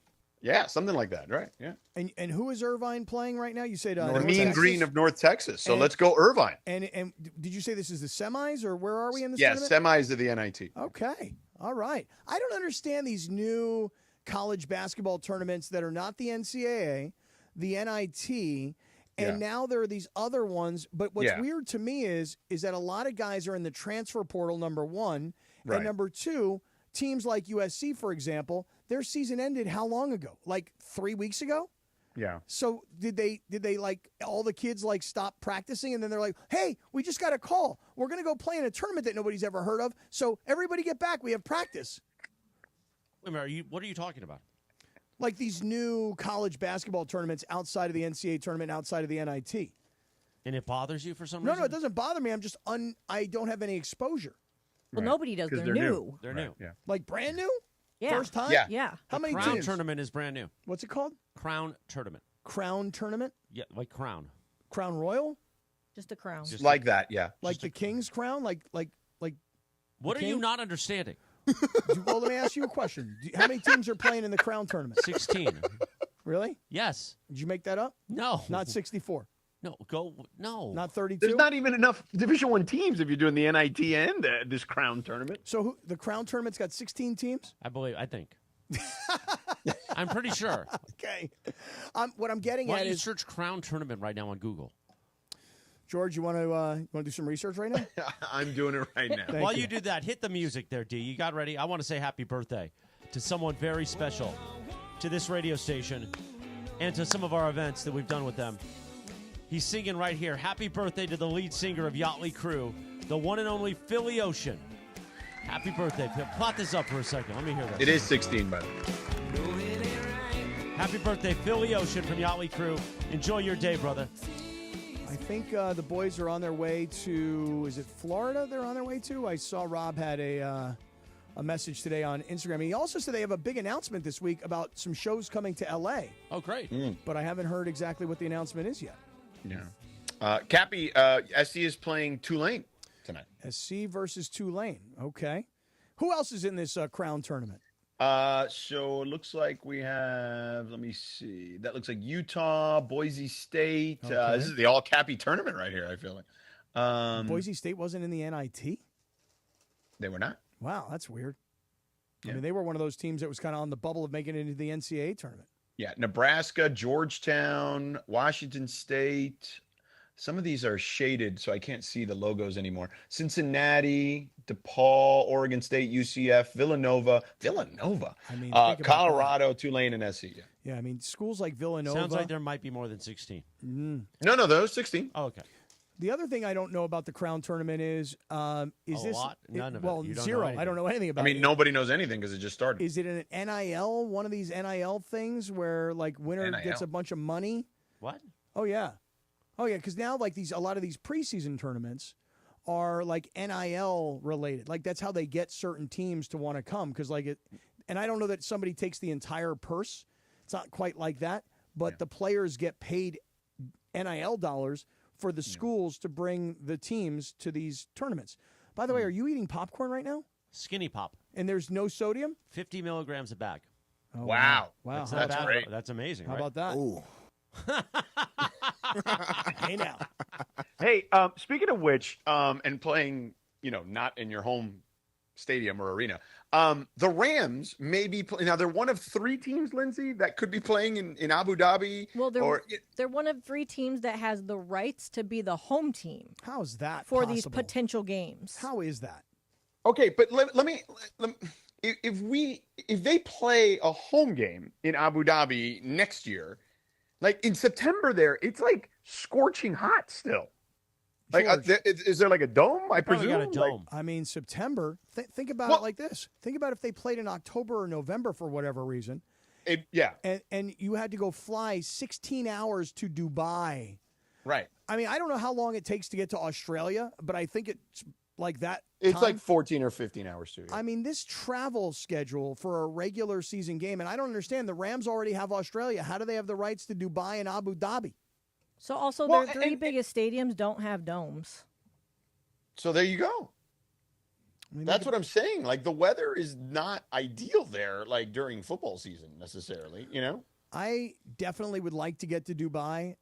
Yeah, something like that, right? Yeah. And who is Irvine playing right now? You said The Mean Green of North Texas. So let's go Irvine. And did you say this is the semis, or where are we in the tournament? Semis of the NIT. Okay. All right. I don't understand these new college basketball tournaments that are not the NCAA, the NIT, and now there are these other ones. But what's weird to me is that a lot of guys are in the transfer portal, number one. Right. And number two, teams like USC, for example, their season ended how long ago? Like 3 weeks ago? Yeah. So did they like all the kids like stop practicing, and then they're like, hey, we just got a call. We're going to go play in a tournament that nobody's ever heard of. So everybody get back. We have practice. Wait a minute, what are you talking about? Like these new college basketball tournaments outside of the NCAA tournament, outside of the NIT. And it bothers you for some No, reason? no, it doesn't bother me. I'm just I don't have any exposure. Well, nobody does. They're new. They're new. Yeah. Like brand new? Yeah. First time? Yeah. How many Crown teams? Tournament is brand new. What's it called? Crown Tournament. Crown Tournament? Yeah, like Crown. Crown Royal? Just a crown. Like that, yeah. Like the King's Crown? Like What are you not understanding? Well, let me ask you a question. How many teams are playing in the Crown Tournament? 16. Really? Yes. Did you make that up? No. Not 64. No. Not 32. There's not even enough Division I teams if you're doing the NIT and this Crown Tournament. So the Crown Tournament's got 16 teams? I think. I'm pretty sure. Okay. What I'm getting Why at don't you is search Crown Tournament right now on Google? George, you want to do some research right now? I'm doing it right now. While you do that, hit the music there, D. You got ready? I want to say happy birthday to someone very special to this radio station and to some of our events that we've done with them. He's singing right here. Happy birthday to the lead singer of Yachtly Crew, the one and only Philly Ocean. Happy birthday. Plot this up for a second. Let me hear that. It is 16, by the way. Happy birthday, Philly Ocean from Yachtly Crew. Enjoy your day, brother. I think the boys are on their way to, is it Florida they're on their way to? I saw Rob had a message today on Instagram. He also said they have a big announcement this week about some shows coming to L.A. Oh, great. But I haven't heard exactly what the announcement is yet. Yeah. Cappy, SC is playing Tulane tonight. SC versus Tulane. Okay. Who else is in this Crown Tournament? So it looks like we have, let me see. That looks like Utah, Boise State. Okay. This is the all Cappy tournament right here, I feel like. Boise State wasn't in the NIT? They were not. Wow, that's weird. Yeah. I mean, they were one of those teams that was kind of on the bubble of making it into the NCAA tournament. Yeah, Nebraska, Georgetown, Washington State. Some of these are shaded, so I can't see the logos anymore. Cincinnati, DePaul, Oregon State, UCF, Villanova. I mean, Colorado, Tulane, and SC. Yeah. Yeah, I mean, schools like Villanova. Sounds like there might be more than 16. No, those 16. Oh, okay. The other thing I don't know about the Crown Tournament is this lot? None of it. well, You don't know zero. anything. I don't know anything about I it. mean, nobody knows anything because it just started. Is it an NIL, one of these NIL things where like winner NIL? gets a bunch of money? What? Oh yeah, because now like a lot of these preseason tournaments are like NIL related. Like that's how they get certain teams to want to come because and I don't know that somebody takes the entire purse. It's not quite like that, but the players get paid NIL dollars for the schools to bring the teams to these tournaments. By the way, are you eating popcorn right now? Skinny Pop. And there's no sodium? 50 milligrams a bag. Oh, wow. Wow. That's That's great. That's amazing. How right? about that? Ooh. Hey now. Hey, speaking of which, and playing, not in your home stadium or arena, the Rams may be now they're one of 3 teams, Lindsay, that could be playing in Abu Dhabi. Well, they're one of 3 teams that has the rights to be the home team. How's that for possible? these potential games? How is that? Okay, but let me if they play a home game in Abu Dhabi next year, like in September there, it's like scorching hot still. Like, is there like a dome? I Probably presume. got a dome. I mean, September. Think about it like this. Think about if they played in October or November for whatever reason. Yeah. And you had to go fly 16 hours to Dubai. Right. I mean, I don't know how long it takes to get to Australia, but I think it's like that. It's time. like 14 or 15 hours too. I mean, this travel schedule for a regular season game, and I don't understand. The Rams already have Australia. How do they have the rights to Dubai and Abu Dhabi? So also Well, their 3 biggest stadiums don't have domes. So there you go. That's what I'm saying. Like the weather is not ideal there, like during football season necessarily. I definitely would like to get to Dubai.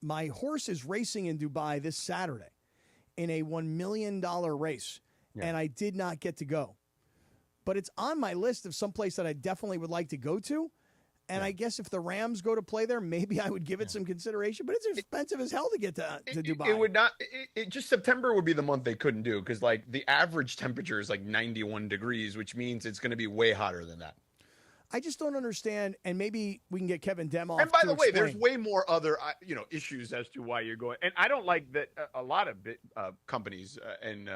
My horse is racing in Dubai this Saturday in a $1 million race, and I did not get to go. But it's on my list of someplace that I definitely would like to go to. And I guess if the Rams go to play there, maybe I would give it some consideration. But it's expensive as hell to get to Dubai. It would not. Just September would be the month they couldn't do because like the average temperature is like 91 degrees, which means it's going to be way hotter than that. I just don't understand, and maybe we can get Kevin Demoff. And by to the way, there's explain. way more other issues as to why you're going. And I don't like that a lot of companies and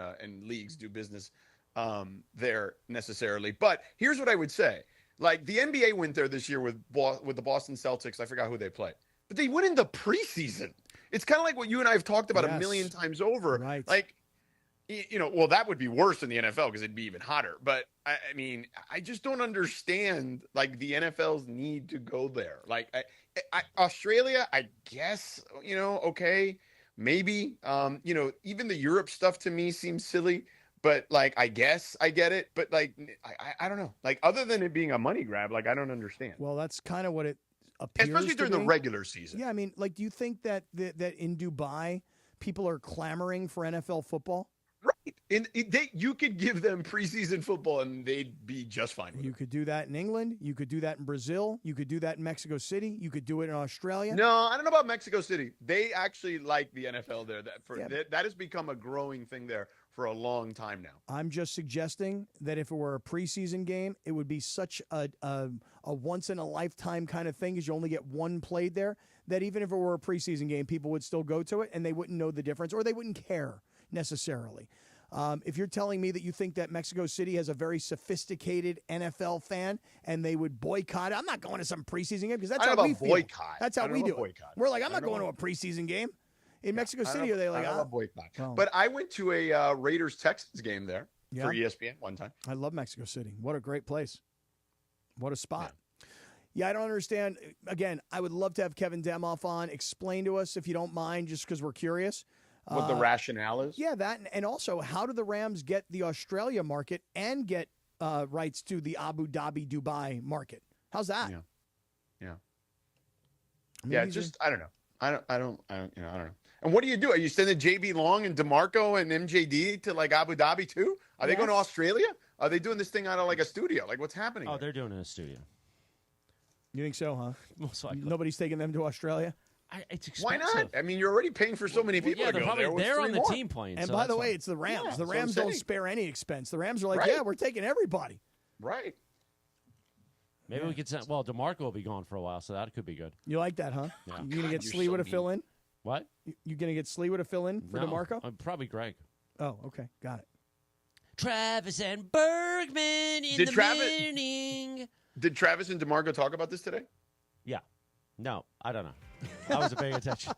leagues do business there necessarily. But here's what I would say: like the NBA went there this year with the Boston Celtics. I forgot who they played, but they went in the preseason. It's kind of like what you and I have talked about a million times over. Right. Like, well, that would be worse than the NFL because it'd be even hotter. But I mean, I just don't understand like the NFL's need to go there. Like Australia, I guess, okay, maybe, even the Europe stuff to me seems silly. But like, I guess I get it. But like, I don't know. Like, other than it being a money grab, like I don't understand. Well, that's kind of what it appears, especially during the regular season. Yeah, I mean, like, do you think that that in Dubai people are clamoring for NFL football? Right. You could give them preseason football and they'd be just fine with You could do that in England. You could do that in Brazil. You could do that in Mexico City. You could do it in Australia. No, I don't know about Mexico City. They actually like the NFL there. That has become a growing thing there for a long time now. I'm just suggesting that if it were a preseason game, it would be such a once-in-a-lifetime kind of thing, because you only get one played there, that even if it were a preseason game, people would still go to it, and they wouldn't know the difference, or they wouldn't care necessarily. If you're telling me that you think that Mexico City has a very sophisticated NFL fan and they would boycott it, I'm not going to some preseason game, because that's how we feel. Boycott. That's how we do it. We're like, I'm not going to a preseason game. In Mexico City, are they like, boycott? Oh. But I went to a Raiders-Texans game there for ESPN one time. I love Mexico City. What a great place. What a spot. Yeah, I don't understand. Again, I would love to have Kevin Demoff on. Explain to us, if you don't mind, just because we're curious. What the rationale is? Yeah, that. And also, how do the Rams get the Australia market and get rights to the Abu Dhabi, Dubai market? How's that? Yeah. I mean, Yeah, I don't know. I don't know. And what do? Are you sending JB Long and DeMarco and MJD to like Abu Dhabi too? Are they going to Australia? Are they doing this thing out of like a studio? Like, what's happening? Oh, they're doing it in a studio. You think so, huh? Most likely. Nobody's taking them to Australia? It's expensive. Why not? I mean, you're already paying for so many people to go there. They're on the team plane. And so by the that's way, fine. it's the Rams. Yeah, the that's what Rams I'm don't saying. spare any expense. The Rams are like, Right. yeah, we're taking everybody. Right. Maybe we could send. Well, DeMarco will be gone for a while, so that could be good. You like that, huh? Yeah. You gonna get you're Sleewa so to fill in? What? You gonna get Sleewa to fill in for No, DeMarco? Probably Greg. Oh, okay, got it. Travis and Bergman in Did the Travis- morning. Did Travis and DeMarco talk about this today? Yeah. No, I don't know. I wasn't paying attention.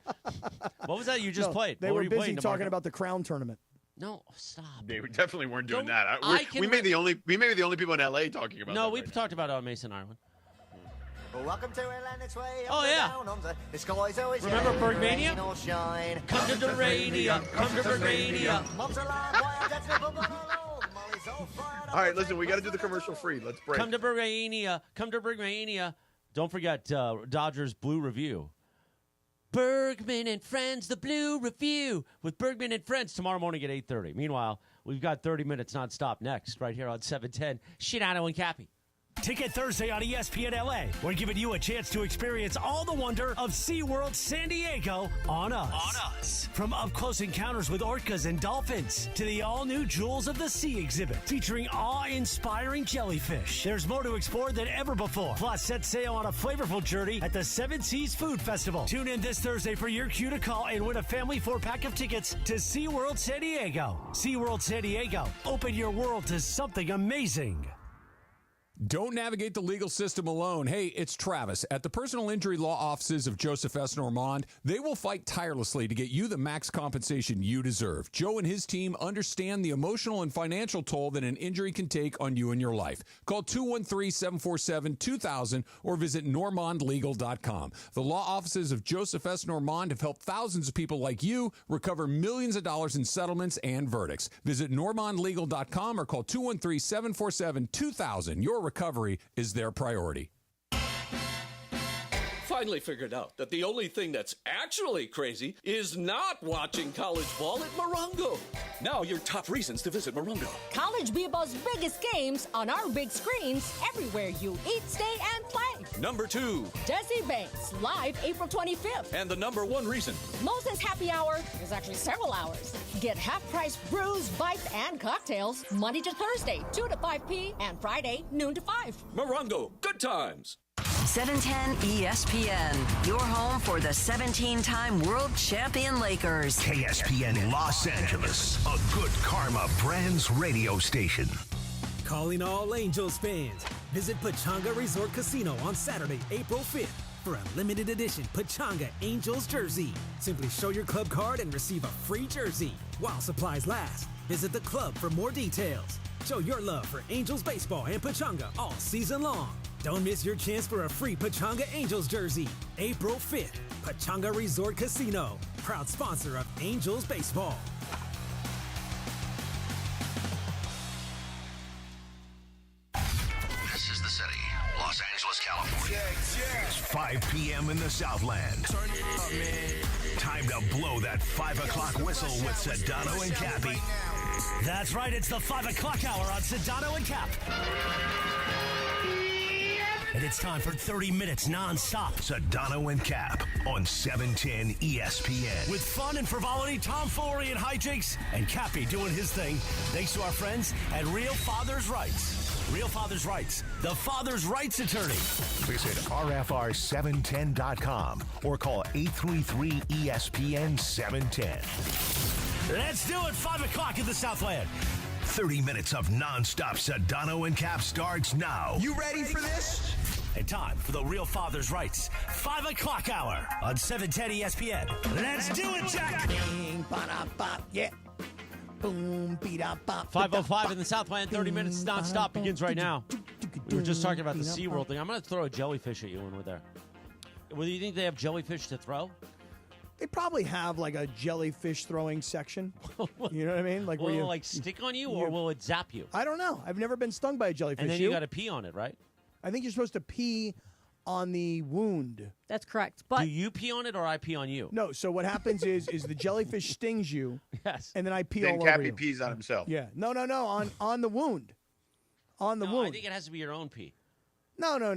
What was that you just No, played? They What were you busy playing, talking DeMarco? about the Crown tournament. No, stop. They definitely weren't doing Don't- that. I can We may be the only people in LA talking about No, that we right now. talked about Mason, Ireland. Welcome to Atlantic's Way. Oh, yeah. The sky's always Remember shining, Bergmania? rain or shine. Come to the radio. Come to the radio. Mom's alive, why that's the football alone. Molly's all fired up. All right, listen, we got to do the commercial free. Let's break. Come to Bergmania. Come to Bergmania. Don't forget Dodgers Blue Review. Bergman and Friends, the Blue Review with Bergman and Friends tomorrow morning at 8:30. Meanwhile, we've got 30 minutes nonstop next right here on 710. Sedano and Cappy. Ticket Thursday on ESPN LA. We're giving you a chance to experience all the wonder of SeaWorld San Diego on us. From up-close encounters with orcas and dolphins to the all-new Jewels of the Sea exhibit featuring awe-inspiring jellyfish. There's more to explore than ever before. Plus, set sail on a flavorful journey at the Seven Seas Food Festival. Tune in this Thursday for your cue to call and win a family 4-pack of tickets to SeaWorld San Diego. SeaWorld San Diego. Open your world to something amazing. Don't navigate the legal system alone. Hey, it's Travis. At the personal injury law offices of Joseph S. Normand, they will fight tirelessly to get you the max compensation you deserve. Joe and his team understand the emotional and financial toll that an injury can take on you and your life. Call 213-747-2000 or visit normandlegal.com. The law offices of Joseph S. Normand have helped thousands of people like you recover millions of dollars in settlements and verdicts. Visit normandlegal.com or call 213-747-2000. Your recovery is their priority. Finally figured out that the only thing that's actually crazy is not watching college ball at Morongo. Now your top reasons to visit Morongo. College B-Ball's biggest games on our big screens everywhere you eat, stay, and play. Number 2. Jesse Banks, live April 25th. And the number 1 reason. Moses Happy Hour is actually several hours. Get half-price brews, bites, and cocktails Monday to Thursday, 2 to 5 p. and Friday, noon to 5. Morongo, good times. 710 ESPN, your home for the 17-time world champion Lakers. KSPN Los Angeles, a good karma brands radio station. Calling all Angels fans. Visit Pachanga Resort Casino on Saturday, April 5th for a limited edition Pachanga Angels jersey. Simply show your club card and receive a free jersey while supplies last. Visit the club for more details. Show your love for Angels baseball and Pachanga all season long. Don't miss your chance for a free Pachanga Angels jersey. April 5th, Pachanga Resort Casino, proud sponsor of Angels baseball. Angeles, California. It's 5 p.m. in the Southland. Turn it up, man. Time to blow that 5 o'clock whistle with Sedano and Cappy. That's right, it's the 5 o'clock hour on Sedano and Cap. And it's time for 30 minutes non-stop. Sedano and Cap on 710 ESPN. With fun and frivolity, tomfoolery and hijinks, and Cappy doing his thing, thanks to our friends at Real Father's Rights. Real Father's Rights, the father's rights attorney. Visit rfr710.com or call 833-ESPN-710. Let's do it, 5 o'clock in the Southland. 30 minutes of non-stop Sedano and Cap starts now. You ready for this? And time for the Real Father's Rights 5 o'clock hour on 710 ESPN. Let's do it, Jack! Yeah. Boom, beat up, 5:05 in the Southland. 30 minutes nonstop begins right now. We were just talking about the SeaWorld thing. I'm going to throw a jellyfish at you when we're there. Well, do you think they have jellyfish to throw? They probably have like a jellyfish throwing section. You know what I mean? Like, Will where it you like stick on you, or will it zap you? I don't know. I've never been stung by a jellyfish. And then you got to pee on it, right? I think you're supposed to pee on the wound. That's correct. But do you pee on it, or I pee on you? No. So what happens is the jellyfish stings you. Yes. And then I pee Then all Cappy over you. pees on himself. Yeah. No. On the wound. On the No, wound. I think it has to be your own pee. No. No,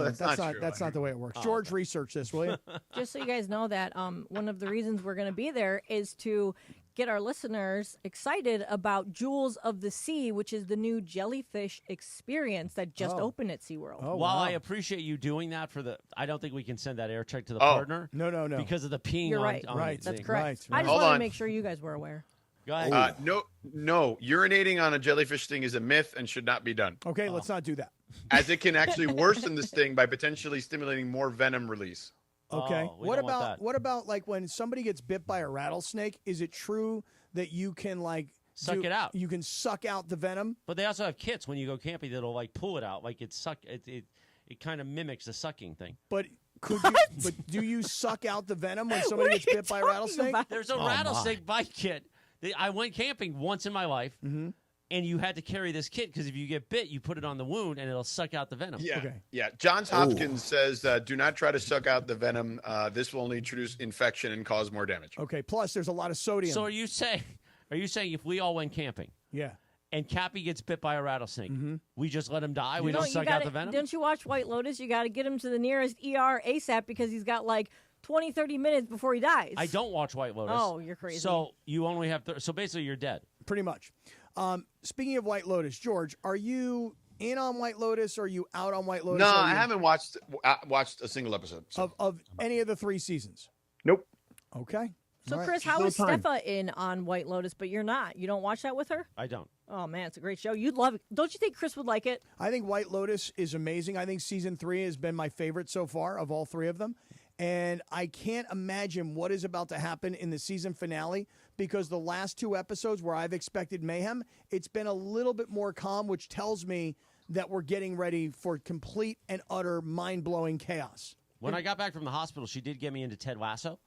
that's not true. That's not the way it works. Oh, George, research this, will you? just so you guys know that one of the reasons we're going to be there is to get our listeners excited about Jewels of the Sea, which is the new jellyfish experience that just opened at SeaWorld. While I appreciate you doing that I don't think we can send that air check to the partner. No. Because of the peeing You're on, right. on Right. the That's thing. correct. Right. I just Hold wanted on. to make sure you guys were aware. Go ahead. No. Urinating on a jellyfish sting is a myth and should not be done, Okay, let's not do that. as it can actually worsen the sting by potentially stimulating more venom release. Okay. Oh, we what don't want about that. what about like when somebody gets bit by a rattlesnake? Is it true that you can like Suck it out. You can suck out the venom. But they also have kits when you go camping that'll like pull it out, like it kind of mimics the sucking thing. But but do you suck out the venom when somebody gets bit by a rattlesnake? There's a rattlesnake bite kit. I went camping once in my life, and you had to carry this kit because if you get bit, you put it on the wound and it'll suck out the venom. Yeah. Okay. Yeah. Johns Hopkins says, do not try to suck out the venom. This will only introduce infection and cause more damage. Okay. Plus, there's a lot of sodium. So are you saying if we all went camping, yeah, and Cappy gets bit by a rattlesnake, we just let him die? We No, don't you suck out the venom? Didn't you watch White Lotus? You got to get him to the nearest ER ASAP because he's got like 20, 30 minutes before he dies. I don't watch White Lotus. Oh, you're crazy. So you only have so basically you're dead. pretty much. Speaking of White Lotus, George, are you in on White Lotus or are you out on White Lotus? No, I haven't watched a single episode. So. Of any of the 3 seasons? Nope. Okay. So, All right. Chris, how is Steffa in on White Lotus, but you're not? You don't watch that with her? I don't. Oh, man, it's a great show. You'd love it. Don't you think Chris would like it? I think White Lotus is amazing. I think season 3 has been my favorite so far of all 3 of them. And I can't imagine what is about to happen in the season finale because the last 2 episodes where I've expected mayhem, it's been a little bit more calm, which tells me that we're getting ready for complete and utter mind-blowing chaos. When I got back from the hospital, she did get me into Ted Lasso.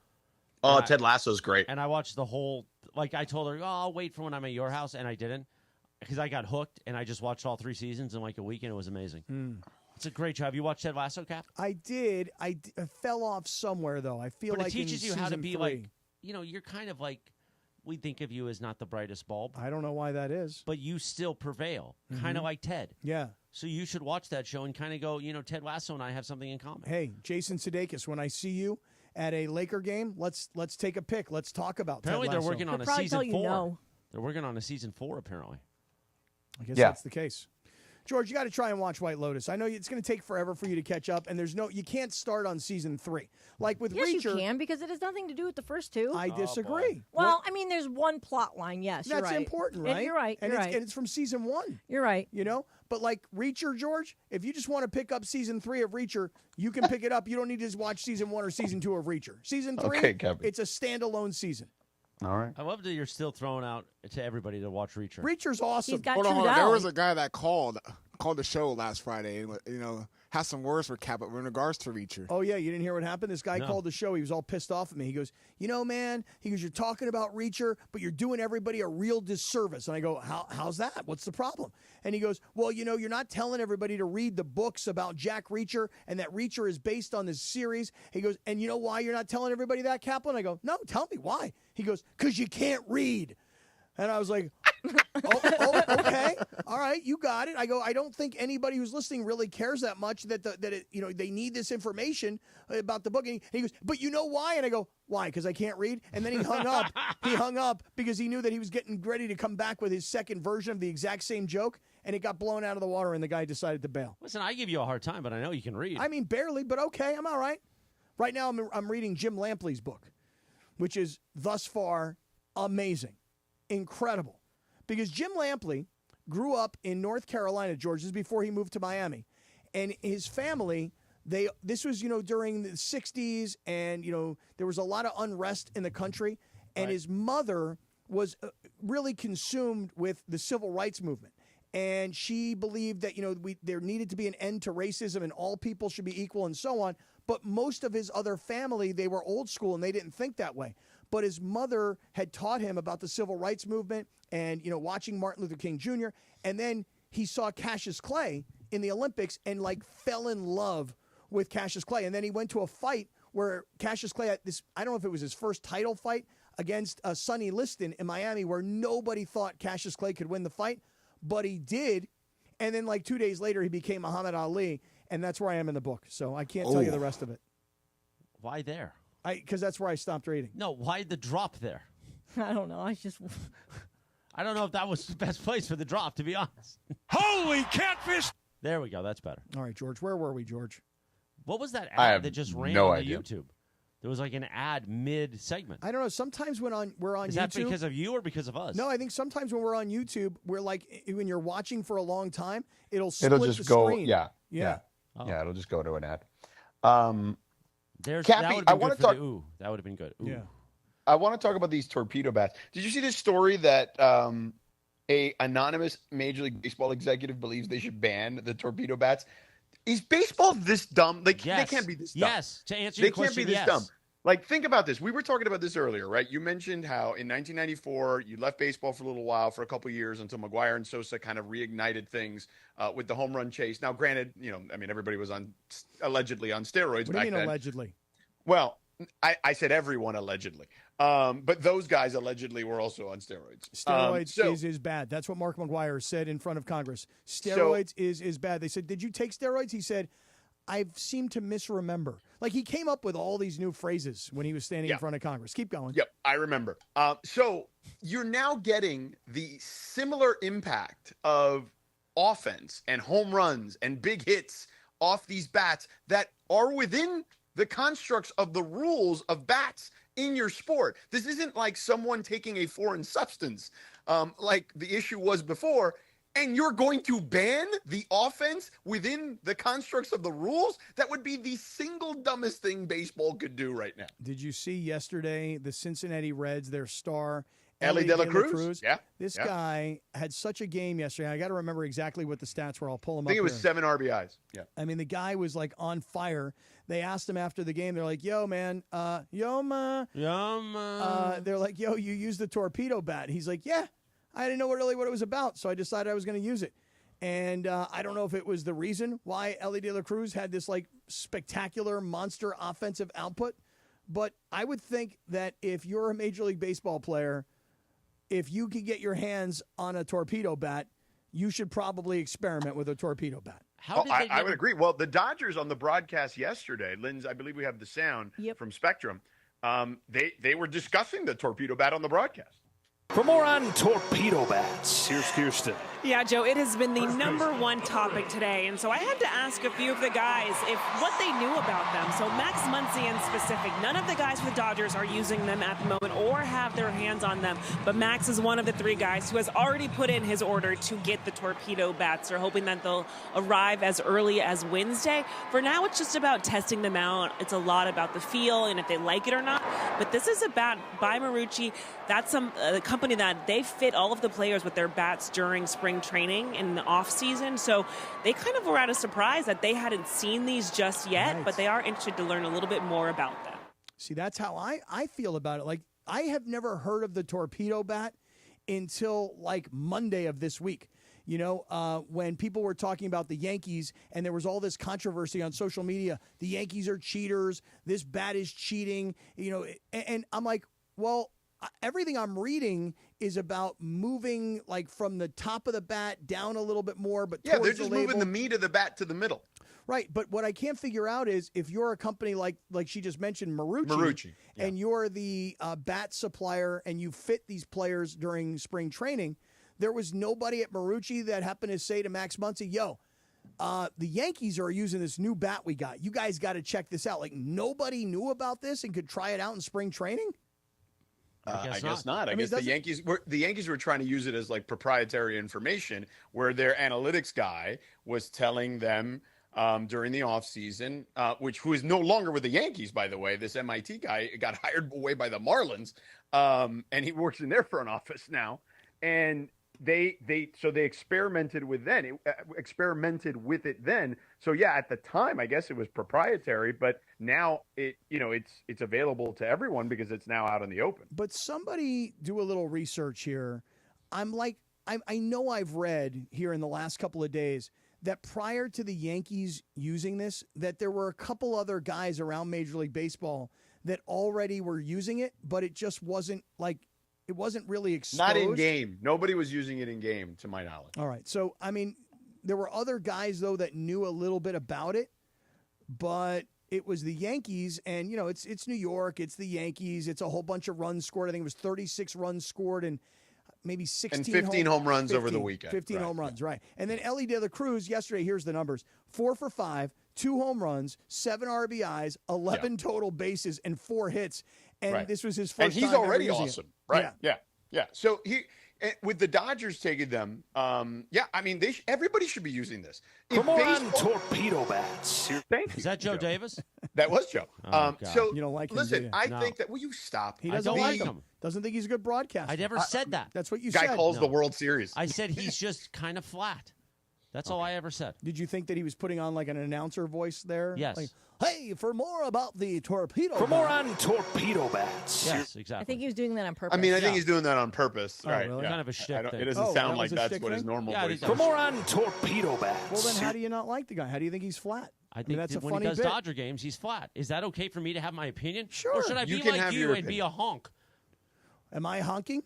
Oh, Ted Lasso's great. And I watched the whole, like I told her, I'll wait for when I'm at your house, and I didn't because I got hooked, and I just watched all 3 seasons in like a week, and it was amazing. It's a great show. Have you watched Ted Lasso, Cap? I did. I fell off somewhere, though. I feel But like it teaches in you how to season be 3, like, you're kind of like, we think of you as not the brightest bulb. I don't know why that is. But you still prevail, kind of like Ted. Yeah. So you should watch that show and kind of go, Ted Lasso and I have something in common. Hey, Jason Sudeikis, when I see you at a Laker game, let's take a pic. Let's talk about Apparently Ted they're Lasso. working on a season 4. They're working on a season 4, apparently. I guess that's the case. George, you got to try and watch White Lotus. I know it's going to take forever for you to catch up, and you can't start on season 3. Like with Yes, Reacher, you can because it has nothing to do with the first 2. I disagree. Well, I mean, there's one plot line. Yes, you're That's right. important, And right? you're right. And You're it's, right. and it's from season 1. You're right. But like Reacher, George, if you just want to pick up season 3 of Reacher, you can pick it up. You don't need to just watch season 1 or season 2 of Reacher. Season 3, Okay, Kevin. it's a standalone season. All right. I love that you're still throwing out to everybody to watch Reacher. Reacher's awesome. He's got Hold on. Trudell. There was a guy that called called the show last Friday and has some words for Cap in regards to Reacher. Oh, yeah, you didn't hear what happened? This guy No. called the show. He was all pissed off at me. He goes, man, you're talking about Reacher, but you're doing everybody a real disservice. And I go, how's that? What's the problem? And he goes, well, you're not telling everybody to read the books about Jack Reacher and that Reacher is based on this series. He goes, and you know why you're not telling everybody that, Kaplan? I go, no, tell me why. He goes, because you can't read. And I was like, okay, all right, you got it. I go, I don't think anybody who's listening really cares that much that they need this information about the book. And he goes, but you know why? And I go, why? Because I can't read. And then he hung up. He hung up because he knew that he was getting ready to come back with his second version of the exact same joke, and it got blown out of the water, and the guy decided to bail. Listen, I give you a hard time, but I know you can read. I mean, barely, but okay, I'm all right. Right now, I'm reading Jim Lampley's book, which is thus far amazing, incredible. Because Jim Lampley grew up in North Carolina, Georgia, this is before he moved to Miami. And his family, this was, during the 60s, and, there was a lot of unrest in the country. And his mother was really consumed with the civil rights movement. And she believed that, there needed to be an end to racism and all people should be equal and so on. But most of his other family, they were old school and they didn't think that way. But his mother had taught him about the civil rights movement and, watching Martin Luther King Jr. And then he saw Cassius Clay in the Olympics and, fell in love with Cassius Clay. And then he went to a fight where Cassius Clay, I don't know if it was his first title fight against Sonny Liston in Miami, where nobody thought Cassius Clay could win the fight, but he did. And then 2 days later, he became Muhammad Ali. And that's where I am in the book. So I can't tell you the rest of it. Why there? Because that's where I stopped reading. No, why the drop there? I don't know. I don't know if that was the best place for the drop, to be honest. Holy catfish! There we go. That's better. All right, George. Where were we, George? What was that I ad have that just ran no on idea. YouTube? There was an ad mid-segment. I don't know. Sometimes when we're on Is YouTube. that because of you or because of us? No, I think sometimes when we're on YouTube, we're when you're watching for a long time, it'll split It'll just the go. screen. Yeah. Oh. Yeah. It'll just go to an ad. That Cappy, would I have been want good to for talk. the ooh. That would have been good. Ooh. Yeah. I want to talk about these torpedo bats. Did you see this story that a anonymous Major League Baseball executive believes they should ban the torpedo bats? Is baseball this dumb? They can't be this dumb. Yes. To answer your question, They can't be this yes. dumb. Think about this. We were talking about this earlier, right? You mentioned how in 1994 you left baseball for a little while, for a couple of years, until McGuire and Sosa kind of reignited things with the home run chase. Now, granted, everybody was allegedly on steroids What back do you mean then. allegedly? Well, I said everyone allegedly. But those guys allegedly were also on steroids. Steroids is bad. That's what Mark McGuire said in front of Congress. Steroids is bad. They said, did you take steroids? He said, I've seemed to misremember. He came up with all these new phrases when he was standing in front of Congress. Keep going. Yep, I remember. So you're now getting the similar impact of offense and home runs and big hits off these bats that are within the constructs of the rules of bats in your sport. This isn't like someone taking a foreign substance like the issue was before, and you're going to ban the offense within the constructs of the rules? That would be the single dumbest thing baseball could do right now. Did you see yesterday the Cincinnati Reds, their star, Ellie De La Cruz? Yeah. This guy had such a game yesterday. I got to remember exactly what the stats were. I'll pull them up. I think it was here. 7 RBIs. Yeah. I mean, the guy was on fire. They asked him after the game. They're like, yo, man, yo, ma. They're like, yo, you used the torpedo bat. He's like, yeah, I didn't know really what it was about, so I decided I was going to use it. And I don't know if it was the reason why Ellie De La Cruz had this spectacular monster offensive output, but I would think that if you're a Major League Baseball player, if you could get your hands on a torpedo bat, you should probably experiment with a torpedo bat. I would agree. Well, the Dodgers on the broadcast yesterday, Linz, I believe we have the sound from Spectrum. They were discussing the torpedo bat on the broadcast. For more on torpedo bats, here's Kirsten. Yeah, Joe, it has been the #1 topic today, and so I had to ask a few of the guys what they knew about them. So Max Muncy in specific, none of the guys for the Dodgers are using them at the moment or have their hands on them, but Max is one of the 3 guys who has already put in his order to get the torpedo bats. They're hoping that they'll arrive as early as Wednesday. For now, it's just about testing them out. It's a lot about the feel and if they like it or not. But this is a bat by Marucci. That's a company that they fit all of the players with their bats during spring training in the off season. So they kind of were at a surprise that they hadn't seen these just yet, Right. but they are interested to learn a little bit more about them. See, that's how I feel about it. Like, I have never heard of the torpedo bat until like Monday of this week. You know, when people were talking about the Yankees and there was all this controversy on social media, the Yankees are cheaters, this bat is cheating, you know, and I'm like, well, everything I'm reading is about moving like from the top of the bat down a little bit more, but Yeah, they're towards just the label. moving the meat of the bat to the middle. Right, but what I can't figure out is if you're a company like she just mentioned, Marucci, and you're the bat supplier and you fit these players during spring training, there was nobody at Marucci that happened to say to Max Muncy, yo, the Yankees are using this new bat we got. You guys got to check this out. Like, nobody knew about this and could try it out in spring training? I guess not. I mean, guess the Yankees were trying to use it as like proprietary information, where their analytics guy was telling them during the offseason, who is no longer with the Yankees, by the way. This MIT guy got hired away by the Marlins, and he works in their front office now. And they experimented with it then. So yeah, at the time, I guess it was proprietary, but now it's available to everyone because it's now out in the open. But somebody do a little research here. I know I've read here in the last couple of days that prior to the Yankees using this, that there were a couple other guys around Major League Baseball that already were using it, but it just wasn't like, it wasn't really exposed. Not in game. Nobody was using it in game, to my knowledge. All right. So, I mean, there were other guys, though, that knew a little bit about it, but it was the Yankees, and, you know, it's New York, it's the Yankees, it's a whole bunch of runs scored. I think it was 36 runs scored and maybe 16 and 15 home runs over the weekend. 15 home runs, right. And then Ellie De La Cruz yesterday, here's the numbers: 4 for 5, 2 home runs, 7 RBIs, 11 total bases, and 4 hits. And this was his first and he's time already ever using awesome, it. right? Yeah. So with the Dodgers taking them, I mean, everybody should be using this. Come on, torpedo bats. Thank you. Is that Joe Davis? That was Joe. God. So You don't like him, listen, do you? I No. think that. Will you stop? He I doesn't don't like like him. him. Doesn't think he's a good broadcaster. I never said that. That's what you Guy said. calls the No. World Series. I said he's just kind of flat. That's all I ever said. Did you think that he was putting on like an announcer voice there? Yes. Like, hey, for more about the torpedo. For more bat." on torpedo bats. Yes, exactly. I think he was doing that on purpose. I mean, I think he's doing that on purpose. Oh, right? really? Yeah. Kind of a shtick I don't- thing. It doesn't Oh, sound that like was a that's shtick what his thing? normal Yeah, I voice think For is. more on torpedo bats. Well, then how do you not like the guy? How do you think he's flat? I think that's that a when funny he does bit. Dodger games, he's flat. Is that okay for me to have my opinion? Sure. Or should I You be can like have you your and be a honk? Am I honking?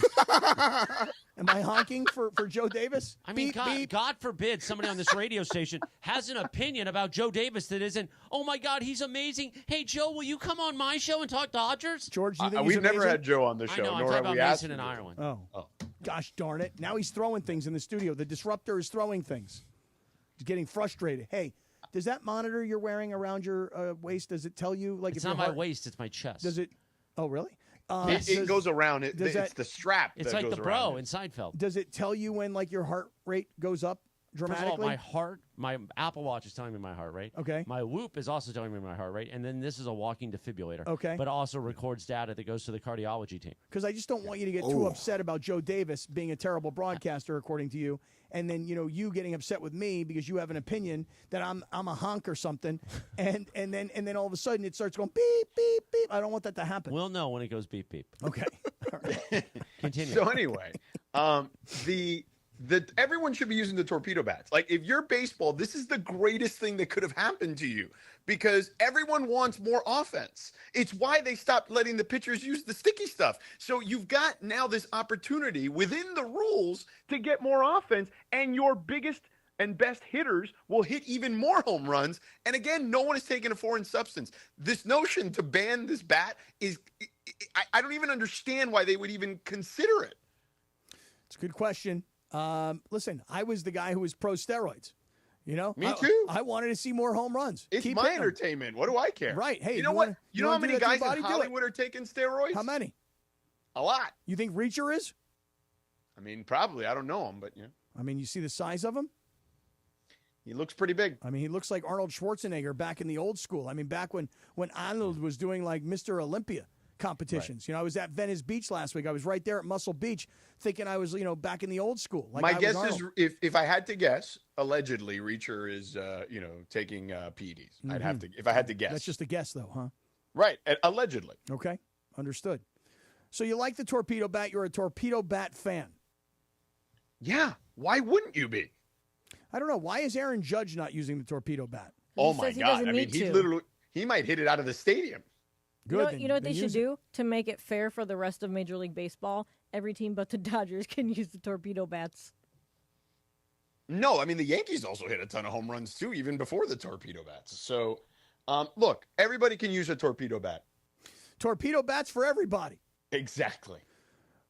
Am I honking for Joe Davis? I mean, God forbid somebody on this radio station has an opinion about Joe Davis that isn't, oh my God, he's amazing. Hey, Joe, will you come on my show and talk Dodgers? George, do you think he's We've never amazing? had Joe on the show, I know, I'm nor talking have about we asked Mason him in to. Ireland. Oh, gosh darn it. Now he's throwing things in the studio. The disruptor is throwing things. He's getting frustrated. Hey, does that monitor you're wearing around your waist, does it tell you? Like, It's if not your my heart- waist, it's my chest. Does it? Oh, really? It goes around. It's that- the strap. It's that like goes the around bro it. in Seinfeld. Does it tell you when like your heart rate goes up First of dramatically? all, my heart, my Apple Watch is telling me my heart rate. Okay. My Whoop is also telling me my heart rate. And then this is a walking defibrillator. Okay. But it also records data that goes to the cardiology team. Because I just don't want you to get too upset about Joe Davis being a terrible broadcaster, according to you, and then you getting upset with me because you have an opinion that I'm a honk or something, and then all of a sudden it starts going beep beep beep. I don't want that to happen. We'll know when it goes beep beep. Okay. All right. Continue. So anyway, everyone should be using the torpedo bats. Like, if you're baseball, this is the greatest thing that could have happened to you because everyone wants more offense. It's why they stopped letting the pitchers use the sticky stuff. So you've got now this opportunity within the rules to get more offense, and your biggest and best hitters will hit even more home runs. And again, no one is taking a foreign substance. This notion to ban this bat is, I don't even understand why they would even consider it. It's a good question. Listen, I was the guy who was pro steroids. Me too. I wanted to see more home runs. It's Keep my hitting 'em. entertainment. What do I care? Right. Hey, you know what? wanna- You know how wanna do many that to your guys in body? Do it. Hollywood are taking steroids? How many? A lot. You think Reacher is? I mean, probably. I don't know him, but yeah, I mean, you see the size of him? he looks pretty big. I mean, he looks like Arnold Schwarzenegger back in the old school. I mean, back when Arnold was doing like Mr. Olympia. competitions. I was at Venice Beach last week. I was right there at Muscle Beach thinking I was, back in the old school. Like My I was guess Arnold. is, if I had to guess, allegedly Reacher is, taking PEDs. I'd have to, if I had to guess. That's just a guess, though, huh? Right, allegedly. Okay, understood. So you like the torpedo bat. You're a torpedo bat fan. Yeah, why wouldn't you be? I don't know. Why is Aaron Judge not using the torpedo bat? Oh, my God. I mean, he might hit it out of the stadium. Good. You know what they should do to make it fair for the rest of Major League Baseball? Every team but the Dodgers can use the torpedo bats. No, I mean, the Yankees also hit a ton of home runs, too, even before the torpedo bats. So, look, everybody can use a torpedo bat. Torpedo bats for everybody. Exactly.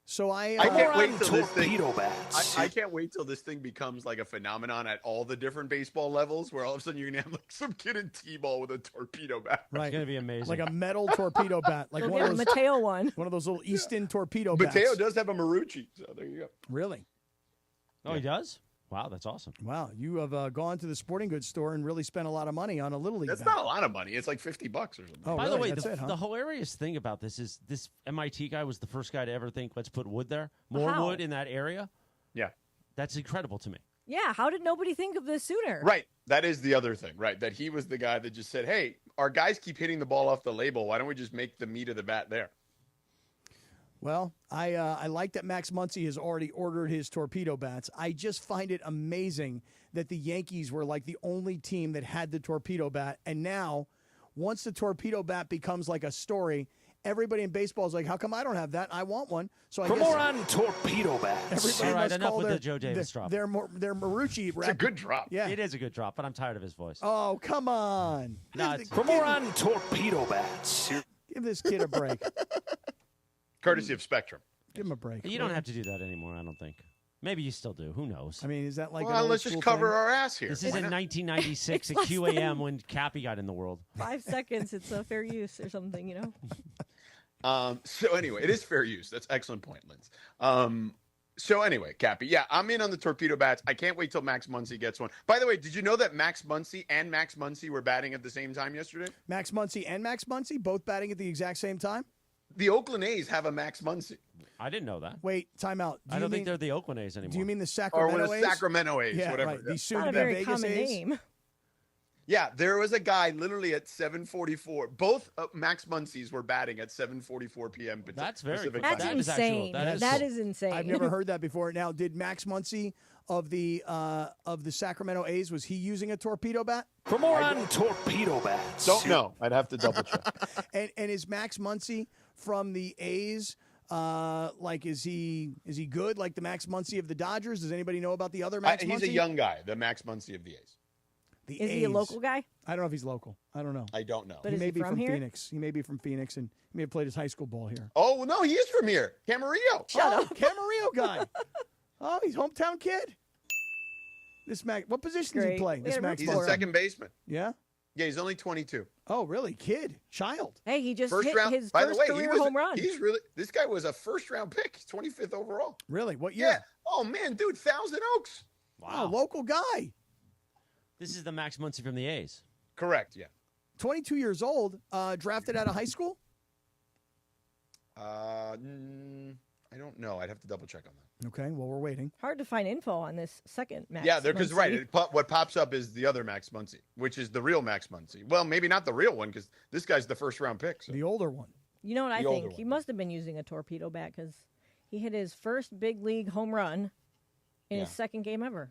So I can't wait till this thing. Torpedo bats. I can't wait till this thing becomes like a phenomenon at all the different baseball levels, where all of a sudden you're gonna have like some kid in T-ball with a torpedo bat. Right. It's going to be amazing. Like a metal torpedo bat. Like Go one get of a those, Mateo one. one of those little Easton torpedo bats. Mateo does have a Marucci, so there you go. Really? Oh, he does? Wow, that's awesome. Wow. You have gone to the sporting goods store and really spent a lot of money on a Little League That's bat. not a lot of money. It's like $50 or something. Oh, By really? the way, That's it, huh? the hilarious thing about this is this MIT guy was the first guy to ever think, let's put wood there. More How? wood in that area. Yeah. That's incredible to me. Yeah, how did nobody think of this sooner? Right. That is the other thing, right? That he was the guy that just said, hey, our guys keep hitting the ball off the label. Why don't we just make the meat of the bat there? Well, I like that Max Muncy has already ordered his torpedo bats. I just find it amazing that the Yankees were like the only team that had the torpedo bat. And now, once the torpedo bat becomes like a story, everybody in baseball is like, how come I don't have that? I want one. So I For guess more on torpedo bats. everybody All right, must enough call with their, the Joe Davis drop. Their Marucci. It's a good drop. Yeah. It is a good drop, but I'm tired of his voice. Oh, come on. No, it's- For more on torpedo bats. Give this kid a break. Courtesy of Spectrum. Give him a break. You don't have to do that anymore, I don't think. Maybe you still do. Who knows? I mean, is that like Well, an old let's just school cover thing? our ass here. This is Why in not? 1996 at It's less QAM when Cappy got in the world. 5 seconds, it's a fair use or something, So anyway, it is fair use. That's excellent point, Linz. So anyway, Cappy, yeah, I'm in on the torpedo bats. I can't wait till Max Muncy gets one. By the way, did you know that Max Muncy were batting at the same time yesterday? Max Muncy and Max Muncy both batting at the exact same time? The Oakland A's have a Max Muncy. I didn't know that. Wait, time out. I don't think they're the Oakland A's anymore. Do you mean the Or Sacramento the A's? Sacramento A's, Yeah, whatever. right. Yeah. The soon Not to a be very Vegas common A's. name. Yeah, there was a guy literally at 7:44. Both Max Muncies were batting at 7:44 p.m. That's very Pacific cool. That's time. That is actual- insane. that is That cool. is insane. I've never heard that before. Now, did Max Muncy of the Sacramento A's, was he using a torpedo bat? For more on torpedo bats. Don't know. I'd have to double check. And is Max Muncy from the A's? Is he good? Like the Max Muncy of the Dodgers? Does anybody know about the other Max Muncy? He's a young guy, the Max Muncy of the A's. The Is A's. he a local guy? I don't know if he's local. I don't know. I don't know. But he is may he be from here? Phoenix. He may be from Phoenix, and he may have played his high school ball here. Oh, no, he is from here. Camarillo. Shut up. Camarillo guy. Oh, he's hometown kid. This Max. What position does he Great. play? We This had a Max. He's a Muncy? second baseman. Yeah. Yeah, he's only 22. Oh, really? Kid, child. Hey, he just First hit round. his By first the way, career home run. This guy was a first round pick. He's 25th overall. Really? What year? Yeah. Oh man, dude, Thousand Oaks. Wow. Oh, local guy. This is the Max Muncy from the A's. Correct. Yeah. 22 years old. Drafted out of high school. I don't know. I'd have to double check on that. Okay. Well, we're waiting. Hard to find info on this second Max. Yeah, because Muncy. right. What pops up is the other Max Muncy, which is the real Max Muncy. Well, maybe not the real one because this guy's the first round pick. So. The older one. You know what I The older think? He one. must have been using a torpedo bat because he hit his first big league home run in his second game ever.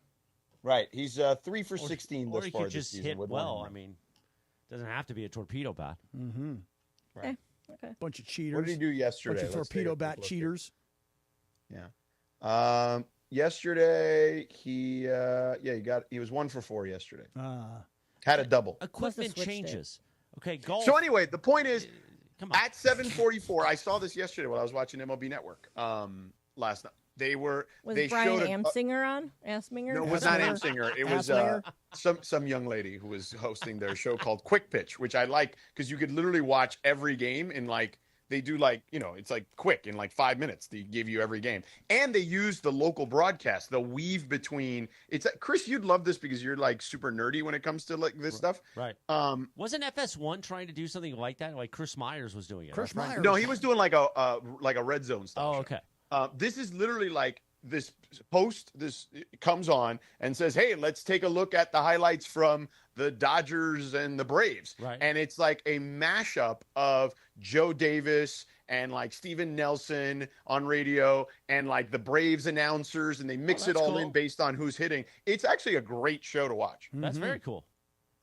Right. He's 3 for 16 Or thus he far could this just season. hit with one well. home I run. mean, doesn't have to be a torpedo bat. Mm-hmm. Right. Okay. Bunch of cheaters. What did he do yesterday? Bunch of Let's take torpedo a bat quick look cheaters. here. Yeah. Yesterday he was 1 for 4 yesterday. Had a double. Equipment changes. Okay, golf. So anyway, the point is, Come on. at 7:44, I saw this yesterday while I was watching MLB Network last night. Was they Brian showed Amsinger on? Asminger? No, it was not Amsinger. It was some young lady who was hosting their show called Quick Pitch, which I like because you could literally watch every game in like they do like, it's like quick in like 5 minutes. They give you every game. And they use the local broadcast. They'll weave between Chris, you'd love this because you're like super nerdy when it comes to like this stuff. Right. Wasn't FS1 trying to do something like that? Like Chris Myers was doing it. Chris Myers. No, he was doing like a red zone stuff. Oh, okay. This is literally like this post, this comes on and says, hey, let's take a look at the highlights from the Dodgers and the Braves. Right. And it's like a mashup of Joe Davis and like Steven Nelson on radio and like the Braves announcers, and they mix it all in based on who's hitting. It's actually a great show to watch. That's very cool.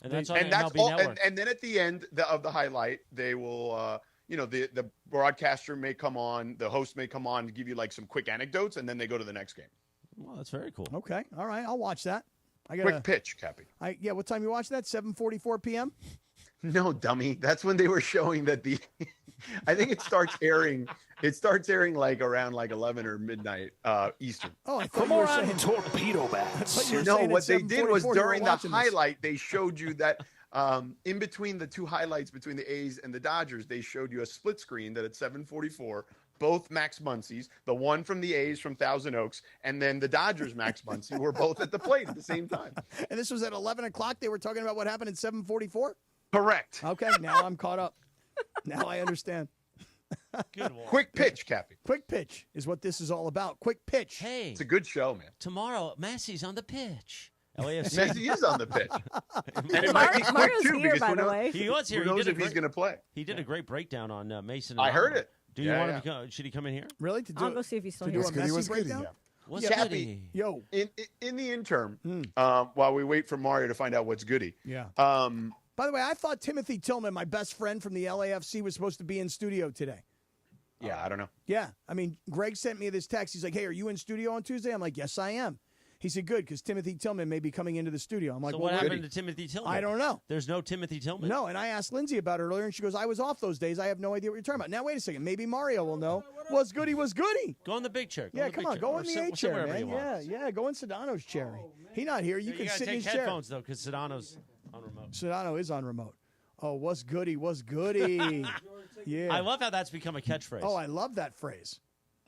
And that's on And the that's MLB all. Network. And then at the end of the highlight, they will, the broadcaster may come on, the host may come on to give you like some quick anecdotes, and then they go to the next game. Well, that's very cool. Okay. All right. I'll watch that. Quick pitch, Cappy. What time you watch that? 7:44 p.m.? No, dummy. That's when they were showing that I think it starts airing like around like 11 or midnight Eastern. Oh, I thought you were saying torpedo bats. No, what they did was during the watching this. highlight, they showed you that in between the two highlights between the A's and the Dodgers, they showed you a split screen that at 7:44, both Max Muncy's, the one from the A's from Thousand Oaks, and then the Dodgers Max Muncy were both at the plate at the same time. And this was at 11 o'clock. They were talking about what happened at 7:44? Correct. Okay, now I'm caught up. Now I understand. Good one. Quick pitch, Cappy. Quick pitch is what this is all about. Quick pitch. Hey, it's a good show, man. Tomorrow, Messi's on the pitch. LAFC. Messi is on the pitch. And it might be quick, Mario's too, here, because by who the knows, way. He was here. who knows if he's going to play. He did a great breakdown on Mason. I heard it. Do you Yeah, want yeah. him to come? Should he come in here? Really? To do I'll go see if he's still to here. do a Messi What's goody? breakdown? What's Cappy, goody? Yo. In the interim, while we wait for Mario to find out what's goody. Yeah. Um, By the way, I thought Timothy Tillman, my best friend from the LAFC, was supposed to be in studio today. yeah, I don't know. Yeah. I mean, Greg sent me this text. He's like, hey, are you in studio on Tuesday? I'm like, yes, I am. He said, good, because Timothy Tillman may be coming into the studio. I'm like, So well, what goody. happened to Timothy Tillman? I don't know. There's no Timothy Tillman. No, and I asked Lindsay about it earlier, and she goes, I was off those days. I have no idea what you're talking about. Now, wait a second. Maybe Mario will know. Was goody, was goody. Go in the big chair. Yeah, come on. Go in the A chair, wherever man. you want. Yeah, go in Sedano's chair. He not here. You can gotta sit in take his chair. headphones though, because Sedano's on remote. Sedano is on remote. Oh, what's goody, what's goody. Yeah. I love how that's become a catchphrase. Oh, I love that phrase.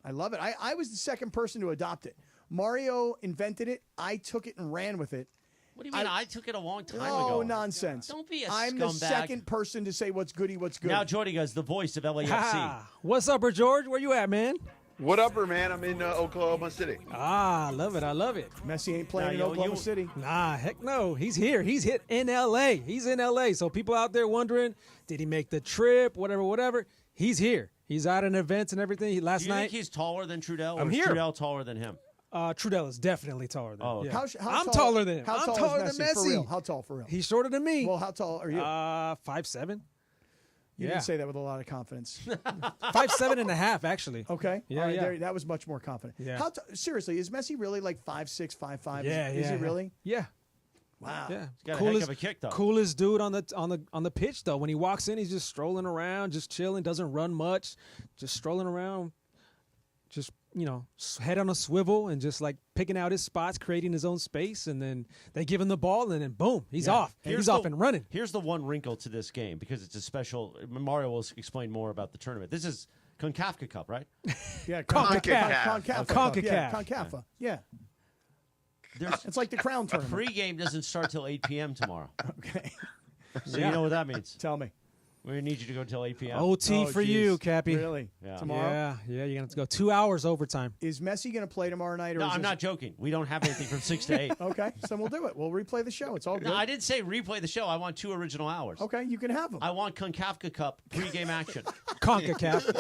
I love it. I was the second person to adopt it. Mario invented it. I took it and ran with it. What do you mean? I took it a long time ago. Oh, nonsense. Don't be a I'm scumbag. the second person to say what's goody, what's good. Now Jordy goes, the voice of LAFC. Ha! What's up, George? Where you at, man? What up, man? I'm in Oklahoma City. Ah, I love it. I love it. Messi ain't playing in Oklahoma City. Nah, heck no. He's here. He's hit in L.A. He's in L.A. So people out there wondering, did he make the trip, whatever. He's here. He's out in events and everything. Last Do you night. think he's taller than Trudell? I'm or is here. Trudell taller than him? Trudell is definitely taller than him. okay. Yeah. How I'm tall- taller than him. How I'm tall taller is than Messi? For Messi. real? How tall for real? He's shorter than me. Well, how tall are you? 5'7". You didn't say that with a lot of confidence. 5'7.5", actually. Okay. Yeah, All right, yeah. there, that was much more confident. Yeah. How seriously, is Messi really like 5'6", 5'5"? Yeah, Is he really? Yeah. Wow. Yeah. got a heck of a kick, though. Coolest dude on the pitch, though. When he walks in, he's just strolling around, just chilling, doesn't run much, just strolling around, just, head on a swivel and just like picking out his spots, creating his own space, and then they give him the ball, and then boom, he's off. He's off and running. Here's the one wrinkle to this game, because it's a special. Mario will explain more about the tournament. This is CONCACAF Cup, right? Yeah, CONCACAF. CONCACAF. Yeah, CONCACAF. Yeah. It's like the crown tournament. Pre-game doesn't start till 8 p.m. tomorrow. Okay. So you know what that means. Tell me. We need you to go till 8 p.m. OT for you, Cappy. Really? Yeah. Tomorrow? Yeah, you're going to go 2 hours overtime. Is Messi going to play tomorrow night? Or No, is I'm this- not joking. We don't have anything from 6 to 8. Okay, so we'll do it. We'll replay the show. It's all good. No, I didn't say replay the show. I want 2 original hours. Okay, you can have them. I want CONCACAF Cup pre-game action. CONCACAF.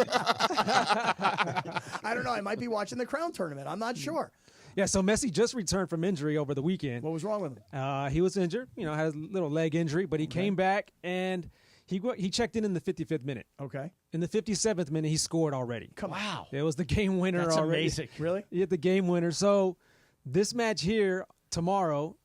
I don't know. I might be watching the crown tournament. I'm not sure. Yeah, so Messi just returned from injury over the weekend. What was wrong with him? He was injured, had a little leg injury, but he came back and he checked in the 55th minute. Okay. In the 57th minute, he scored already. Wow. It was the game winner That's already. amazing. Really? He hit the game winner. So this match here tomorrow,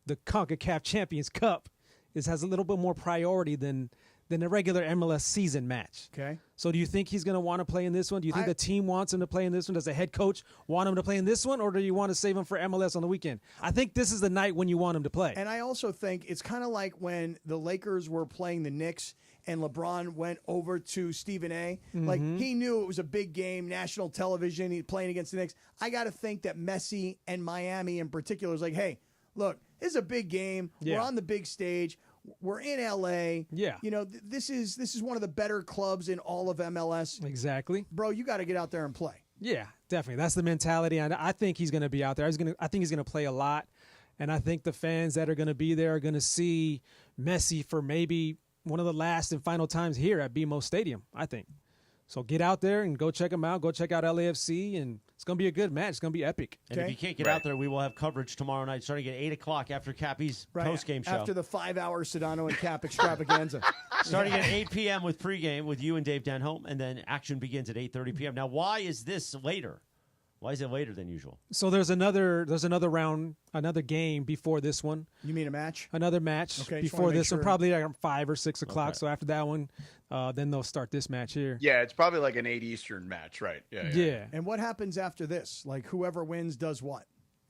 the CONCACAF Champions Cup, has a little bit more priority than than a regular MLS season match. Okay. So do you think he's going to want to play in this one? Do you think the team wants him to play in this one? Does the head coach want him to play in this one, or do you want to save him for MLS on the weekend? I think this is the night when you want him to play. And I also think it's kind of like when the Lakers were playing the Knicks and LeBron went over to Stephen A. Like, he knew it was a big game, national television, he's playing against the Knicks. I got to think that Messi and Miami in particular is like, hey, look, this is a big game. Yeah. We're on the big stage. We're in LA. Yeah. You know, this is one of the better clubs in all of MLS. Exactly. Bro, you got to get out there and play. Yeah, definitely. That's the mentality. And I think he's going to be out there. I think he's going to play a lot. And I think the fans that are going to be there are going to see Messi for maybe one of the last and final times here at BMO Stadium, I think. So get out there and go check him out. Go check out LAFC, and it's going to be a good match. It's going to be epic. And if you can't get out there, we will have coverage tomorrow night starting at 8 o'clock after Cappy's post-game show. After the 5-hour Sedano and Kap extravaganza. Starting at 8 p.m. with pregame with you and Dave Denholm, and then action begins at 8:30 p.m. Now, why is this later? Why is it later than usual? So there's another round, another game before this one. You mean a match? Another match before this one, probably like 5 or 6 o'clock. Okay. So after that one, then they'll start this match here. Yeah, it's probably like an 8 Eastern match, right? Yeah. And what happens after this? Like, whoever wins does what?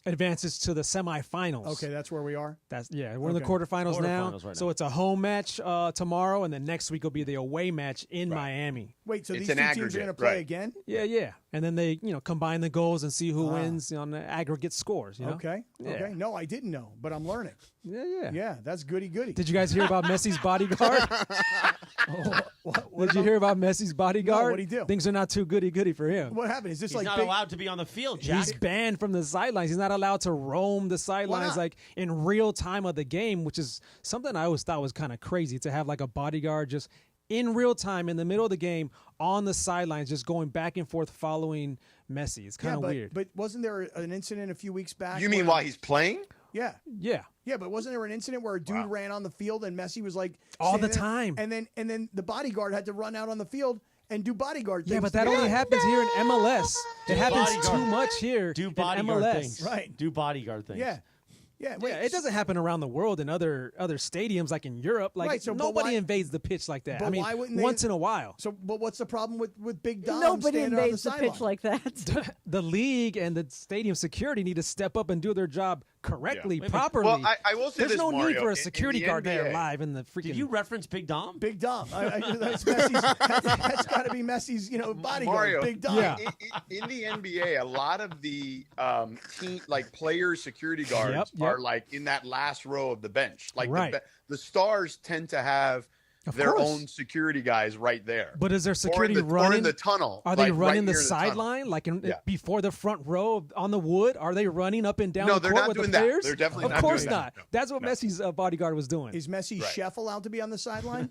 Advances to the semifinals. Okay, that's where we are? We're in the quarterfinals now. Right so now. It's a home match tomorrow, and then next week will be the away match in Miami. Wait, so these two teams are going to play again? Yeah. And then they, combine the goals and see who wins on the aggregate scores. Okay. No, I didn't know, but I'm learning. Yeah, that's goody. Did you guys hear about Messi's bodyguard? Did you hear about Messi's bodyguard? No, what'd he do? Things are not too goody for him. What happened? Is this He's not allowed to be on the field, Jack. He's banned from the sidelines. He's not allowed to roam the sidelines like in real time of the game, which is something I always thought was kind of crazy to have like a bodyguard just in real time in the middle of the game on the sidelines, just going back and forth following Messi. It's kind of weird. But wasn't there an incident a few weeks back? You mean while he's playing? Yeah. Yeah, but wasn't there an incident where a dude ran on the field and Messi was like all the time, and then the bodyguard had to run out on the field and do bodyguard things? Yeah, but that only happens here in MLS. It happens too much here in MLS. Things. Right. Do bodyguard things. Yeah, it doesn't happen around the world in other stadiums like in Europe. Like nobody invades the pitch like that. But I mean, why wouldn't they, once in a while. So, but what's the problem with Big Dom? Nobody invades the pitch like that. The league and the stadium security need to step up and do their job correctly, properly. Well, I will say there's no Mario, need for a security guard NBA, there live in the freaking. Did you reference Big Dom? Big Dom. That's that's got to be Messi's, bodyguard. Mario, Big Dom. Yeah. In the NBA, a lot of the team, like player security guards are like in that last row of the bench. Like the stars tend to have their own security guys right there. But is there security or in the tunnel? Are they like running right the near sideline, like before the front row on the wood? Are they running up and down the court with the players? No, they're not doing that. They're definitely not doing that. Of course not. That's what Messi's bodyguard was doing. Is Messi's chef allowed to be on the sideline?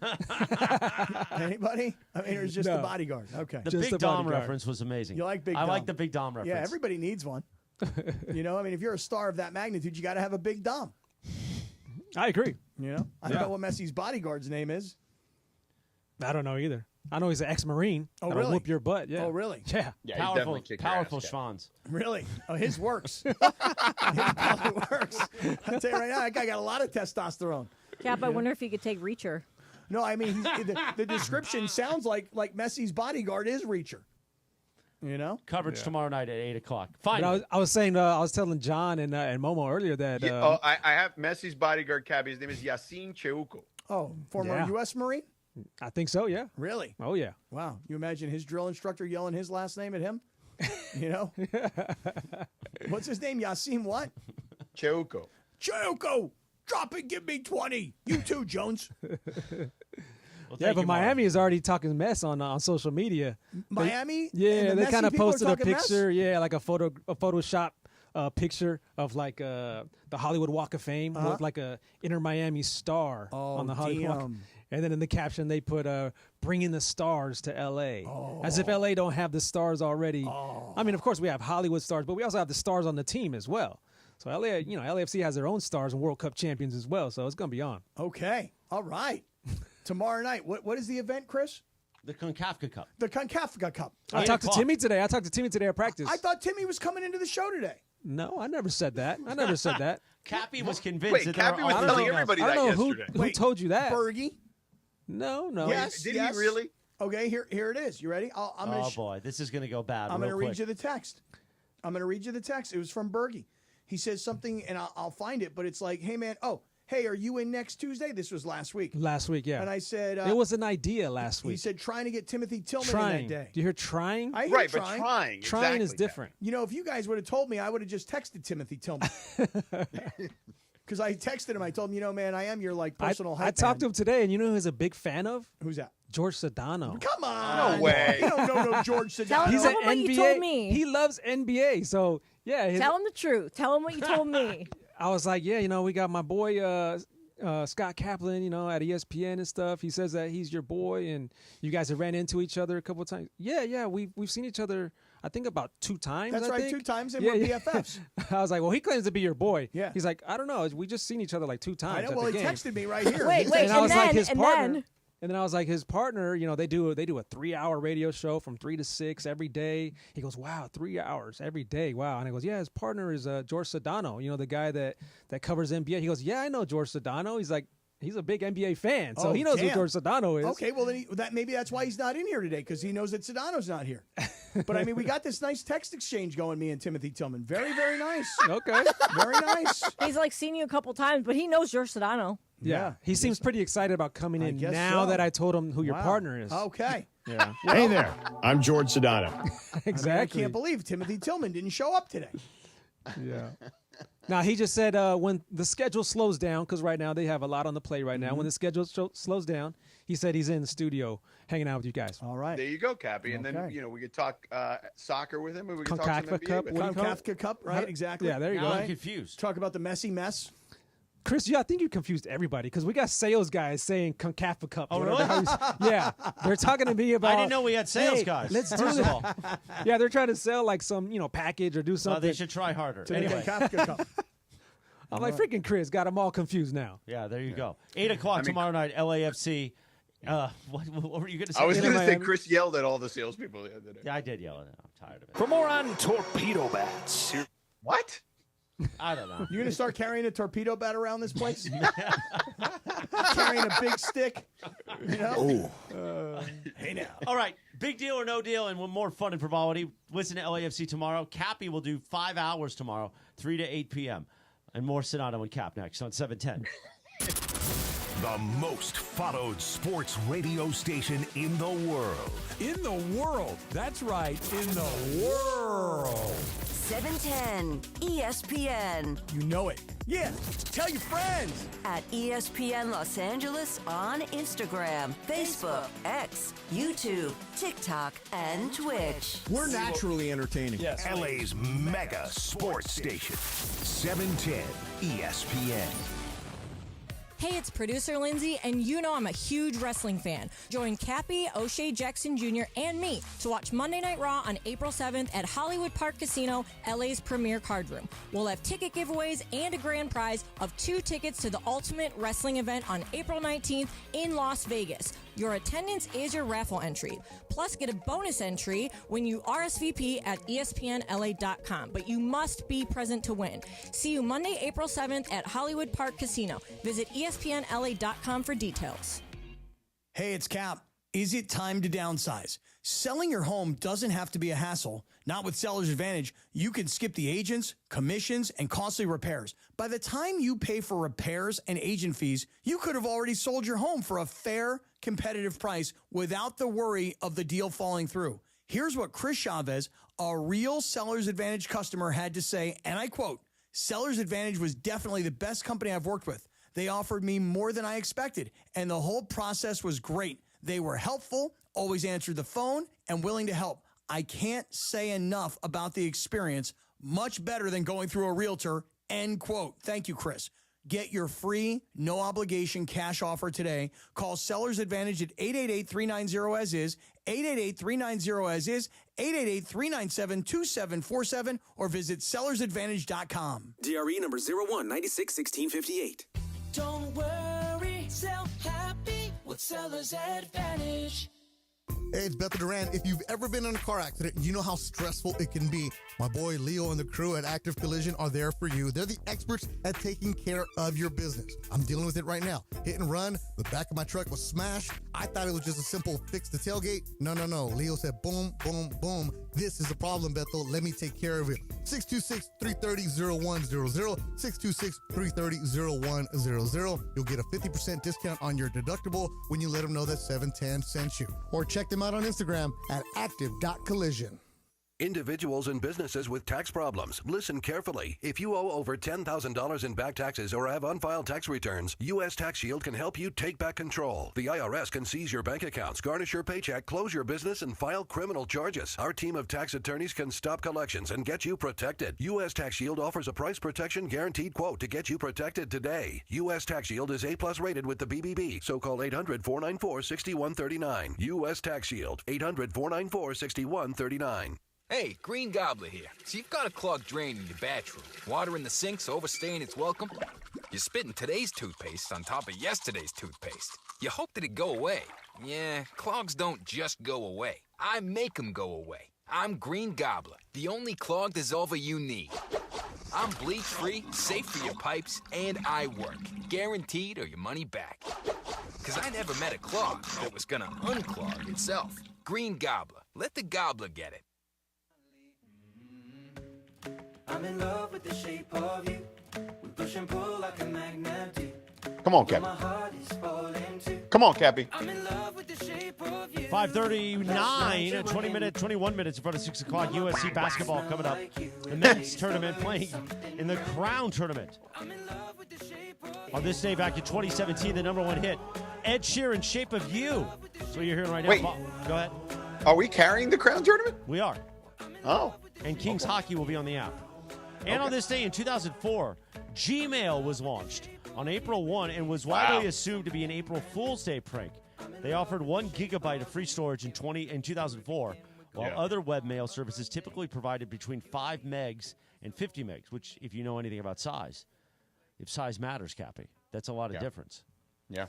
Anybody? I mean, or is just the bodyguard? Okay. The Big Dom reference was amazing. You like Big Dom? I like the Big Dom reference. Yeah, everybody needs one. I mean, if you're a star of that magnitude, you got to have a Big Dom. I agree. I don't know what Messi's bodyguard's name is. I don't know either. I know he's an ex-Marine. Oh, That'll really? whoop your butt. Yeah. Oh, really? Yeah. Powerful Schwanz. Really? Oh, his works. His probably works. I'll tell you right now, that guy got a lot of testosterone. Cap, I wonder if he could take Reacher. No, I mean, the description sounds like Messi's bodyguard is Reacher. Coverage tomorrow night at 8 o'clock. Fine. I was saying, I was telling John and Momo earlier that. I have Messi's bodyguard cabbie. His name is Yacine Cheuco. Oh, former U.S. Marine? I think so, yeah. Really? Oh, yeah. Wow. You imagine his drill instructor yelling his last name at him? What's his name? Yacine what? Cheuco. Cheuco! Drop it, give me 20. You too, Jones. Yeah, but Miami is already talking mess on social media. Miami? They kind of posted a picture. Mess? Yeah, like a Photoshop picture of like the Hollywood Walk of Fame with like a Inter Miami star on the Hollywood Walk. And then in the caption they put bringing the stars to L.A. As if L.A. don't have the stars already. I mean, of course we have Hollywood stars, but we also have the stars on the team as well. So LA, LAFC has their own stars and World Cup champions as well. So it's going to be on. Okay. All right. Tomorrow night. What is the event, Chris? The Concafka Cup. The Concafka Cup. I talked to Timmy today. At practice. I thought Timmy was coming into the show today. No, I never said that. Cappy was convinced Wait, that Cappy was telling everybody that yesterday. Who told you that? Bergie. No. Yes, Did yes. he really? Okay, here it is. You ready? I'm gonna Boy, this is going to go bad. I'm going to read you the text. It was from Bergie. He says something, and I'll find it, but it's like, hey, man, hey, are you in next Tuesday? This was last week. Last week, yeah. And I said... it was an idea last week. He said trying to get Timothy Tillman trying. in that day. Do you hear trying? I hear Right, trying. but trying. Trying is exactly. different. You know, if you guys would have told me, I would have just texted Timothy Tillman. Because I texted him. I told him, man, I am your personal hype I talked to man. him today, and you know who he's a big fan of? Who's that? George Sedano. Come on. No way. You don't know no George Sedano. He's Tell an him what NBA. you told me. He loves NBA, so yeah. Tell him the truth. Tell him what you told me. I was like, yeah, we got my boy Scott Kaplan, at ESPN and stuff. He says that he's your boy, and you guys have ran into each other a couple of times. Yeah, we've seen each other. I think about 2 times. That's I right, think. 2 times, and we're BFFs. I was like, well, he claims to be your boy. Yeah. He's like, I don't know. We just seen each other like 2 times. I know. at Well, the he game. texted me right here. Wait, And I was like, his and partner. then. And then I was like, his partner, they do a 3-hour radio show from 3 to 6 every day. He goes, wow, 3 hours every day. Wow. And I goes, yeah, his partner is George Sedano, the guy that covers NBA. He goes, yeah, I know George Sedano. He's like, he's a big NBA fan, so he knows who George Sedano is. Okay, well, then maybe that's why he's not in here today, because he knows that Sedano's not here. But, I mean, we got this nice text exchange going, me and Timothy Tillman. Very, very nice. Okay. Very nice. He's seen you a couple times, but he knows George Sedano. Yeah. He seems pretty excited about coming in now so. that I told him who your Wow. partner is. Okay. Yeah. Hey there, I'm George Sedano. Exactly. I can't believe Timothy Tillman didn't show up today. Yeah. Now, he just said when the schedule slows down, because right now they have a lot on the plate right now. When the schedule slows down, he said he's in the studio hanging out with you guys. All right. There you go, Cappy. And then, we could talk soccer with him, and we could talk some Concacaf NBA Cup. with What do him. you call it? Concacaf Cup, right? Exactly. Yeah, there you Now go. I'm confused. Talk about the messy mess. Chris, I think you confused everybody because we got sales guys saying Concacaf Cup. Oh, whatever really? the hell yeah, they're talking to me about. I didn't know we had sales hey, guys. Let's do First of this. all. Yeah, they're trying to sell like some package or do something. They should try harder. To Anyway. the Concacaf Cup. I'm like freaking Chris, got them all confused now. Yeah, there you go. 8 o'clock tomorrow night, LAFC. What were you going to say? I was going to say Miami. Chris yelled at all the salespeople the other day. Yeah, I did yell at it. I'm tired of it. For more on torpedo bats. What? I don't know. You're going to start carrying a torpedo bat around this place? Carrying a big stick? Hey now. All right, big deal or no deal, and one more fun and frivolity. Listen to LAFC tomorrow. Cappy will do 5 hours tomorrow, 3 to 8 p.m. And more Sedano and Cap next on 710. The most followed sports radio station in the world. In the world. That's right. In the world. 710 ESPN. You know it. Yeah. Tell your friends. At ESPN Los Angeles on Instagram, Facebook, X, YouTube, TikTok, and Twitch. We're naturally entertaining. Yes. LA's mega sports station. 710 ESPN. Hey, it's producer Lindsay, and I'm a huge wrestling fan. Join Cappy, O'Shea Jackson Jr., and me to watch Monday Night Raw on April 7th at Hollywood Park Casino, LA's premier card room. We'll have ticket giveaways and a grand prize of 2 tickets to the Ultimate Wrestling event on April 19th in Las Vegas. Your attendance is your raffle entry. Plus, get a bonus entry when you RSVP at ESPNLA.com. But you must be present to win. See you Monday, April 7th at Hollywood Park Casino. Visit ESPNLA.com for details. Hey, it's Cap. Is it time to downsize? Selling your home doesn't have to be a hassle. Not with Seller's Advantage. You can skip the agents, commissions, and costly repairs. By the time you pay for repairs and agent fees, you could have already sold your home for a fair, competitive price without the worry of the deal falling through. Here's what Chris Chavez, a real Seller's Advantage customer, had to say, and I quote, "Seller's Advantage was definitely the best company I've worked with. They offered me more than I expected, and the whole process was great. They were helpful, always answered the phone, and willing to help. I can't say enough about the experience. Much better than going through a realtor," end quote. Thank you, Chris. Get your free, no-obligation cash offer today. Call Seller's Advantage at 888-390-AS-IS, 888-390-AS-IS, 888-397-2747, or visit sellersadvantage.com. DRE number 01961658. Don't worry, sell happy with Seller's Advantage. Hey, it's Bethel Duran. If you've ever been in a car accident, you know how stressful it can be. My boy Leo and the crew at Active Collision are there for you. They're the experts at taking care of your business. I'm dealing with it right now. Hit and run. The back of my truck was smashed. I thought it was just a simple fix the tailgate. No. Leo said, boom, boom, boom. This is a problem, Bethel. Let me take care of it. 626-330-0100. 626-330-0100. You'll get a 50% discount on your deductible when you let them know that 710 sent you. Or check them out on Instagram at active.collision. Individuals and businesses with tax problems, listen carefully. If you owe over $10,000 in back taxes or have unfiled tax returns, U.S. Tax Shield can help you take back control. The IRS can seize your bank accounts, garnish your paycheck, close your business, and file criminal charges. Our team of tax attorneys can stop collections and get you protected. U.S. Tax Shield offers a price protection guaranteed quote to get you protected today. U.S. Tax Shield is A+ rated with the BBB, so call 800-494-6139. U.S. Tax Shield, 800-494-6139. Hey, Green Gobbler here. So you've got a clogged drain in your bathroom. Water in the sink's overstaying its welcome. You're spitting today's toothpaste on top of yesterday's toothpaste. You hope that it go away. Yeah, clogs don't just go away. I make them go away. I'm Green Gobbler, the only clog dissolver you need. I'm bleach-free, safe for your pipes, and I work. Guaranteed or your money back. Because I never met a clog that was gonna unclog itself. Green Gobbler. Let the gobbler get it. I'm in love with the shape of you. We push and pull like a magnet do. Come on, Cappy. My heart is falling too. Come on, Cappy. I'm in love with the shape of you. 5:39, 21 minutes in front of 6 o'clock. USC basketball coming up. The men's tournament playing in the Crown Tournament. On this day back in 2017, the number one hit, Ed Sheeran, Shape of You. That's what you're hearing right now. Wait. Go ahead. Are we carrying the Crown Tournament? We are. Oh. And Kings Hockey will be on the app. And on this day in 2004, Gmail was launched on April 1 and was widely assumed to be an April Fool's Day prank. They offered 1 gigabyte of free storage in 2004, while other webmail services typically provided between 5 megs and 50 megs, which, if you know anything about size, if size matters, Cappy, that's a lot of difference. Yeah.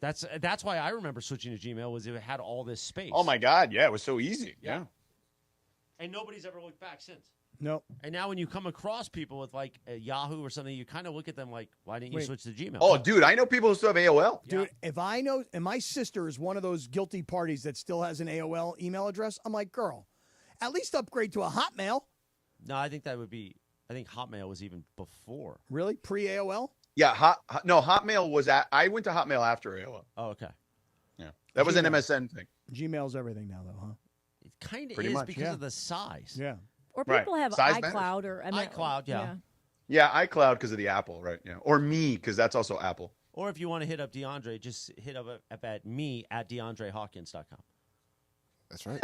That's why I remember switching to Gmail, was it had all this space. Oh, my God. Yeah, it was so easy. Yeah. And nobody's ever looked back since. Nope. And now when you come across people with like a Yahoo or something, you kind of look at them like, why didn't you switch to Gmail? Oh, dude, I know people who still have AOL. Dude, if I know, and my sister is one of those guilty parties that still has an AOL email address, I'm like, girl, at least upgrade to a Hotmail. No, I think Hotmail was even before. Really? Pre-AOL? Yeah, Hotmail was I went to Hotmail after AOL. Oh, okay. Yeah. That was an MSN thing. Gmail's everything now, though, huh? It kind of Pretty is much, because of the size. Yeah. Or people have Size iCloud or iCloud, yeah. Yeah, iCloud because of the Apple, right? Yeah. Or me, because that's also Apple. Or if you want to hit up DeAndre, just hit up at me at DeAndreHawkins.com. That's right.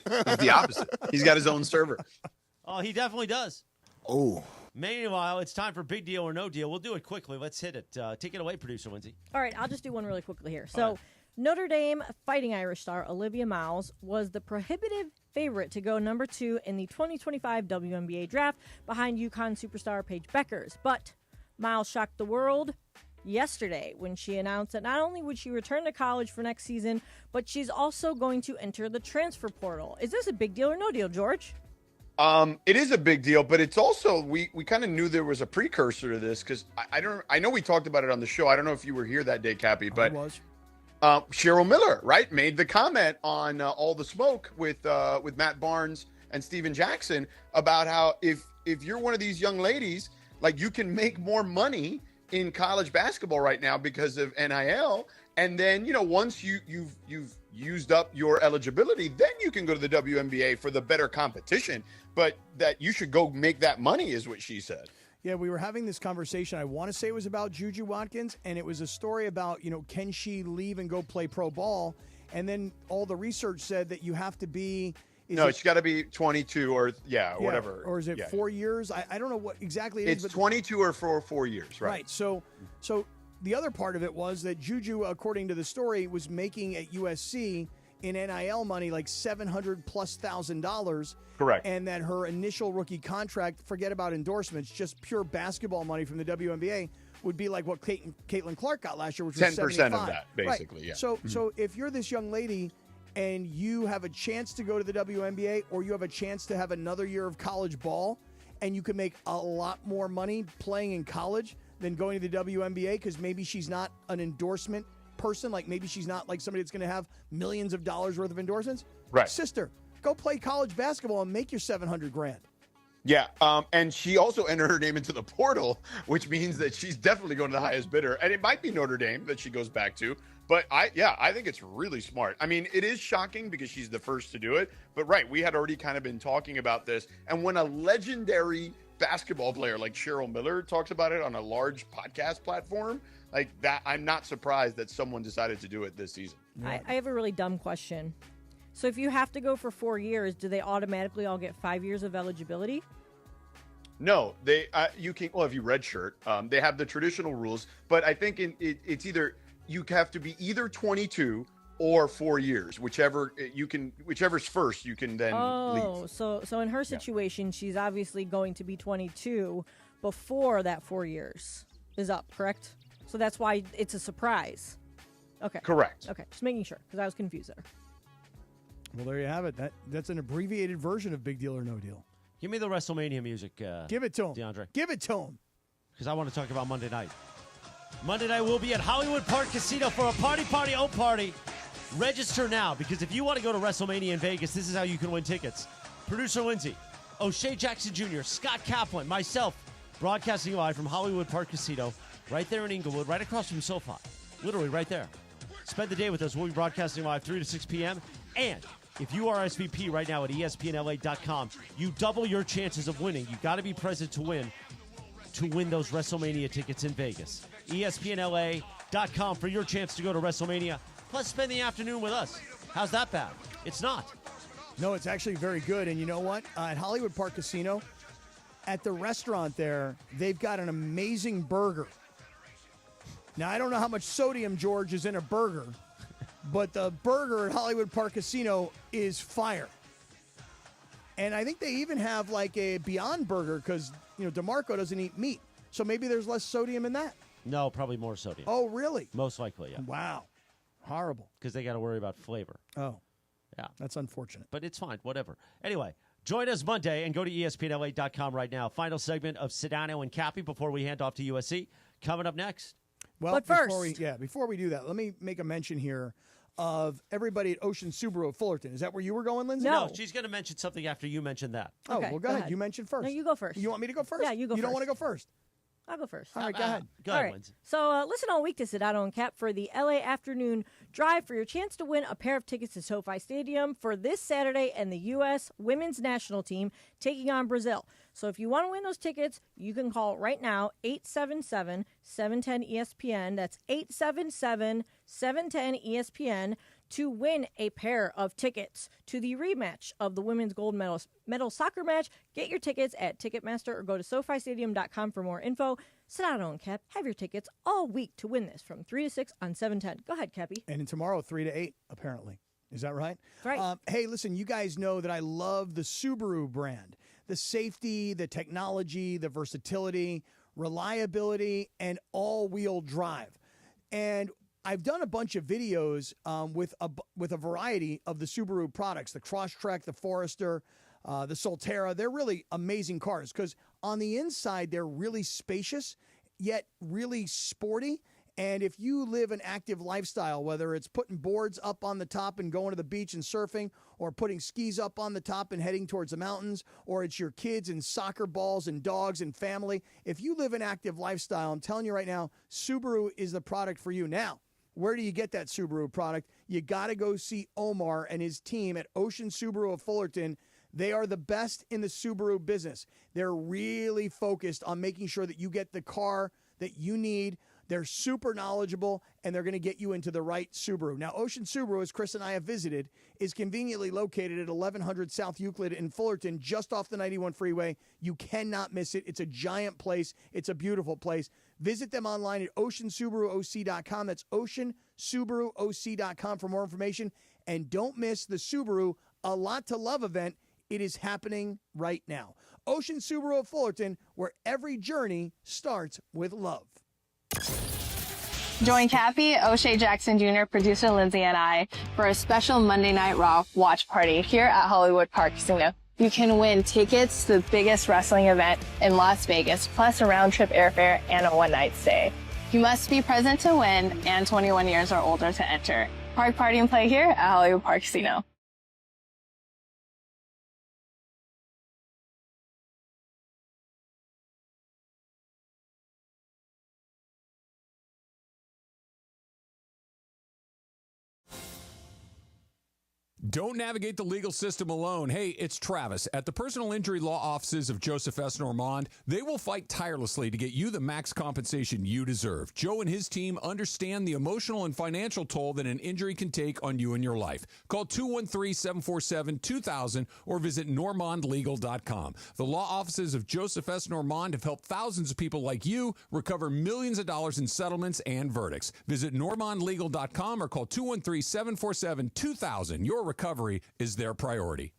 It's the opposite. He's got his own server. Oh, he definitely does. Oh. Meanwhile, it's time for Big Deal or No Deal. We'll do it quickly. Let's hit it. Take it away, Producer Lindsay. All right, I'll just do one really quickly here. So, Notre Dame Fighting Irish star Olivia Miles was the prohibitive favorite to go number 2 in the 2025 WNBA draft behind UConn superstar Paige Beckers. But Miles shocked the world yesterday when she announced that not only would she return to college for next season, but she's also going to enter the transfer portal. Is this a big deal or no deal, George? It is a big deal, but it's also we kind of knew there was a precursor to this because I know we talked about it on the show. I don't know if you were here that day, Cappy, but Cheryl Miller, right, made the comment on All the Smoke with Matt Barnes and Steven Jackson about how if you're one of these young ladies, like you can make more money in college basketball right now because of NIL, and then once you've used up your eligibility, then you can go to the WNBA for the better competition. But that you should go make that money is what she said. Yeah, we were having this conversation. I want to say it was about Juju Watkins, and it was a story about, can she leave and go play pro ball? And then all the research said that you have to be... she's got to be 22 or whatever. Or is it 4 years? I don't know what exactly it is. It's 22 or 4 years, right? Right. So the other part of it was that Juju, according to the story, was making at USC in NIL money like $700,000+. Correct. And that her initial rookie contract, forget about endorsements, just pure basketball money from the WNBA would be like what Caitlin Clark got last year, which was 10% of that, basically. Right. Yeah. So if you're this young lady and you have a chance to go to the WNBA, or you have a chance to have another year of college ball, and you can make a lot more money playing in college than going to the WNBA because maybe she's not an endorsement person, like maybe she's not like somebody that's going to have millions of dollars worth of endorsements. Right. Sister, go play college basketball and make your $700,000. Yeah, and she also entered her name into the portal, which means that she's definitely going to the highest bidder. And it might be Notre Dame that she goes back to. But I think it's really smart. I mean, it is shocking because she's the first to do it. But right, we had already kind of been talking about this. And when a legendary basketball player like Cheryl Miller talks about it on a large podcast platform like that, I'm not surprised that someone decided to do it this season. I have a really dumb question. So if you have to go for 4 years, do they automatically all get 5 years of eligibility? No, they you can. Well, if you redshirt, they have the traditional rules, but I think it's either you have to be either 22 or 4 years, whichever's first, you can then leave. So in her situation, she's obviously going to be 22 before that 4 years is up, correct? So that's why it's a surprise. Okay. Correct. Okay, just making sure because I was confused there. Well, there you have it. That's an abbreviated version of Big Deal or No Deal. Give me the WrestleMania music. Give it to him. DeAndre. Give it to him. Because I want to talk about Monday night. Monday night we'll be at Hollywood Park Casino for a party. Register now, because if you want to go to WrestleMania in Vegas, this is how you can win tickets. Producer Lindsay, O'Shea Jackson Jr., Scott Kaplan, myself, broadcasting live from Hollywood Park Casino, right there in Inglewood, right across from SoFi. Literally right there. Spend the day with us. We'll be broadcasting live 3 to 6 p.m. And if you RSVP right now at ESPNLA.com, you double your chances of winning. You got to be present to win those WrestleMania tickets in Vegas. ESPNLA.com for your chance to go to WrestleMania, plus spend the afternoon with us. How's that bad? It's not. No, it's actually very good. And you know what? At Hollywood Park Casino, at the restaurant there, they've got an amazing burger. Now, I don't know how much sodium, George, is in a burger, but the burger at Hollywood Park Casino is fire. And I think they even have like a Beyond Burger because, DeMarco doesn't eat meat. So maybe there's less sodium in that. No, probably more sodium. Oh, really? Most likely, yeah. Wow. Horrible. Because they got to worry about flavor. Oh. Yeah. That's unfortunate. But it's fine. Whatever. Anyway, join us Monday and go to ESPNLA.com right now. Final segment of Sedano and Cappy before we hand off to USC. Coming up next. Well, but first. Before we do that, let me make a mention here of everybody at Ocean Subaru of Fullerton. Is that where you were going, Lindsay? No, she's going to mention something after you mention that. Oh, well, go ahead. You mentioned first. No, you go first. You want me to go first? Yeah, you go first. You don't want to go first? I'll go first. All right, go ahead. Go ahead, Lindsay. So listen all week to Sedano and Cap for the LA Afternoon Drive for your chance to win a pair of tickets to SoFi Stadium for this Saturday and the U.S. Women's National Team taking on Brazil. So if you want to win those tickets, you can call right now, 877-710-ESPN. That's 877-710-ESPN to win a pair of tickets to the rematch of the women's gold medal soccer match. Get your tickets at Ticketmaster or go to SoFiStadium.com for more info. Sedano and Cap have your tickets all week to win this from 3 to 6 on 710. Go ahead, Cappy. And then tomorrow, 3 to 8, apparently. Is that right? Right. Hey, listen, you guys know that I love the Subaru brand. The safety, the technology, the versatility, reliability, and all-wheel drive. And I've done a bunch of videos with a variety of the Subaru products, the Crosstrek, the Forester, the Solterra. They're really amazing cars because on the inside, they're really spacious, yet really sporty. And if you live an active lifestyle, whether it's putting boards up on the top and going to the beach and surfing, or putting skis up on the top and heading towards the mountains, or it's your kids and soccer balls and dogs and family, if you live an active lifestyle, I'm telling you right now, Subaru is the product for you. Now, where do you get that Subaru product? You got to go see Omar and his team at Ocean Subaru of Fullerton. They are the best in the Subaru business. They're really focused on making sure that you get the car that you need. They're super knowledgeable, and they're going to get you into the right Subaru. Now, Ocean Subaru, as Chris and I have visited, is conveniently located at 1100 South Euclid in Fullerton, just off the 91 freeway. You cannot miss it. It's a giant place. It's a beautiful place. Visit them online at oceansubaruoc.com. That's oceansubaruoc.com for more information. And don't miss the Subaru A Lot to Love event. It is happening right now. Ocean Subaru of Fullerton, where every journey starts with love. Join Kathy, O'Shea Jackson Jr., producer Lindsay, and I for a special Monday Night Raw watch party here at Hollywood Park Casino. You can win tickets to the biggest wrestling event in Las Vegas, plus a round-trip airfare and a one-night stay. You must be present to win and 21 years or older to enter. Park Party and Play here at Hollywood Park Casino. Don't navigate the legal system alone. Hey, it's Travis. At the personal injury law offices of Joseph S. Normand, they will fight tirelessly to get you the max compensation you deserve. Joe and his team understand the emotional and financial toll that an injury can take on you and your life. Call 213-747-2000 or visit normandlegal.com. The law offices of Joseph S. Normand have helped thousands of people like you recover millions of dollars in settlements and verdicts. Visit normandlegal.com or call 213-747-2000. Your recovery is their priority.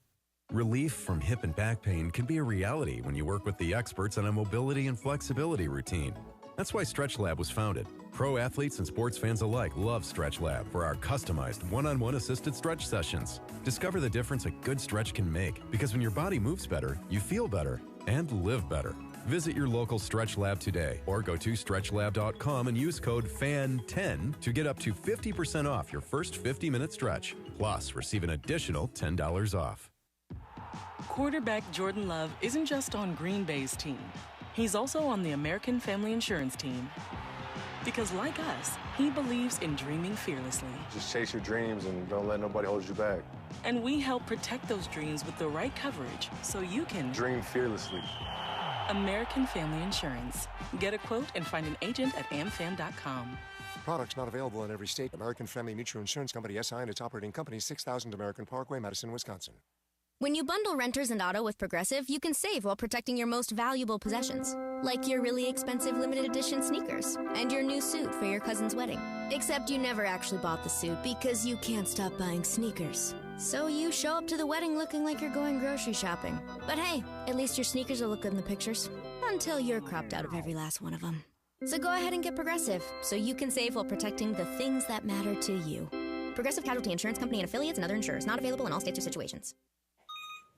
Relief from hip and back pain can be a reality when you work with the experts on a mobility and flexibility routine. That's why StretchLab was founded. Pro athletes and sports fans alike love StretchLab for our customized one-on-one assisted stretch sessions. Discover the difference a good stretch can make, because when your body moves better, you feel better and live better. Visit your local StretchLab today or go to stretchlab.com and use code FAN10 to get up to 50% off your first 50-minute stretch. Plus, receive an additional $10 off. Quarterback Jordan Love isn't just on Green Bay's team. He's also on the American Family Insurance team. Because like us, he believes in dreaming fearlessly. Just chase your dreams and don't let nobody hold you back. And we help protect those dreams with the right coverage so you can dream fearlessly. American Family Insurance. Get a quote and find an agent at amfam.com. Products not available in every state. American Family Mutual Insurance Company, SI, and its operating company, 6000 American Parkway, Madison, Wisconsin. When you bundle renters and auto with Progressive, you can save while protecting your most valuable possessions, like your really expensive limited edition sneakers and your new suit for your cousin's wedding. Except you never actually bought the suit because you can't stop buying sneakers. So you show up to the wedding looking like you're going grocery shopping. But hey, at least your sneakers will look good in the pictures. Until you're cropped out of every last one of them. So go ahead and get Progressive, so you can save while protecting the things that matter to you. Progressive Casualty Insurance Company and affiliates and other insurers. Not available in all states or situations.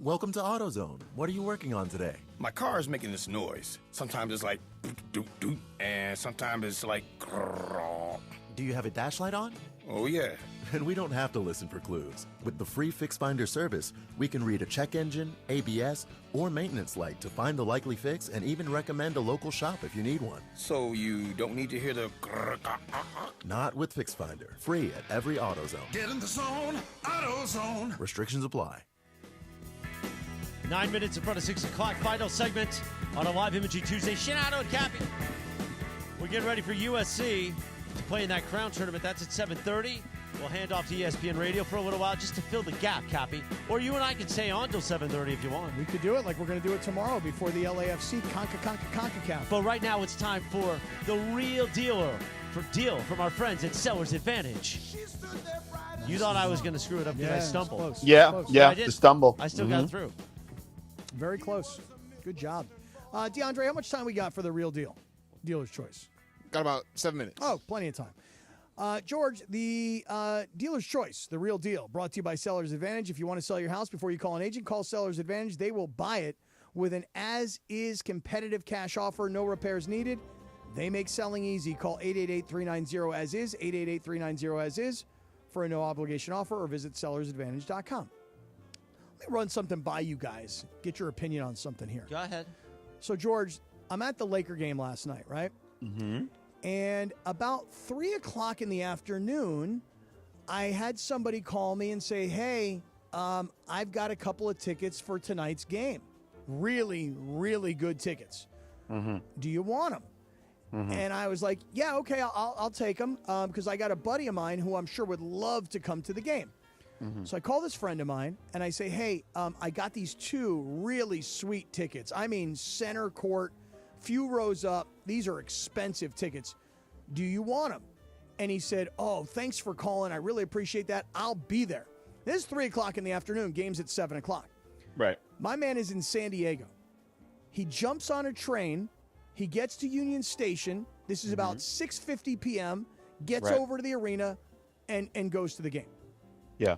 Welcome to AutoZone. What are you working on today? My car is making this noise. Sometimes it's like doot, doot, doot, and sometimes it's like grrr. Do you have a dash light on? Oh, yeah. And we don't have to listen for clues. With the free Fix Finder service, we can read a check engine, ABS, or maintenance light to find the likely fix and even recommend a local shop if you need one. So you don't need to hear the grrr. Not with Fix Finder. Free at every AutoZone. Get in the zone, AutoZone. Restrictions apply. 9 minutes in front of 6 o'clock. Final segment on a live imaging Tuesday. Sedano Kap. We're getting ready for USC to play in that Crown tournament. That's at 7:30. We'll hand off to ESPN Radio for a little while just to fill the gap, Cappy. Or you and I can stay on till 7:30 if you want. We could do it like we're going to do it tomorrow before the LAFC CONCACAF. But right now it's time for the real deal from our friends at Sellers Advantage. You thought I was going to screw it up because I stumbled. Close. Yeah, Close. yeah, I did. the stumble. I still got through. Very close. Good job. DeAndre, how much time we got for the real deal? Dealer's choice. Got about 7 minutes. Oh, plenty of time. George, the dealer's choice, the real deal, brought to you by Sellers Advantage. If you want to sell your house before you call an agent, call Sellers Advantage. They will buy it with an as-is competitive cash offer, no repairs needed. They make selling easy. Call 888-390-AS-IS, 888-390-AS-IS for a no-obligation offer, or visit sellersadvantage.com. Let me run something by you guys. Get your opinion on something here. Go ahead. So, George, I'm at the Laker game last night, right? Mm-hmm. And about 3 o'clock in the afternoon, I had somebody call me and say, hey, I've got a couple of tickets for tonight's game. Really, really good tickets. Mm-hmm. Do you want them? Mm-hmm. And I was like, yeah, okay, I'll take them because I got a buddy of mine who I'm sure would love to come to the game. Mm-hmm. So I call this friend of mine, and I say, hey, I got these 2 really sweet tickets. I mean, center court, few rows up. These are expensive tickets. Do you want them? And he said, oh, thanks for calling. I really appreciate that. I'll be there. This is 3 o'clock in the afternoon. Game's at 7 o'clock. Right. My man is in San Diego. He jumps on a train. He gets to Union Station. This is about 6:50 p.m., gets Right. over to the arena, and goes to the game. Yeah.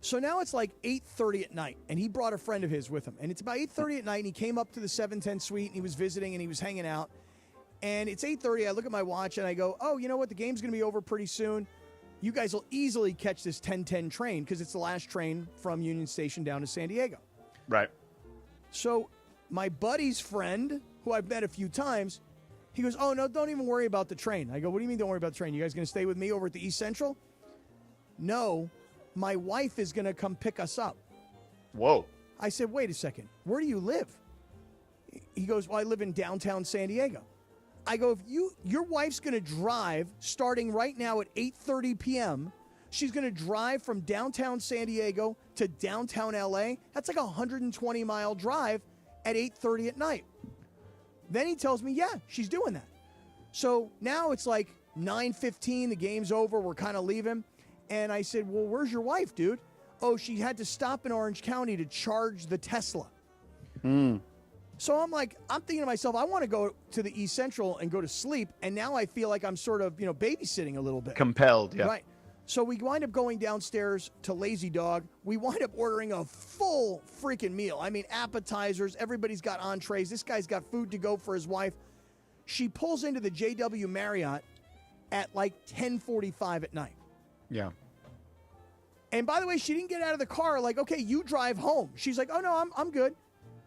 So now it's like 8:30 at night, and he brought a friend of his with him. And it's about 8:30 at night, and he came up to the 710 suite, and he was visiting, and he was hanging out. And it's 8:30. I look at my watch, and I go, oh, you know what? The game's going to be over pretty soon. You guys will easily catch this 10:10 train because it's the last train from Union Station down to San Diego. Right. So my buddy's friend, who I've met a few times, he goes, oh, no, don't even worry about the train. I go, what do you mean don't worry about the train? You guys going to stay with me over at the East Central? No. My wife is going to come pick us up. Whoa. I said, wait a second. Where do you live? He goes, well, I live in downtown San Diego. I go, if your wife's going to drive starting right now at 8:30 p.m., she's going to drive from downtown San Diego to downtown L.A., that's like a 120-mile drive at 8:30 at night. Then he tells me, yeah, she's doing that. So now it's like 9:15, the game's over, we're kind of leaving. And I said, well, where's your wife, dude? Oh, she had to stop in Orange County to charge the Tesla. So I'm thinking to myself, I want to go to the East Central and go to sleep. And now I feel like I'm sort of, babysitting a little bit. Compelled, yeah. Right. So we wind up going downstairs to Lazy Dog. We wind up ordering a full freaking meal. I mean, appetizers. Everybody's got entrees. This guy's got food to go for his wife. She pulls into the JW Marriott at like 10:45 at night. Yeah. And by the way, she didn't get out of the car like, okay, you drive home. She's like, oh, no, I'm good.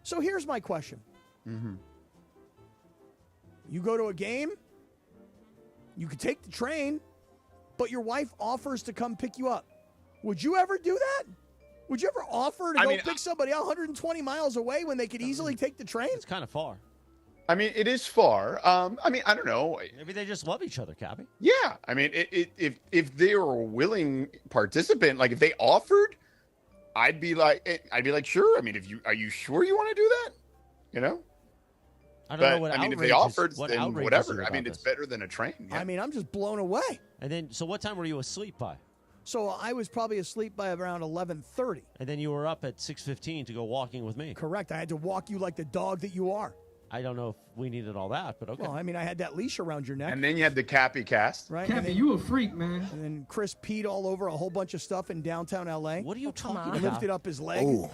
So here's my question. Mm-hmm. You go to a game, you could take the train, but your wife offers to come pick you up. Would you ever do that? Would you ever offer to pick somebody 120 miles away when they could easily take the train? It's kind of far. I mean, it is far. I don't know. Maybe they just love each other, Cappy. Yeah. I mean, if they were a willing participant, like if they offered, I'd be like, sure. I mean, are you sure you want to do that? You know? I don't know what I mean, if outrage they offered, is, what then outrage is whatever. it I mean, about it's this? better than a train. Yeah. I mean, I'm just blown away. And then, so what time were you asleep by? So I was probably asleep by around 11:30. And then you were up at 6:15 to go walking with me. Correct. I had to walk you like the dog that you are. I don't know if we needed all that, but okay. Well, I mean, I had that leash around your neck. And then you had the Cappy cast. Right? Cappy, you a freak, man. And then Chris peed all over a whole bunch of stuff in downtown L.A. What are you talking He about? lifted up his leg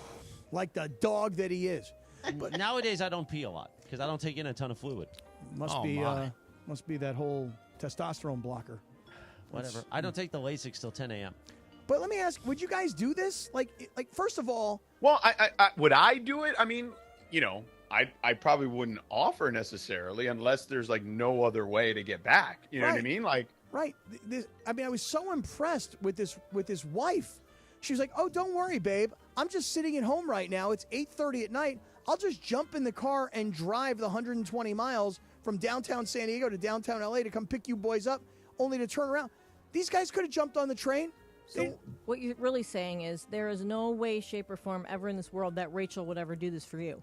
like the dog that he is. But nowadays, I don't pee a lot because I don't take in a ton of fluid. Must be that whole testosterone blocker. Whatever. I don't take the Lasix till 10 a.m. But let me ask, would you guys do this? Like first of all... Well, I would I do it? I mean, I probably wouldn't offer necessarily unless there's like no other way to get back. You know what I mean? Like, right. I was so impressed with this wife. She was like, "Oh, don't worry, babe. I'm just sitting at home right now. It's 8:30 at night. I'll just jump in the car and drive the 120 miles from downtown San Diego to downtown LA to come pick you boys up, only to turn around." These guys could have jumped on the train. So what you're really saying is there is no way, shape, or form ever in this world that Rachel would ever do this for you.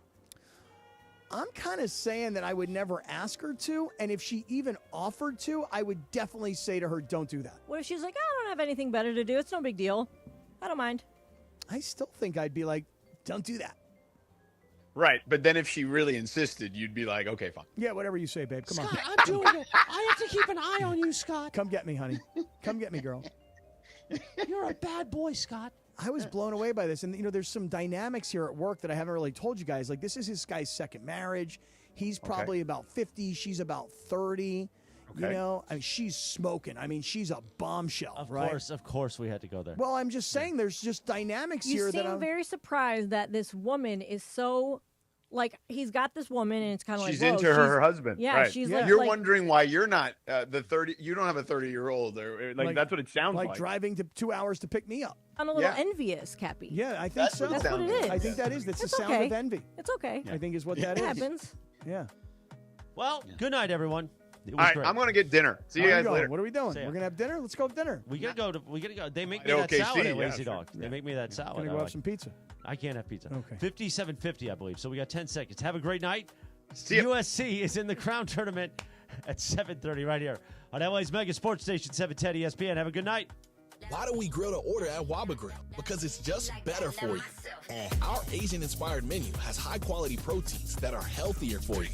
I'm kind of saying that I would never ask her to, and if she even offered to, I would definitely say to her, don't do that. What if she's like, I don't have anything better to do. It's no big deal. I don't mind. I still think I'd be like, don't do that. Right, but then if she really insisted, you'd be like, okay, fine. Yeah, whatever you say, babe. Come on. Scott, I'm doing it. I have to keep an eye on you, Scott. Come get me, honey. Come get me, girl. You're a bad boy, Scott. I was blown away by this. And, there's some dynamics here at work that I haven't really told you guys. Like, this is this guy's second marriage. He's probably about 50. She's about 30. Okay. I mean, she's smoking. I mean, she's a bombshell, right? Of course we had to go there. Well, I'm just saying there's just dynamics here that You I'm... seem very surprised that this woman is so... Like, he's got this woman, and it's kind of like, she's into her husband. Yeah, right. she's You're wondering why you're not the 30. You don't have a 30-year-old. Like that's what it sounds like. Like driving to 2 hours to pick me up. I'm a little envious, Cappy. Yeah, I think so. That's what it is. I think that is. That's the sound okay. of envy. It's okay. I think is what that it is. happens. Yeah. Well, good night, everyone. It was All right, great. I'm going to get dinner. See you guys later. What are we doing? See ya. We're going to have dinner? Let's go have dinner. We gotta go. They make me At that OKC, salad at yeah, Lazy sure. Dog. They make me that salad. Going to I go have like. some pizza. I can't have pizza. Okay. 57:50, I believe. So we got 10 seconds. Have a great night. See ya. USC is in the Crown Tournament at 7:30 right here on LA's Mega Sports Station 710 ESPN. Have a good night. Why do we grill to order at Waba Grill? Because it's just better for you. Our Asian-inspired menu has high-quality proteins that are healthier for you.